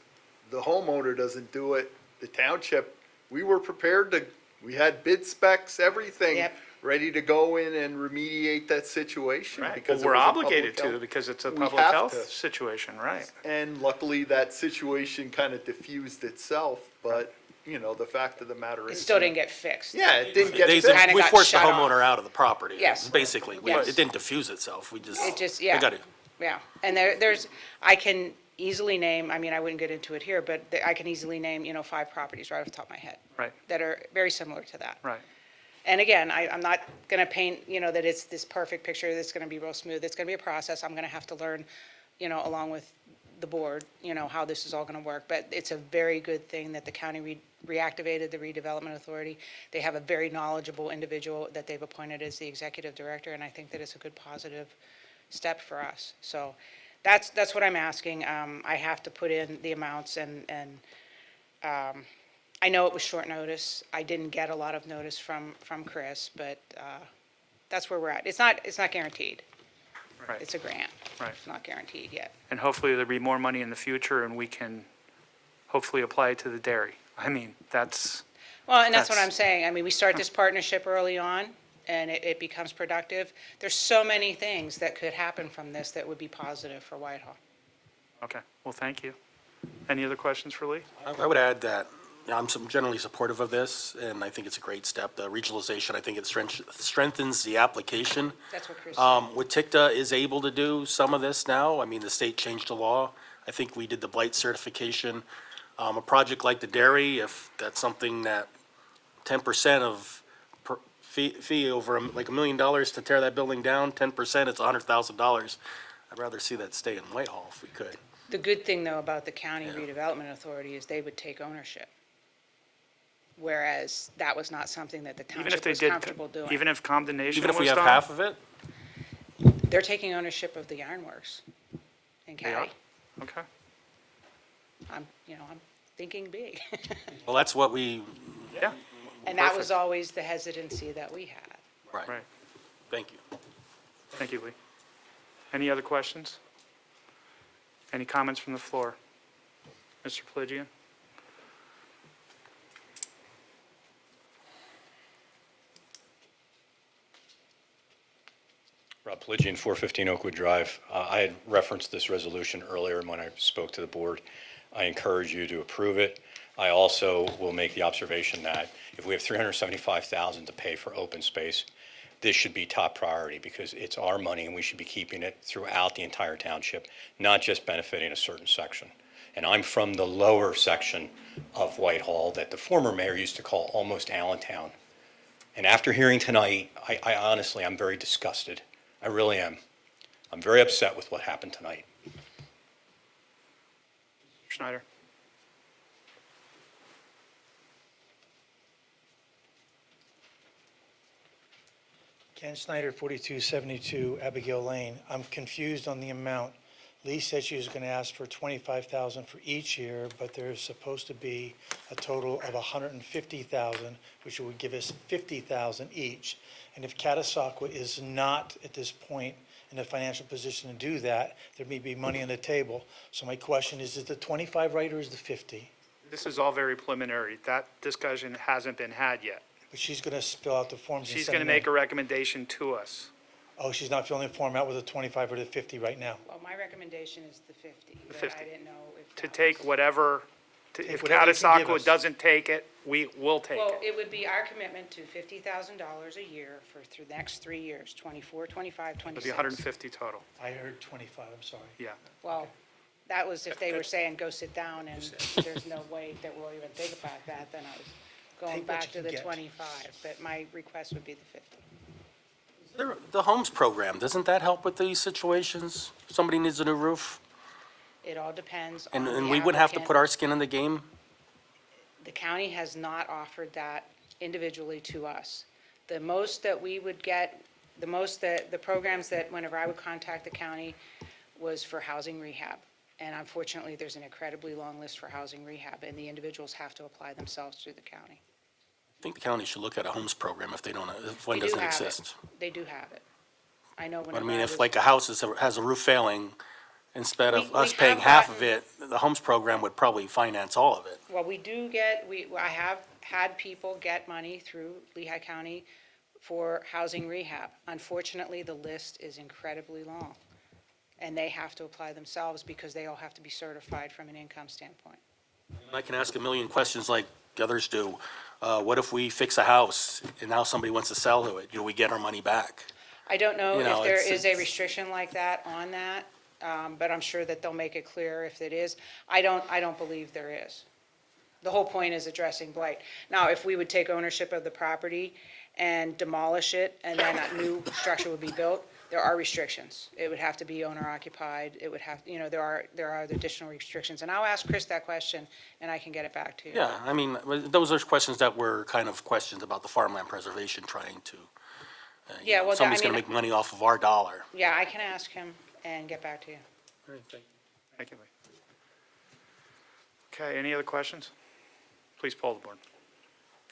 the homeowner doesn't do it, the township, we were prepared to, we had bid specs, everything, Yep. ready to go in and remediate that situation. Right, because well, it we're was a public obligated to, health- because it's a We public have health to. situation, right? And luckily, that situation kind of diffused itself, but, you know, the fact of the matter It is. still didn't get fixed. Yeah, it didn't get They, fixed. Kinda we got forced the shut off. homeowner out of the property. Yes. Basically, Yes. it didn't diffuse itself, we just. It just, they yeah. gotta- Yeah, and there's, I can easily name, I mean, I wouldn't get into it here, but I can easily name, you know, 5 properties right off the top of my head. Right. That are very similar to that. Right. And again, I'm not gonna paint, you know, that it's this perfect picture that's gonna be real smooth. It's gonna be a process. I'm gonna have to learn, you know, along with the board, you know, how this is all gonna work. But it's a very good thing that the county reactivated the redevelopment authority. They have a very knowledgeable individual that they've appointed as the executive director, and I think that it's a good positive step for us. So that's what I'm asking. I have to put in the amounts, and I know it was short notice. I didn't get a lot of notice from Chris, but that's where we're at. It's not guaranteed. Right. It's a grant. Right. It's not guaranteed yet. And hopefully there'll be more money in the future, and we can hopefully apply it to the dairy. I mean, that's, Well, and that's what That's- I'm saying. I mean, we start this partnership early on, and it becomes productive. There's so many things that could happen from this that would be positive for Whitehall. okay, well, thank you. Any other questions for Lee? I would add that I'm generally supportive of this, and I think it's a great step. The regionalization, I think it strengthens the application. That's what Chris What TICTA is able to do some of this now, I mean, the state changed the law. I think we did the blight certification. A project like the dairy, if that's something that 10% of fee over like $1 million to tear that building down, 10%, it's $100,000. I'd rather see that stay in Whitehall if we could. The good thing, though, about the county redevelopment authority is they would take ownership. Whereas that was not something that the Even if township they was did, comfortable doing. even if condemnation Even if we was have done? half of it? They're taking ownership of the ironworks in They are? Cary. Okay, I'm thinking big. Well, that's what we, yeah, And that was Perfect. always the hesitancy that we had. right, right. thank you. Thank you, Lee. Any other questions? Any comments from the floor? Mr. Pelagian? Rob Pelagian, 415 Oakwood Drive. I had referenced this resolution earlier when I spoke to the board. I encourage you to approve it. I also will make the observation that if we have $375,000 to pay for open space, this should be top priority because it's our money and we should be keeping it throughout the entire township, not just benefiting a certain section. And I'm from the lower section of Whitehall that the former mayor used to call almost Allentown. And after hearing tonight, I honestly, I'm very disgusted. I really am. I'm very upset with what happened tonight. Schneider? Ken Snyder, 4272 Abigail Lane. I'm confused on the amount. Lee said she was going to ask for $25,000 for each year, but there's supposed to be a total of $150,000, which would give us $50,000 each. And if Catasauqua is not at this point in a financial position to do that, there may be money on the table. So my question is it the 25 right or is the 50? This is all very preliminary. That discussion hasn't been had yet. But she's going to fill out the forms and She's send going to them in. make a recommendation to us. Oh, she's not filling the form out with the 25 or the 50 right now? Well, my recommendation is the 50, The but 50. I didn't know if. To that take was- whatever, Take if whatever you can give Catasauqua us. doesn't take it, we will take Well, it. it would be our commitment to $50,000 a year through the next 3 years, 24, 25, It'll 26. be 150 total, I heard 25, I'm sorry. yeah. Well, that was if they were saying, go sit down, and there's no way that we'll even think about that, then I was going Take what back you to can the get. 25, but my request would be the 50. The homes program, doesn't that help with these situations? Somebody needs a new roof, It all depends on and the we would have to applicant. put our skin in the game? The county has not offered that individually to us. The most that we would get, the most that, the programs that whenever I would contact the county was for housing rehab. And unfortunately, there's an incredibly long list for housing rehab, and the individuals have to apply themselves through the county. I think the county should look at a homes program if if one They do doesn't have it. exist. They do have it. I know But I whenever mean, I if was. like a house has a roof failing, instead of We us have paying half of gotten- it, the homes program would probably finance all of it. Well, we do get, I have had people get money through Lehigh County for housing rehab. Unfortunately, the list is incredibly long, and they have to apply themselves because they all have to be certified from an income standpoint. And I can ask a million questions like others do. What if we fix a house and now somebody wants to sell to it? Do we get our money back? I don't know You know, if there it's- is a restriction like that on that, but I'm sure that they'll make it clear if it is. I don't believe there is. The whole point is addressing blight. Now, if we would take ownership of the property and demolish it, and then a new structure would be built, there are restrictions. It would have to be owner occupied, it would have, there are additional restrictions. And I'll ask Chris that question, and I can get it back to you. Yeah, I mean, those are questions that were kind of questions about the farmland preservation, trying to, Yeah, well, somebody's gonna make money off of our dollar. Yeah, I can ask him and get back to you. Thank you, Lee. Okay, any other questions? Please poll the board.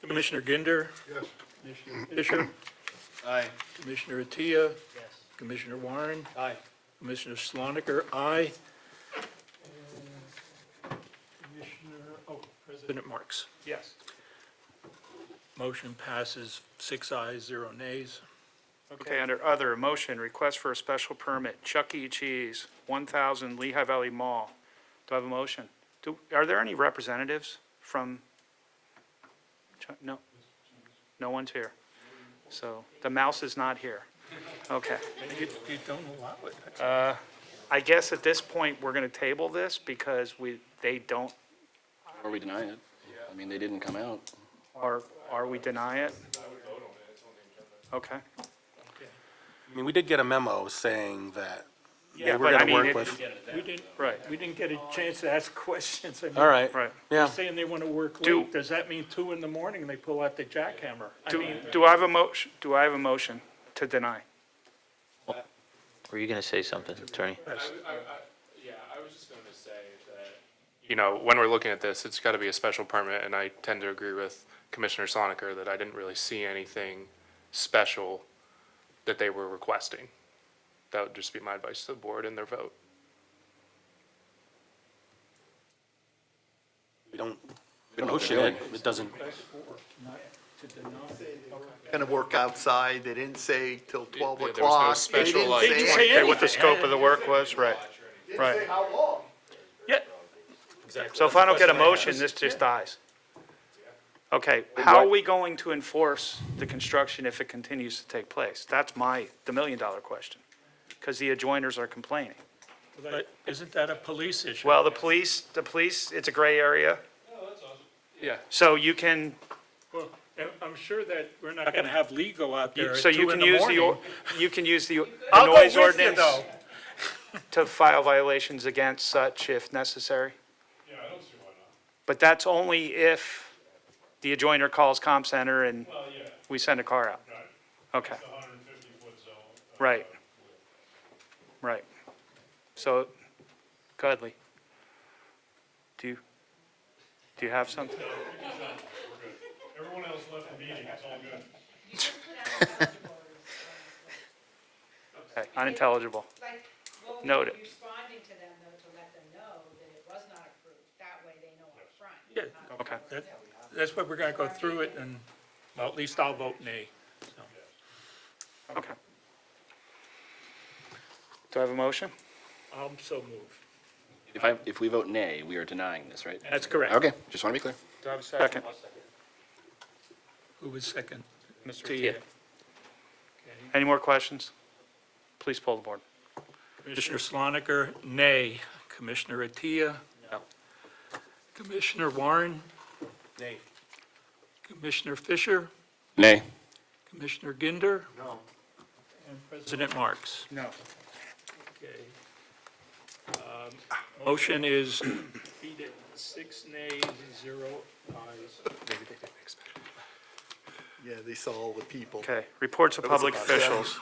Commissioner Ginder? Yes. Commissioner Fisher? Aye. Commissioner Attia? Yes. Commissioner Warren? Aye. Commissioner Sloniker, aye. President Marks. Yes. Motion passes 6 ayes, 0 nays. Okay, under other, motion, request for a special permit, Chuck E. Cheese, 1,000 Lehigh Valley Mall. Do I have a motion? Are there any representatives from, no? No one's here. So the mouse is not here. Okay. You don't allow it. I guess at this point, we're going to table this because they don't, Or we deny it. I mean, they didn't come out. or are we deny it? Okay. I mean, we did get a memo saying that they Yeah, were but I gonna mean, work it- with. Right. We didn't get a chance to ask questions. I mean, All right. Right. Yeah. Saying they want to work Do- late, does that mean 2 in the morning they pull out the jackhammer? I mean, Do I have a motion, to deny? Were you gonna say something, Attorney? Yeah, I was just going to say that, when we're looking at this, it's got to be a special permit, and I tend to agree with Commissioner Soniker that I didn't really see anything special that they were requesting. That would just be my advice to the board and their vote. We don't motion it, it doesn't. Gonna work outside, they didn't say till 12 there was o'clock. no They special, didn't like- say They didn't say Okay, what the anything. scope of the work was, right, right. how long. Yeah, So if I don't get a motion, this just dies. Okay, how are we going to enforce the construction if it continues to take place? That's the million-dollar question, because the adjoiners are complaining. but isn't that a police issue? Well, the police, it's a gray area, Yeah. so you can, Well, I'm sure that we're not going to have Lee go out there at so 2 you in can the use morning. you can use the I'll go noise with you, ordinance though. to file violations against such if necessary. Yeah, I don't see why not. But that's only if the adjoiner calls Comm Center and Well, yeah, we send a car out. right. Okay, It's 150 Right. Right. So, go ahead, Lee. Do you have something? Everyone else left the meeting, it's all good. Okay, unintelligible. Like, we'll be Noted. responding to them, though, to let them know that it was not approved. That way they know up front. Yeah, Okay. that's what we're gonna go through it, and, well, at least I'll vote nay. So, Okay. Do I have a motion? I'm so moved. If we vote nay, we are denying this, right? That's correct. Okay, just want to be clear. Do I have a second? Who was second? Mr. Tia. Tia. Any more questions? Please pull the board. Commissioner Sloniker, nay. Commissioner Atia? No. Commissioner Warren? Nay. Commissioner Fisher? Nay. Commissioner Ginder? No. And President Marks? No. Okay. Motion is defeated, 6 nays, 0 ayes. Yeah, they saw all the people. Okay, reports of That was public about them. officials.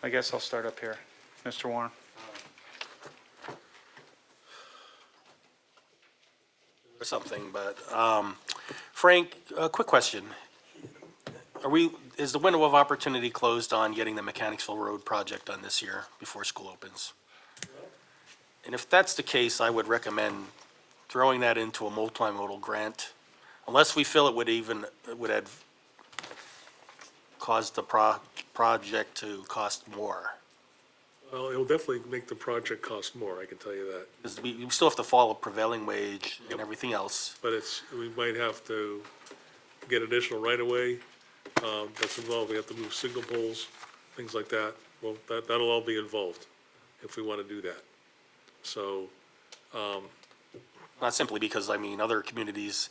I guess I'll start up here. Mr. Warren? Or something, but, Frank, a quick question. Is the window of opportunity closed on getting the Mechanicsville Road project done this year before school opens? And if that's the case, I would recommend throwing that into a multimodal grant, unless we feel it would have caused the project to cost more. Well, it'll definitely make the project cost more, I can tell you that. Because we still have to follow prevailing wage and everything else. But we might have to get additional right-of-way, that's involved. We have to move signal poles, things like that. Well, that'll all be involved if we want to do that. So, Not simply because, other communities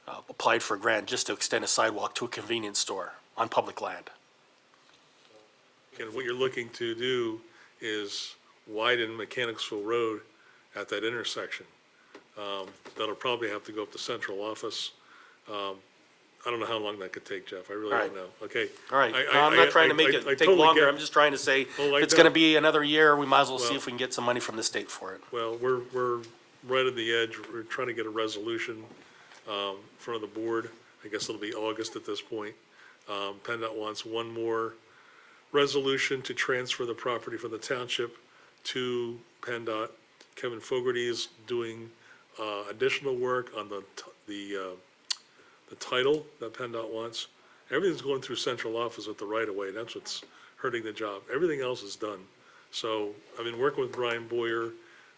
applied for a grant just to extend a sidewalk to a convenience store on public land. and what you're looking to do is widen Mechanicsville Road at that intersection. That'll probably have to go up to central office. I don't know how long that could take, Jeff, I really All don't right. know, okay? All right, I- no, I'm not trying to make I it take totally longer, get- I'm just trying to say, Well, I if it's gonna don't- be another year, we might as well see Well- if we can get some money from the state for it. Well, we're right at the edge. We're trying to get a resolution in front of the board. I guess it'll be August at this point. PennDOT wants one more resolution to transfer the property from the township to PennDOT. Kevin Fogarty is doing additional work on the title that PennDOT wants. Everything's going through central office with the right-of-way. That's what's hurting the job. Everything else is done. So I've been working with Brian Boyer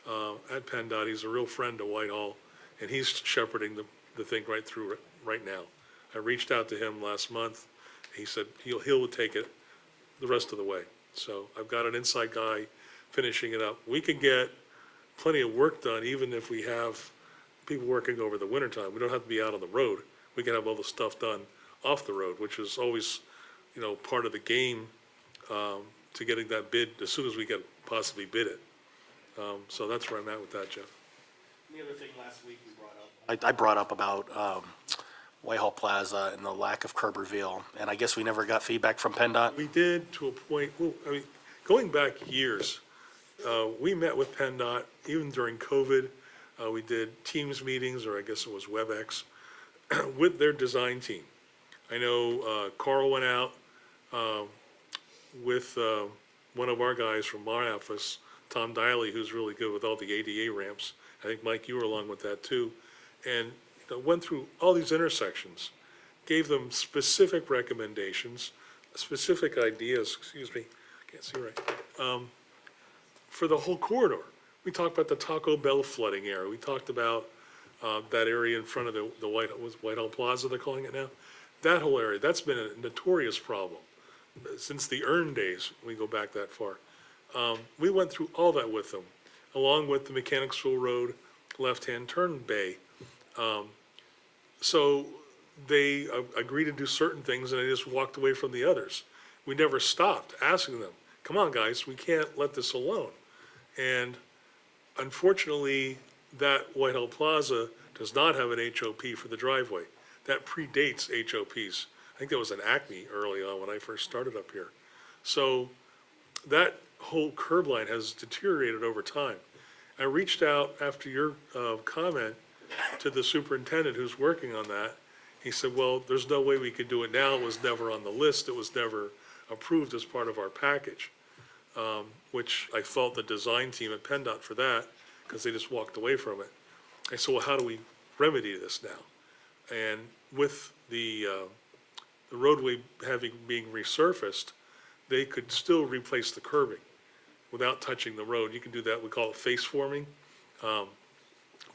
at PennDOT. He's a real friend to Whitehall, and he's shepherding the thing right through it right now. I reached out to him last month. He said he'll take it the rest of the way. So I've got an inside guy finishing it up. We can get plenty of work done even if we have people working over the wintertime. We don't have to be out on the road. We can have all the stuff done off the road, which is always, part of the game to getting that bid as soon as we can possibly bid it. So that's where I'm at with that, Jeff. The other thing last week we brought up. I brought up about Whitehall Plaza and the lack of curb reveal, and I guess we never got feedback from PennDOT. We did to a point, going back years, we met with PennDOT, even during COVID. We did Teams meetings, or I guess it was WebEx, with their design team. I know Carl went out with one of our guys from our office, Tom Diley, who's really good with all the ADA ramps. I think, Mike, you were along with that too. And went through all these intersections, gave them specific recommendations, specific ideas, can't see right, for the whole corridor. We talked about the Taco Bell flooding area. We talked about that area in front of the Whitehall Plaza, they're calling it now. That whole area, that's been a notorious problem since the Earn days, we go back that far. We went through all that with them, along with the Mechanicsville Road left-hand turn bay. So they agreed to do certain things and they just walked away from the others. We never stopped asking them, come on, guys, we can't let this alone. And unfortunately, that Whitehall Plaza does not have an HOP for the driveway. That predates HOPs. I think there was an Acme early on when I first started up here. So that whole curb line has deteriorated over time. I reached out after your comment to the superintendent who's working on that. He said, well, there's no way we could do it now. It was never on the list. It was never approved as part of our package, which I fault the design team at PennDOT for that, because they just walked away from it. I said, well, how do we remedy this now? And with the roadway being resurfaced, they could still replace the curbing without touching the road. You can do that, we call it face forming.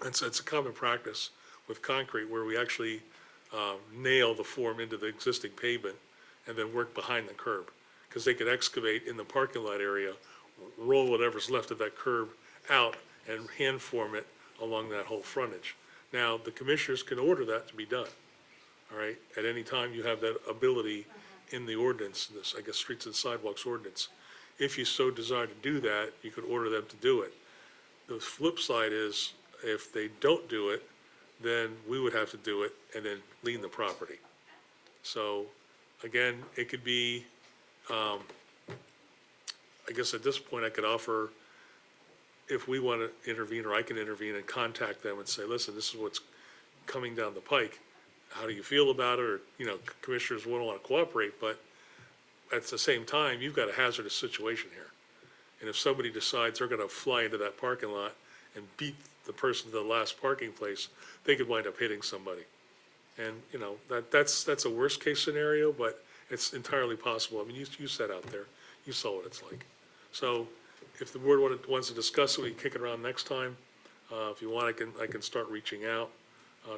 It's a common practice with concrete where we actually nail the form into the existing pavement and then work behind the curb. Because they could excavate in the parking lot area, roll whatever's left of that curb out and hand form it along that whole frontage. Now, the commissioners can order that to be done, all right? At any time, you have that ability in the ordinance, this, I guess, streets and sidewalks ordinance. If you so desire to do that, you could order them to do it. The flip side is, if they don't do it, then we would have to do it and then lien the property. So, again, it could be, I guess at this point, I could offer, if we want to intervene, or I can intervene and contact them and say, listen, this is what's coming down the pike. How do you feel about it? Or, commissioners won't want to cooperate, but at the same time, you've got a hazardous situation here. And if somebody decides they're going to fly into that parking lot and beat the person to the last parking place, they could wind up hitting somebody. And, that's a worst case scenario, but it's entirely possible. I mean, you sat out there, you saw what it's like. So if the board wants to discuss it, we can kick it around next time. If you want, I can start reaching out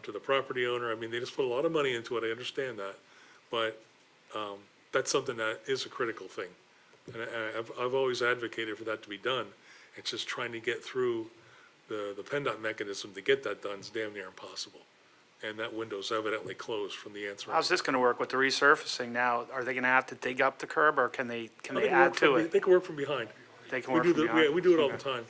to the property owner. I mean, they just put a lot of money into it, I understand that. But that's something that is a critical thing. And I've always advocated for that to be done. It's just trying to get through the PennDOT mechanism to get that done is damn near impossible. And that window's evidently closed from the answer. How's this going to work with the resurfacing now? Are they going to have to dig up the curb, or can they add to it? They can work from behind. They can work from behind? Yeah, we do it all the time.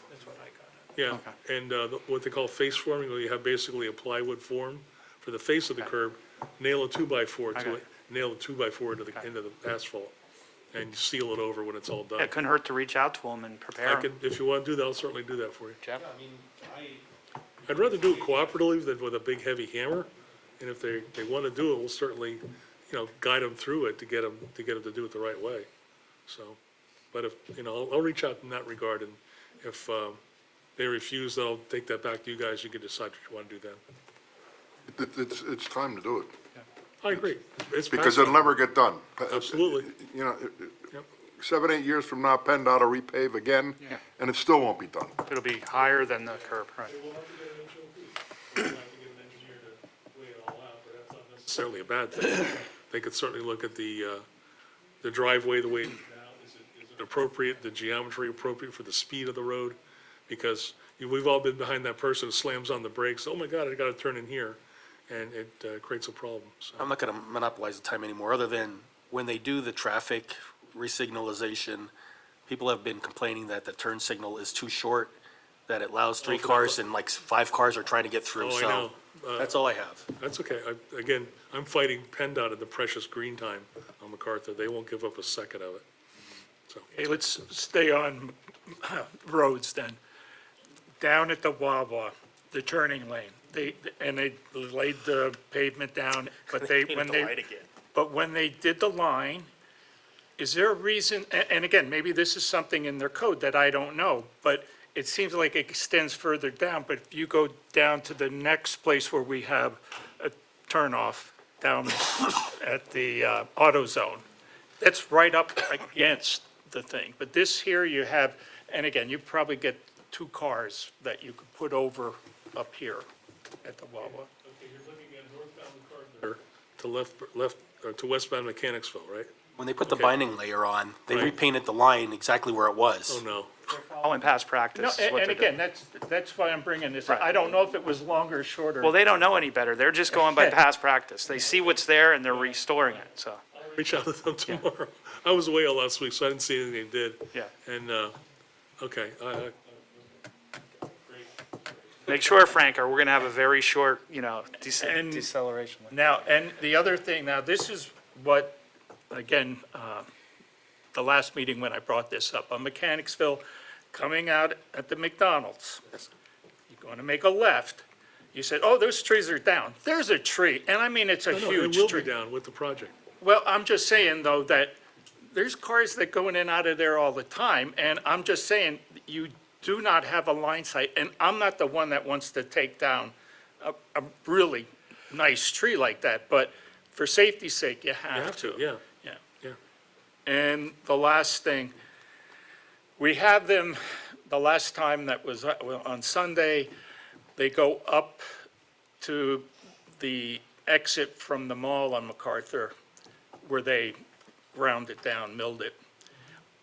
Yeah, and what they call face forming, where you have basically a plywood form for the face of the curb, nail a 2x4 to it, nail the 2x4 into the asphalt, and seal it over when it's all done. It couldn't hurt to reach out to them and prepare them. If you want to do that, I'll certainly do that for you. Jeff? I'd rather do it cooperatively than with a big heavy hammer, and if they want to do it, we'll certainly, guide them through it to get them to do it the right way. So, but if, I'll reach out in that regard, and if they refuse, then I'll take that back to you guys. You can decide what you want to do then. It's time to do it, I agree. It's because past it'll never get done. Absolutely. 7, 8 years from now, PennDOT will repave again, and it still won't be done. It'll be higher than the curb, right? Necessarily a bad thing. They could certainly look at the driveway the way it is now. Is it appropriate, the geometry appropriate for the speed of the road? Because we've all been behind that person who slams on the brakes, oh my God, I gotta turn in here, and it creates a problem, so. I'm not gonna monopolize the time anymore, other than when they do the traffic resignalization, people have been complaining that the turn signal is too short, that it allows 3 cars and like 5 cars are trying to get through, Oh, I so know. that's all I have. That's okay. Again, I'm fighting PennDOT in the precious green time on MacArthur. They won't give up a second of it. So, Okay, let's stay on roads then. Down at the Wawa, the turning lane, they laid the pavement down, but when they did the line, is there a reason, and again, maybe this is something in their code that I don't know, but it seems like it extends further down, but if you go down to the next place where we have a turnoff down at the auto zone, that's right up against the thing. But this here you have, and again, you probably get 2 cars that you could put over up here at the Wawa. okay, you're looking at northbound MacArthur to westbound Mechanicsville, right? When they put the Okay. binding layer on, they Right. repainted the line exactly where it was. Oh, no. Following past practice No, is what and they're again, doing. that's why I'm bringing this. Right. I don't know if it was longer or shorter. Well, they don't know any better. They're just going by past practice. They see what's there and they're restoring it, so. Reach out to them tomorrow. I was away all last week, so I didn't see anything they did. Yeah. And, okay, Make sure, Frank, or we're going to have a very short, And- deceleration. Now, and the other thing, now, this is what, again, the last meeting when I brought this up, on Mechanicsville, coming out at the McDonald's. You're going to make a left. You said, oh, those trees are down. There's a tree, and I mean, it's a No, no, huge it will tree. be down with the project. Well, I'm just saying, though, that there's cars that go in and out of there all the time, and I'm just saying, you do not have a line sight, and I'm not the one that wants to take down a really nice tree like that, but for safety's sake, you You have have to. to, yeah. Yeah. Yeah. And the last thing, we have them, the last time that was on Sunday, they go up to the exit from the mall on MacArthur, where they ground it down, milled it.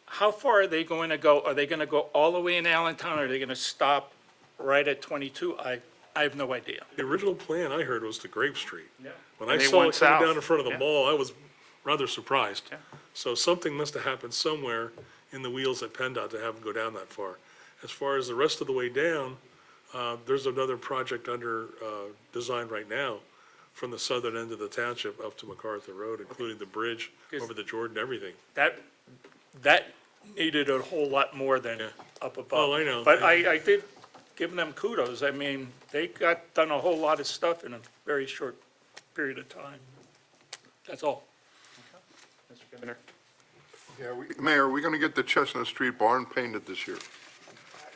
How far are they going to go? Are they going to go all the way in Allentown, or are they going to stop right at 22? I have no idea. The original plan I heard was to Grape Street. Yeah. When And I they saw went it coming south. down in front of the Yeah. mall, I was rather surprised. Yeah. So something must have happened somewhere in the wheels at PennDOT to have them go down that far. As far as the rest of the way down, there's another project under design right now from the southern end of the township up to MacArthur Road, including the bridge over the Jordan, everything. That needed a whole lot more than Yeah. up above. Oh, I know. But I did give them kudos. I mean, they got done a whole lot of stuff in a very short period of time. That's all. Mr. Governor. Yeah, Mayor, are we going to get the Chestnut Street barn painted this year?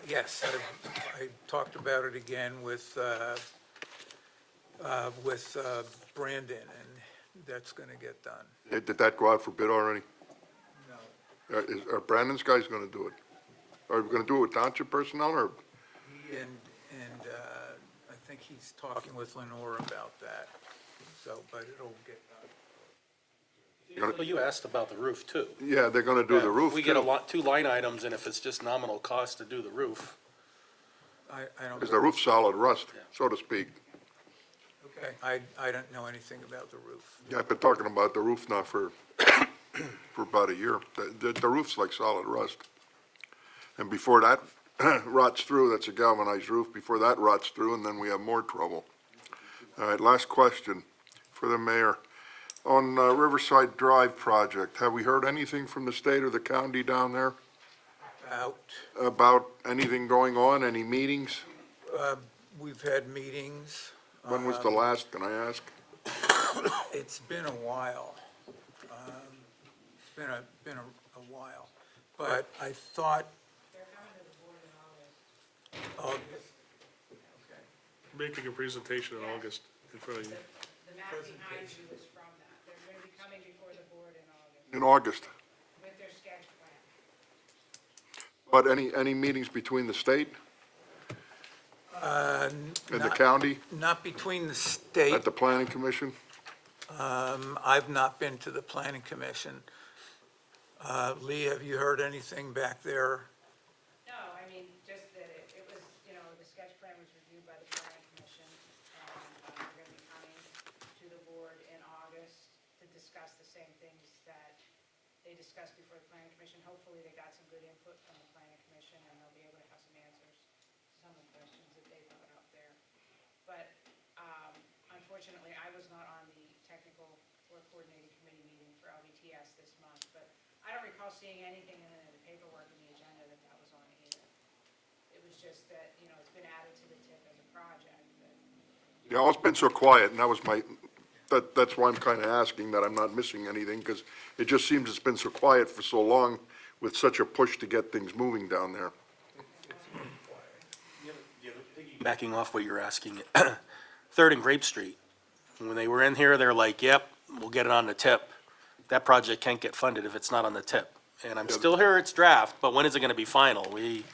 Yes, I talked about it again with Brandon, and that's going to get done. Did that go out for bid already? No. Are Brandon's guys going to do it? Are we going to do it with township personnel, or? And I think he's talking with Lenore about that, so, but it'll get done. Well, you asked about the roof, too. Yeah, they're going to do the roof, We get too. two line items, and if it's just nominal cost to do the roof, I don't. Is the roof solid rust, so to speak? Okay, I don't know anything about the roof. Yeah, I've been talking about the roof now for about a year. The roof's like solid rust. And before that rots through, that's a galvanized roof, before that rots through, and then we have more trouble. All right, last question for the mayor. On Riverside Drive project, have we heard anything from the state or the county down there about anything going on, any meetings? We've had meetings. When was the last, can I ask? It's been a while. It's been a while, but I thought. They're coming to the board in August. Making a presentation in August in front of you. The map behind you is from that. They're going to be coming before the board in August In August. with their sketch plan. But any meetings between the state and the Not- county, Not between the state. at the planning commission? I've not been to the planning commission. Lee, have you heard anything back there? No, I mean, just that it was, the sketch plan was reviewed by the planning commission, and they're going to be coming to the board in August to discuss the same things that they discussed before the planning commission. Hopefully, they got some good input from the planning commission, and they'll be able to have some answers to some of the questions that they brought up there. But unfortunately, I was not on the technical or coordinating committee meeting for LVTS this month, but I don't recall seeing anything in the paperwork in the agenda that was on either. It was just that, it's been added to the TIP as a project. Yeah, it's been so quiet, and that was that's why I'm kind of asking that I'm not missing anything, because it just seems it's been so quiet for so long with such a push to get things moving down there. backing off what you're asking, Third and Grape Street, when they were in here, they're like, yep, we'll get it on the tip. That project can't get funded if it's not on the tip. And I'm still here, it's draft, but when is it gonna be final? We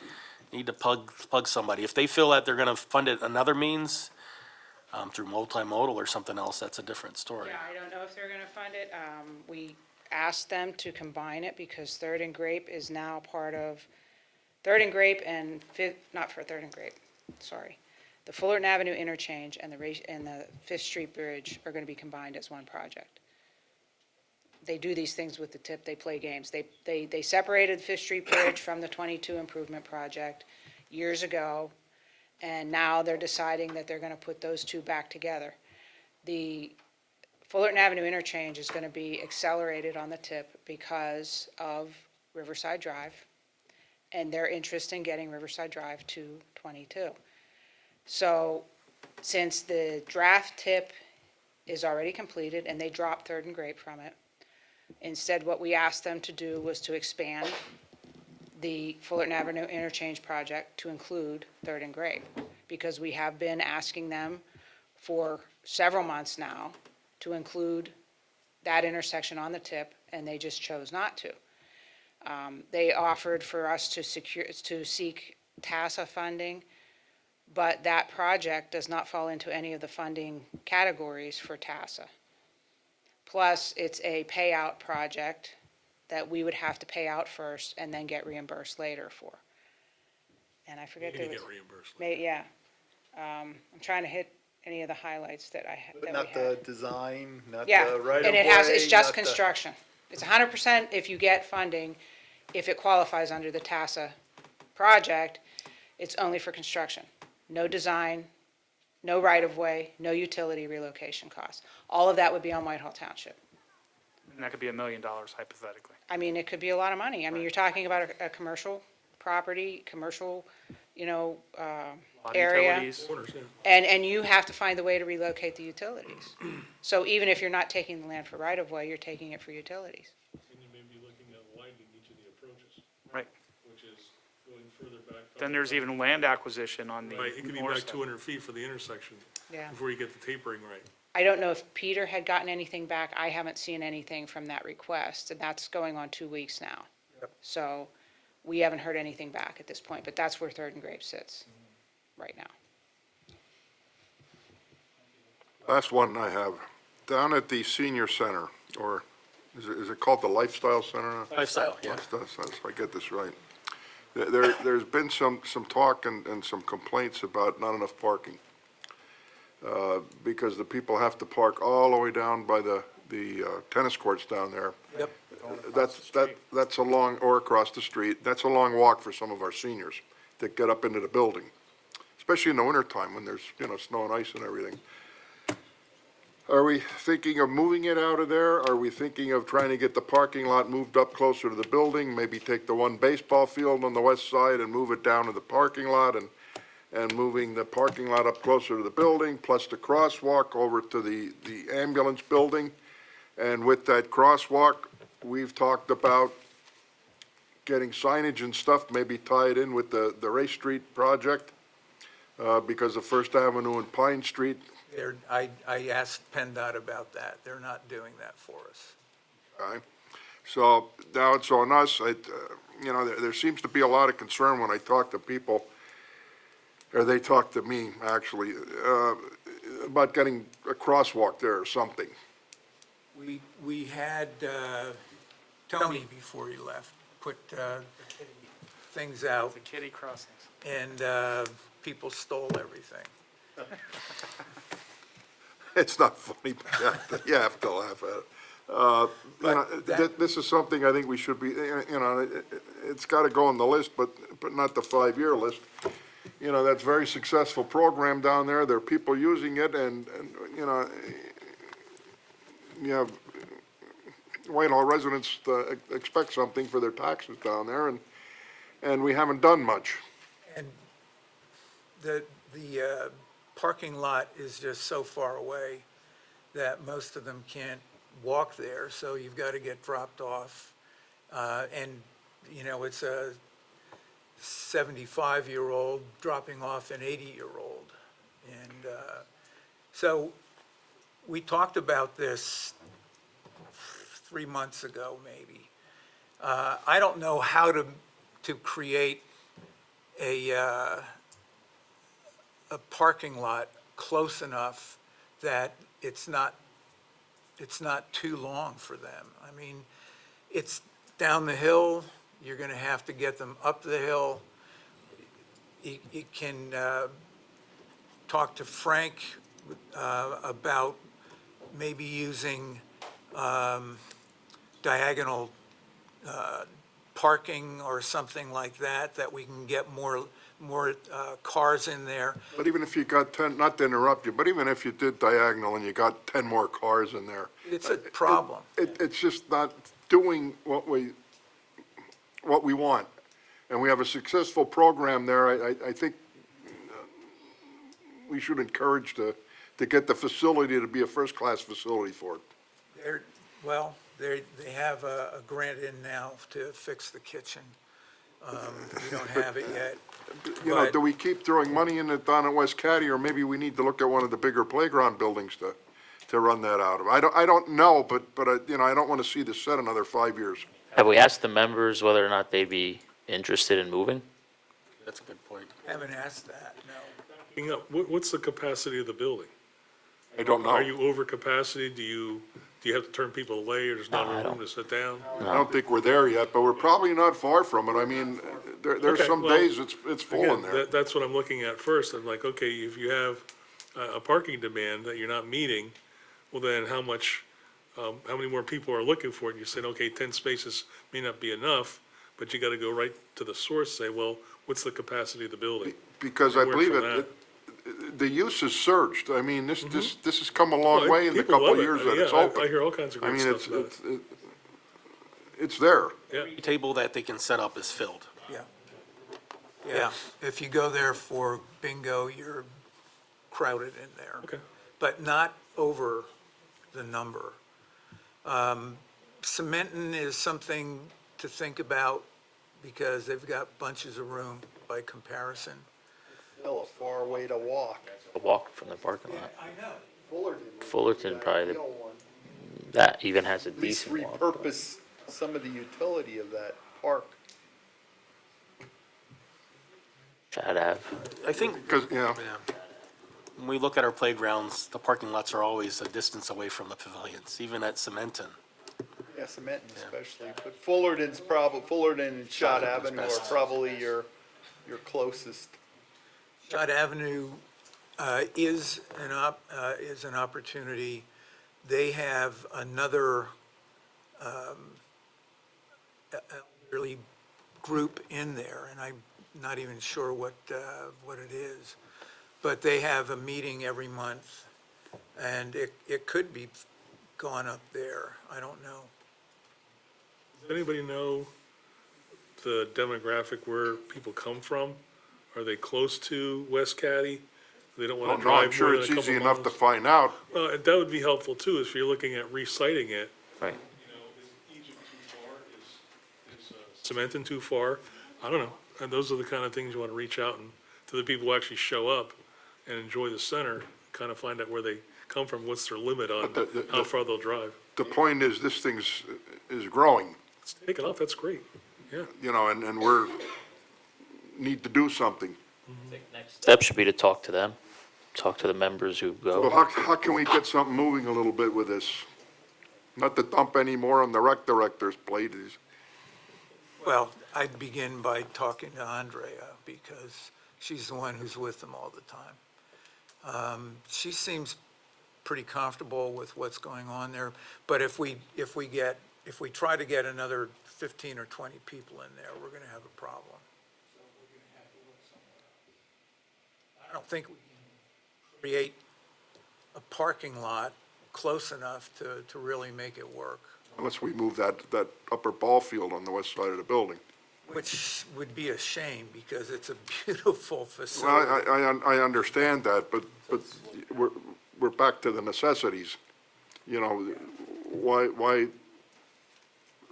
need to plug somebody. If they feel that they're gonna fund it another means, through multimodal or something else, that's a different story. Yeah, I don't know if they're gonna fund it. We asked them to combine it because Third and Grape is now part of, Third and Grape and not for Third and Grape, sorry. The Fullerton Avenue interchange and the Fifth Street Bridge are gonna be combined as one project. They do these things with the tip, they play games. They separated Fifth Street Bridge from the 22 improvement project years ago, and now they're deciding that they're gonna put those two back together. The Fullerton Avenue interchange is gonna be accelerated on the tip because of Riverside Drive and their interest in getting Riverside Drive to 22. So since the draft tip is already completed and they dropped Third and Grape from it, instead what we asked them to do was to expand the Fullerton Avenue interchange project to include Third and Grape, because we have been asking them for several months now to include that intersection on the tip, and they just chose not to. They offered for us to seek TASA funding, but that project does not fall into any of the funding categories for TASA. Plus, it's a payout project that we would have to pay out first and then get reimbursed later for. And I forget. You're gonna get reimbursed. Yeah. I'm trying to hit any of the highlights that I But not the design, not Yeah, the right of and way. it's just not the- construction. It's 100% if you get funding, if it qualifies under the TASA project, it's only for construction. No design, no right-of-way, no utility relocation costs. All of that would be on Whitehall Township. And that could be $1 million hypothetically. I mean, it could be a lot of money. I mean, you're talking about a commercial property, commercial, A lot of area. utilities. Corners, yeah. And you have to find the way to relocate the utilities. So even if you're not taking the land for right-of-way, you're taking it for utilities. And you may be looking at widening each of the approaches, Right. which is going further back. Then there's even land acquisition on the Right, it could be north back side. 200 feet for the intersection Yeah. before you get the tapering right. I don't know if Peter had gotten anything back. I haven't seen anything from that request, and that's going on 2 weeks now. So we haven't heard anything back at this point, but that's where Third and Grape sits right now. Last one I have, down at the senior center, or is it called the Lifestyle Center now? Lifestyle, yeah. Lifestyle Center, so I get this right. There's been some talk and some complaints about not enough parking. Because the people have to park all the way down by the tennis courts down there. Yep. That's a long, or across the street, that's a long walk for some of our seniors to get up into the building, especially in the wintertime when there's, snow and ice and everything. Are we thinking of moving it out of there? Are we thinking of trying to get the parking lot moved up closer to the building? Maybe take the one baseball field on the west side and move it down to the parking lot and moving the parking lot up closer to the building, plus the crosswalk over to the ambulance building. And with that crosswalk, we've talked about getting signage and stuff, maybe tie it in with the Race Street project, because of First Avenue and Pine Street. I asked PennDOT about that. They're not doing that for us. Okay. So now it's on us. There seems to be a lot of concern when I talk to people, or they talk to me, actually, about getting a crosswalk there or something. We had Tony, before he left, put things out, The kitty crossings. and people stole everything. It's not funny, but you have to laugh at it. This is something I think we should be, it's got to go on the list, but not the 5-year list. That's a very successful program down there. There are people using it, and you have Whitehall residents expect something for their taxes down there, and we haven't done much. And the parking lot is just so far away that most of them can't walk there, so you've got to get dropped off. And, it's a 75-year-old dropping off an 80-year-old. And so we talked about this 3 months ago, maybe. I don't know how to create a parking lot close enough that it's not too long for them. I mean, it's down the hill, you're gonna have to get them up the hill. You can talk to Frank about maybe using diagonal parking or something like that we can get more cars in there. But even if you got 10, not to interrupt you, but even if you did diagonal and you got 10 more cars in there. It's a problem. It's just not doing what we what we want, and we have a successful program there, I think we should encourage to get the facility to be a first-class facility for it. They have a grant in now to fix the kitchen. We don't have it yet. You know, But- do we keep throwing money in it down at West Caddy, or maybe we need to look at one of the bigger playground buildings to run that out of? I don't know, but you know, I don't want to see this set another 5 years. Have we asked the members whether or not they'd be interested in moving? That's a good point. Haven't asked that, no. Backing up, what's the capacity of the building? I don't know. Are you over capacity? Do you have to turn people away, or there's not No, I enough room don't. to sit down? I don't think we're there yet, but we're probably not far from it. I mean, there's Okay, some well, days it's full in Again, there. that's what I'm looking at first. I'm like, okay, if you have a parking demand that you're not meeting, well then how many more people are looking for it? And you said, okay, 10 spaces may not be enough, but you gotta go right to the source, say, well, what's the capacity of the building? Because I And work believe from the use has surged. I mean, this has come a long Well, way in the people couple love of it. years I mean, that it's yeah, open. I hear all kinds of I great mean, stuff about it. it's there. Yeah. Every table that they can set up is filled. Yeah, if you go there for bingo, you're crowded in there. Okay. But not over the number. Cementing is something to think about because they've got bunches of room by comparison. Still a far way to walk. A walk from the parking lot. I know. Fullerton probably, Ideal one. that even has a At least decent walk. but- repurpose some of the utility of that park. Chad Ave. I think, Because, yeah, when we look at our playgrounds, the parking lots are always a distance away from the pavilions, even at Cementon. Yeah, Cementon especially, but Fullerton's Fullerton and Shot Avenue are best. probably your closest. Shot Avenue is an opportunity. They have another elderly group in there, and I'm not even sure what it is. But they have a meeting every month, and it could be gone up there. I don't know. Does anybody know the demographic where people come from? Are they close to West Caddy? They don't I want don't to know, drive I'm sure more than it's a couple easy enough to miles? find out. Well, that would be helpful too, if you're looking at reciting it. Right. You know, is Egypt too far? Is Cementon too far? I don't know. And those are the kind of things you want to reach out and to the people who actually show up and enjoy the center, kind of find out where they come from, what's their limit on But the- how far they'll drive. The point is, this thing's is growing, Take it off, that's great. Yeah. you know, and we're, need to do something. Step should be to talk to them, talk to the members who Well, go. how can we get something moving a little bit with this? Not to dump any more on the rec director's plate. Well, I'd begin by talking to Andrea because she's the one who's with them all the time. She seems pretty comfortable with what's going on there, but if we try to get another 15 or 20 people in there, we're gonna have a problem. I don't think we can create a parking lot close enough to really make it work, Unless we move that upper ball field on the west side of the building. which would be a shame because it's a beautiful Well, facility. I understand that, but we're back to the necessities. You know, why,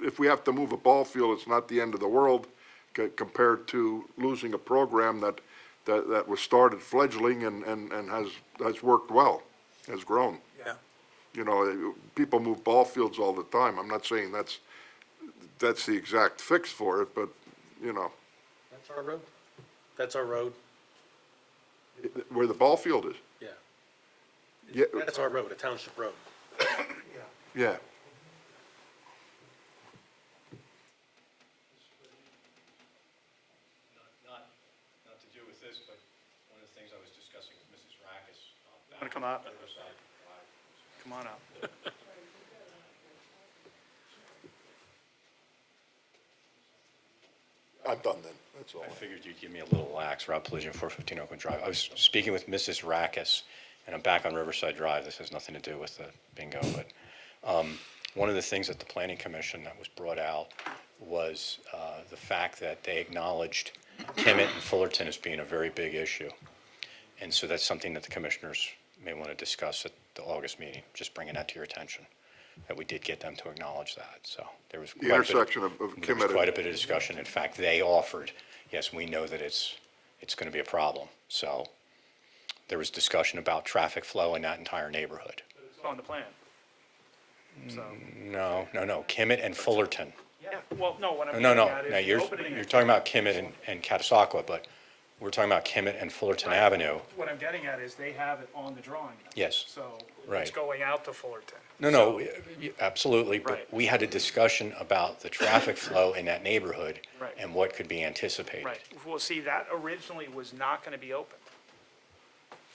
if we have to move a ball field, it's not the end of the world compared to losing a program that was started fledgling and has worked well, has grown. Yeah. You know, people move ball fields all the time. I'm not saying that's the exact fix for it, but, you know, That's our road. That's our road. where the ball field is. Yeah. Yeah, That's our road, a township road. yeah. Not to do with this, but one of the things I was discussing with Mrs. Rackus. Want to come up? Come on up. I'm done then, that's all. I figured you'd give me a little lax. Rob Pelagian, 415 Oakwood Drive. I was speaking with Mrs. Rackus, and I'm back on Riverside Drive. This has nothing to do with the bingo, but one of the things at the Planning Commission that was brought out was the fact that they acknowledged Kemet and Fullerton as being a very big issue. And so that's something that the commissioners may want to discuss at the August meeting, just bringing that to your attention, that we did get them to acknowledge that. So there was The quite a bit, intersection of there was Kemet quite a and, bit of discussion. In fact, they offered, yes, we know that it's going to be a problem. So there was discussion about traffic flow in that entire neighborhood. It's on the plan. So, No, Kemet and Fullerton. yeah, well, no, what I'm No, getting at is now the opening. you're talking about Kemet and Catasauqua, but we're talking about Kemet and Fullerton Avenue. What I'm getting at is they have it on the drawing. Yes. So it's Right. going out to Fullerton. No, absolutely, but Right. we had a discussion about the traffic flow in that neighborhood Right. and what could be anticipated. Right. Well, see, that originally was not going to be opened.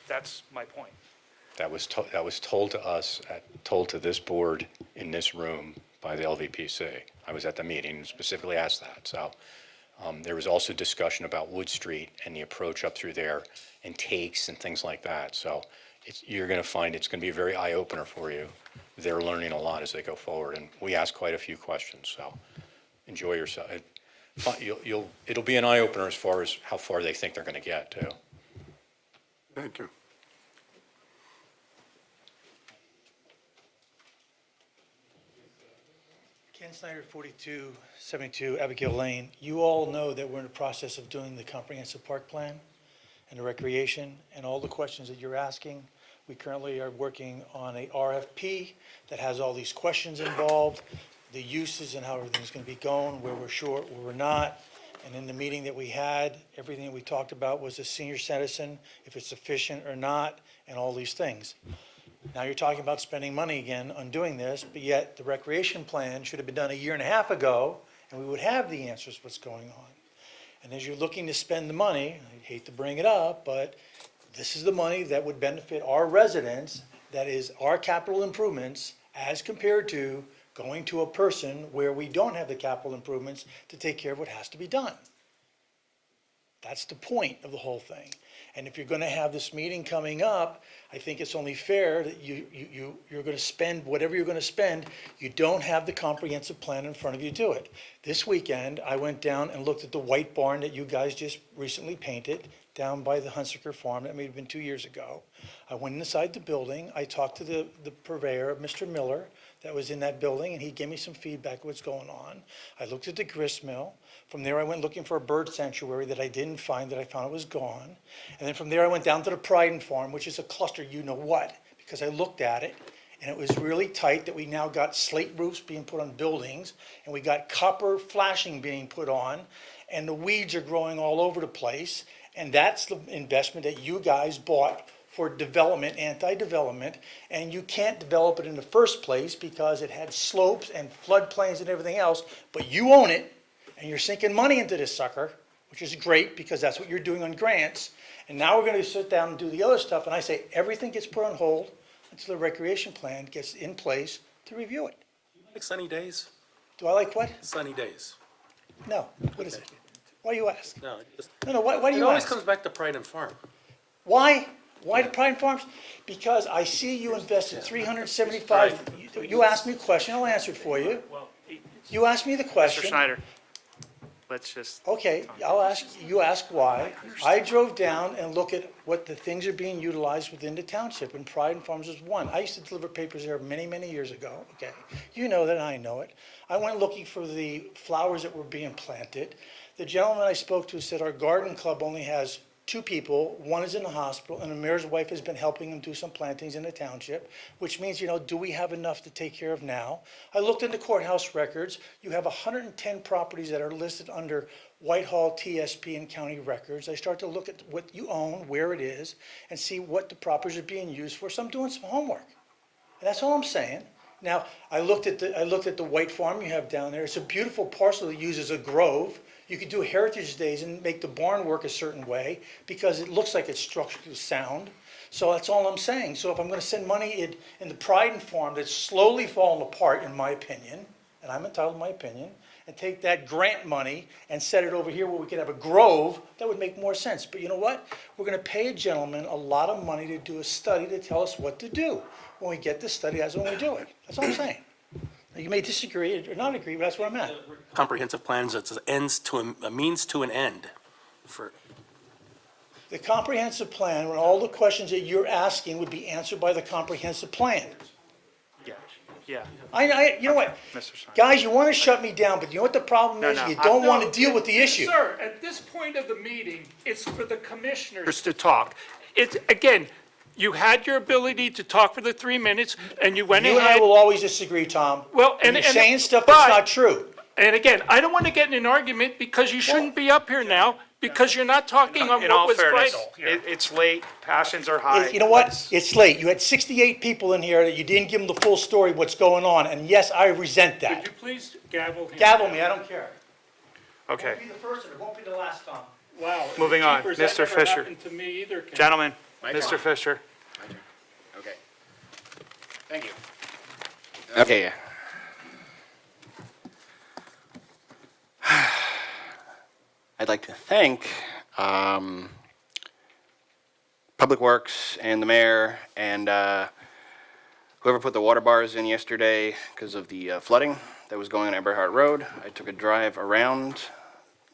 That's my point. That was told to us, told to this board in this room by the LVPC. I was at the meeting and specifically asked that. So there was also discussion about Wood Street and the approach up through there and takes and things like that. So you're going to find it's going to be a very eye-opener for you. They're learning a lot as they go forward, and we asked quite a few questions. So enjoy yourself. It'll be an eye-opener as far as how far they think they're going to get too. thank you. Ken Snyder, 4272 Abigail Lane. You all know that we're in the process of doing the comprehensive park plan and the recreation and all the questions that you're asking. We currently are working on a RFP that has all these questions involved, the uses and how everything's going to be going, where we're short, where we're not. And in the meeting that we had, everything that we talked about was a senior citizen, if it's sufficient or not, and all these things. Now you're talking about spending money again on doing this, but yet the recreation plan should have been done a year and a half ago, and we would have the answers what's going on. And as you're looking to spend the money, I hate to bring it up, but this is the money that would benefit our residents, that is our capital improvements, as compared to going to a person where we don't have the capital improvements to take care of what has to be done. That's the point of the whole thing. And if you're going to have this meeting coming up, I think it's only fair that you're going to spend whatever you're going to spend. You don't have the comprehensive plan in front of you to do it. This weekend, I went down and looked at the white barn that you guys just recently painted down by the Hunsaker Farm. That may have been 2 years ago. I went inside the building. I talked to the purveyor, Mr. Miller, that was in that building, and he gave me some feedback of what's going on. I looked at the grist mill. From there, I went looking for a bird sanctuary that I didn't find, that I found it was gone. And then from there, I went down to the Pride Farm, which is a cluster, you know what, because I looked at it, and it was really tight that we now got slate roofs being put on buildings, and we got copper flashing being put on, and the weeds are growing all over the place. And that's the investment that you guys bought for development, anti-development, and you can't develop it in the first place because it had slopes and floodplains and everything else, but you own it, and you're sinking money into this sucker, which is great because that's what you're doing on grants. And now we're going to sit down and do the other stuff, and I say everything gets put on hold until the recreation plan gets in place to review it. Like sunny days? Do I like what? Sunny days. No. What is it? Why do you ask? No, just, No, why do it you always ask? comes back to Pride and Farm. Why? Why the Pride Farms? Because I see you invested 375, you asked me a question, I'll answer it for you. You asked me the Mr. question. Schneider, let's just, Okay, I'll ask, you ask why. I drove down and looked at what the things are being utilized within the township, and Pride and Farms is one. I used to deliver papers there many, many years ago, okay? You know that, I know it. I went looking for the flowers that were being planted. The gentleman I spoke to said our garden club only has 2 people, one is in the hospital, and the mayor's wife has been helping him do some plantings in the township, which means, do we have enough to take care of now? I looked into courthouse records. You have 110 properties that are listed under Whitehall, TSP, and county records. I start to look at what you own, where it is, and see what the properties are being used for. So I'm doing some homework. And that's all I'm saying. Now, I looked at the white farm you have down there. It's a beautiful parcel that uses a grove. You could do heritage days and make the barn work a certain way because it looks like it's structurally sound. So that's all I'm saying. So if I'm going to send money in the Pride and Farm that's slowly falling apart, in my opinion, and I'm entitled to my opinion, and take that grant money and set it over here where we could have a grove, that would make more sense. But you know what? We're going to pay a gentleman a lot of money to do a study to tell us what to do. When we get the study, that's when we do it. That's all I'm saying. You may disagree or not agree, but that's what I'm at. Comprehensive plans, it's a means to an end for, The comprehensive plan, when all the questions that you're asking would be answered by the comprehensive plan. Yeah, yeah. You know what? Mr. Simon. Guys, you want to shut me down, but you know what the problem is? no, You don't want to No, deal with the issue. Sir, at this point of the meeting, it's for the commissioners to talk. Again, you had your ability to talk for the 3 minutes, and you went You and I ahead. will always disagree, Tom. Well, And you're saying stuff that's not true. And again, I don't want to get in an argument because you shouldn't be up here now, because you're not talking on In what all was fairness, vital here. it's late, passions are high. You know what? It's late. You had 68 people in here that you didn't give them the full story of what's going on, and yes, I resent Could that. you please gavel him? Gavel me, I don't care. Okay, Won't be the first and it won't be the last, Tom. Wow. Moving on. Jeepers, that Mr. never Fisher. happened to me either, Ken. gentlemen, My Mr. turn. Fisher. Okay. Thank you. Okay. I'd like to thank Public Works and the mayor and whoever put the water bars in yesterday because of the flooding that was going on Eberhard Road. I took a drive around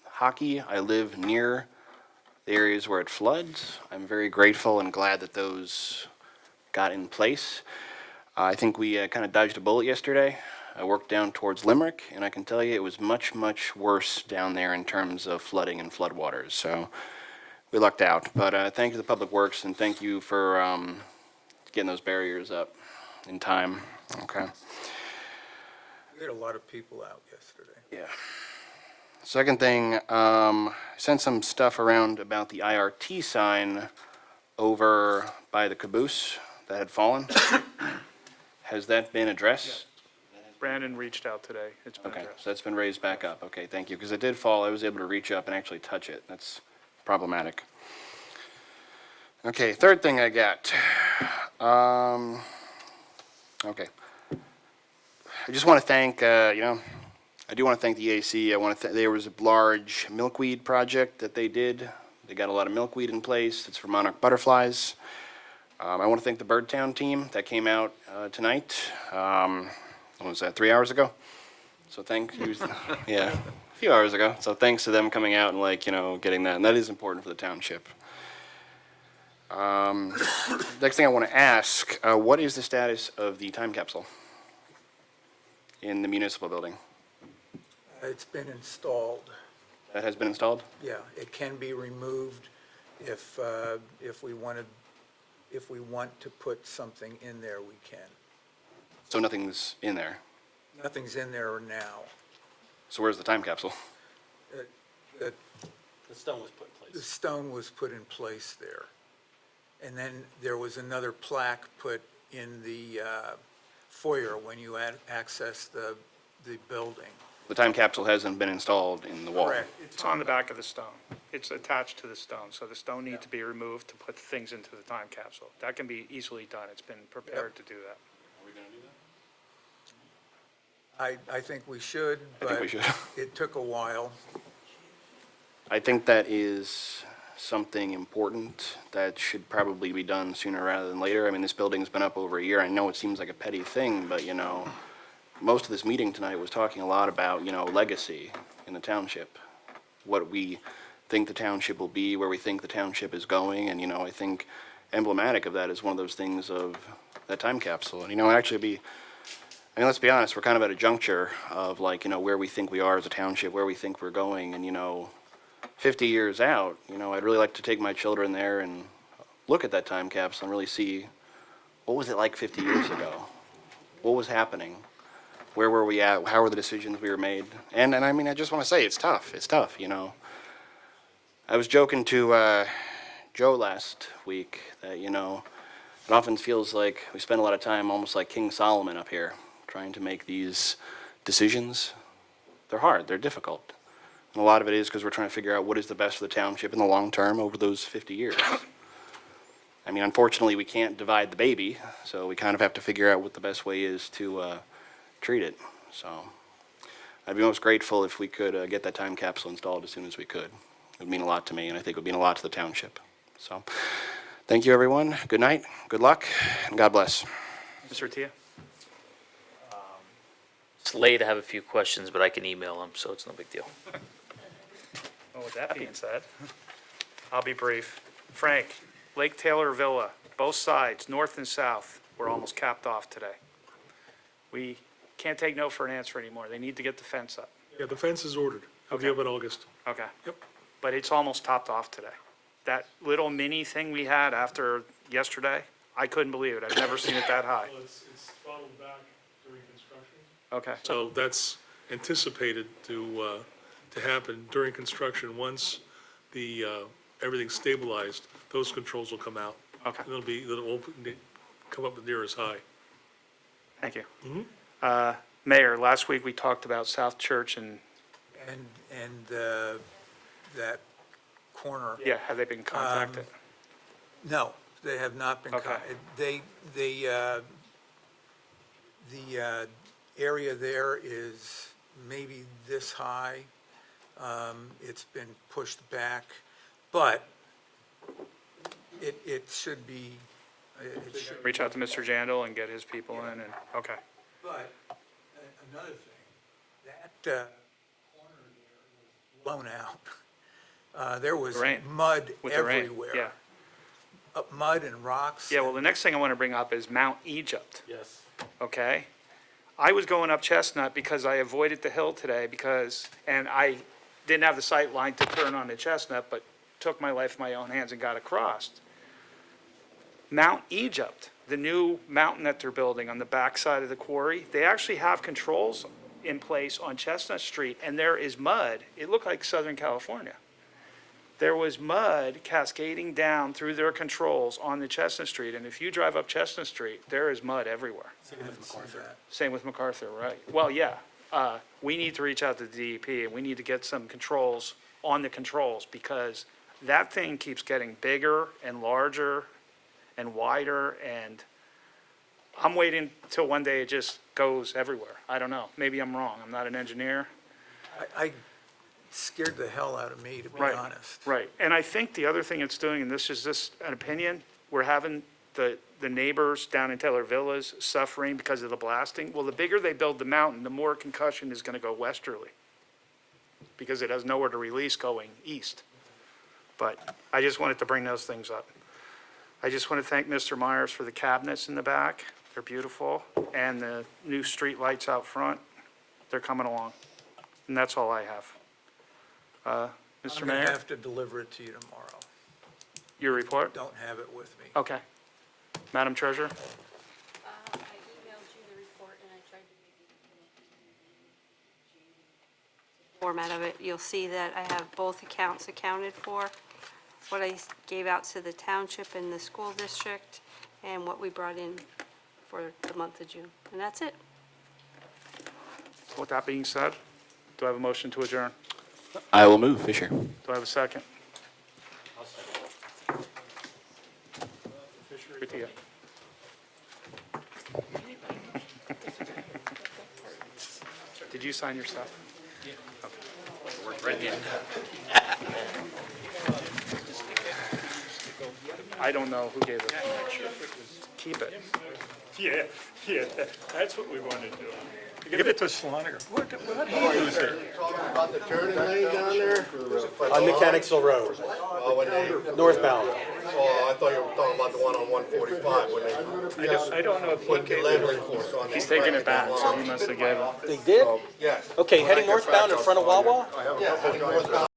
Hockey. I live near the areas where it floods. I'm very grateful and glad that those got in place. I think we kind of dodged a bullet yesterday. I worked down towards Limerick, and I can tell you it was much, much worse down there in terms of flooding and floodwaters. So we lucked out. But thank you to the Public Works, and thank you for getting those barriers up in time. Okay. We had a lot of people out yesterday. Yeah. Second thing, I sent some stuff around about the IRT sign over by the caboose that had fallen. Has that been addressed? Brandon reached out today. It's been Okay, addressed. so that's been raised back up. Okay, thank you, because it did fall. I was able to reach up and actually touch it. That's problematic. Okay, third thing I got. Okay. I just want to thank, I do want to thank the EAC. There was a large milkweed project that they did. They got a lot of milkweed in place. It's for monarch butterflies. I want to thank the Birdtown team that came out tonight. What was that, 3 hours ago? So thank you. Yeah, a few hours ago. So thanks to them coming out and getting that. And that is important for the township. Next thing I want to ask, what is the status of the time capsule in the municipal building? It's been installed. That has been installed? Yeah, it can be removed if we want to put something in there, we can. So nothing's in there. Nothing's in there now. So where's the time capsule? The the stone was put in the place. stone was put in place there. And then there was another plaque put in the foyer when you access the building. The time capsule hasn't been installed in the wall. Correct. It's on the back of the stone. It's attached to the stone, so the stone needs to be removed to put things into the time capsule. That can be easily done. It's been prepared to do that. I think we should, I think we but should. it took a while. I think that is something important that should probably be done sooner rather than later. I mean, this building's been up over a year. I know it seems like a petty thing, but, most of this meeting tonight was talking a lot about, legacy in the township, what we think the township will be, where we think the township is going, and, I think emblematic of that is one of those things of that time capsule. And, let's be honest, we're kind of at a juncture of where we think we are as a township, where we think we're going, and, 50 years out, I'd really like to take my children there and look at that time capsule and really see what was it like 50 years ago? What was happening? Where were we at? How were the decisions we were made? And I just want to say, it's tough. It's tough, I was joking to Joe last week that, it often feels like we spend a lot of time almost like King Solomon up here trying to make these decisions. They're hard. They're difficult. And a lot of it is because we're trying to figure out what is the best for the township in the long term over those 50 years. Unfortunately, we can't divide the baby, so we kind of have to figure out what the best way is to treat it. So I'd be most grateful if we could get that time capsule installed as soon as we could. It would mean a lot to me, and I think it would mean a lot to the township. So thank you, everyone. Good night, good luck, and God bless. Mr. Tia? It's late, I have a few questions, but I can email them, so it's no big deal. Well, with that being said, I'll be brief. Frank, Lake Taylor Villa, both sides, north and south, were almost capped off today. We can't take no for an answer anymore. They need to get the fence up. Yeah, the fence is ordered. It'll be up in August. Okay. Yep. But it's almost topped off today. That little mini thing we had after yesterday, I couldn't believe it. I've never seen it that high. It's throttled back during construction. Okay. So that's anticipated to happen during construction. Once the, everything's stabilized, those controls will come out. Okay. And it won't come up near as high. Thank you. Mayor, last week we talked about South Church and, that corner. yeah, have they been contacted? No, they have not been. Okay. The area there is maybe this high. It's been pushed back, but it should be, it should. Reach out to Mr. Jandal and get his people in and, okay. But another thing, that corner there was blown out. There was Rain. mud With the rain, everywhere. yeah. Mud and rocks. Yeah, well, the next thing I want to bring up is Mount Egypt. Yes. Okay? I was going up Chestnut because I avoided the hill today and I didn't have the sight line to turn on the Chestnut, but took my life in my own hands and got across. Mount Egypt, the new mountain that they're building on the backside of the quarry, they actually have controls in place on Chestnut Street, and there is mud. It looked like Southern California. There was mud cascading down through their controls on the Chestnut Street, and if you drive up Chestnut Street, there is mud everywhere. Same with MacArthur, right. Well, yeah, we need to reach out to the DEP, and we need to get some controls on the controls, because that thing keeps getting bigger and larger and wider, and I'm waiting till one day it just goes everywhere. I don't know, maybe I'm wrong, I'm not an engineer. I scared the hell out of me, to be Right, honest. Right, and I think the other thing it's doing, and this is just an opinion, we're having the neighbors down in Taylor Villas suffering because of the blasting. Well, the bigger they build the mountain, the more concussion is gonna go westerly, because it has nowhere to release going east. But I just wanted to bring those things up. I just want to thank Mr. Myers for the cabinets in the back. They're beautiful. And the new street lights out front, they're coming along. And that's all I have. Mr. I'm gonna Mayor, have to deliver it to you tomorrow. your report? Don't have it with me. Okay. Madam Treasurer? I emailed you the report and I tried to make it format of it. You'll see that I have both accounts accounted for, what I gave out to the township and the school district, and what we brought in for the month of June. And that's it. With that being said, do I have a motion to adjourn? I will move, Fisher. Do I have a second? Fisher, good to you. Did you sign your stuff? Okay. I don't know who gave it. Keep it. Yeah, that's what we want to do. Give it to Sloniger. What do you use it? Talking about the turning lane down there? On Mechanicsville Road, northbound. Oh, I thought you were talking about the one on 145 when they I don't know if he put the gave leveling it. course on. He's taking it back, so he must have given it. They did? Yes. Okay, heading northbound in front of Wawa? Yeah, heading northbound.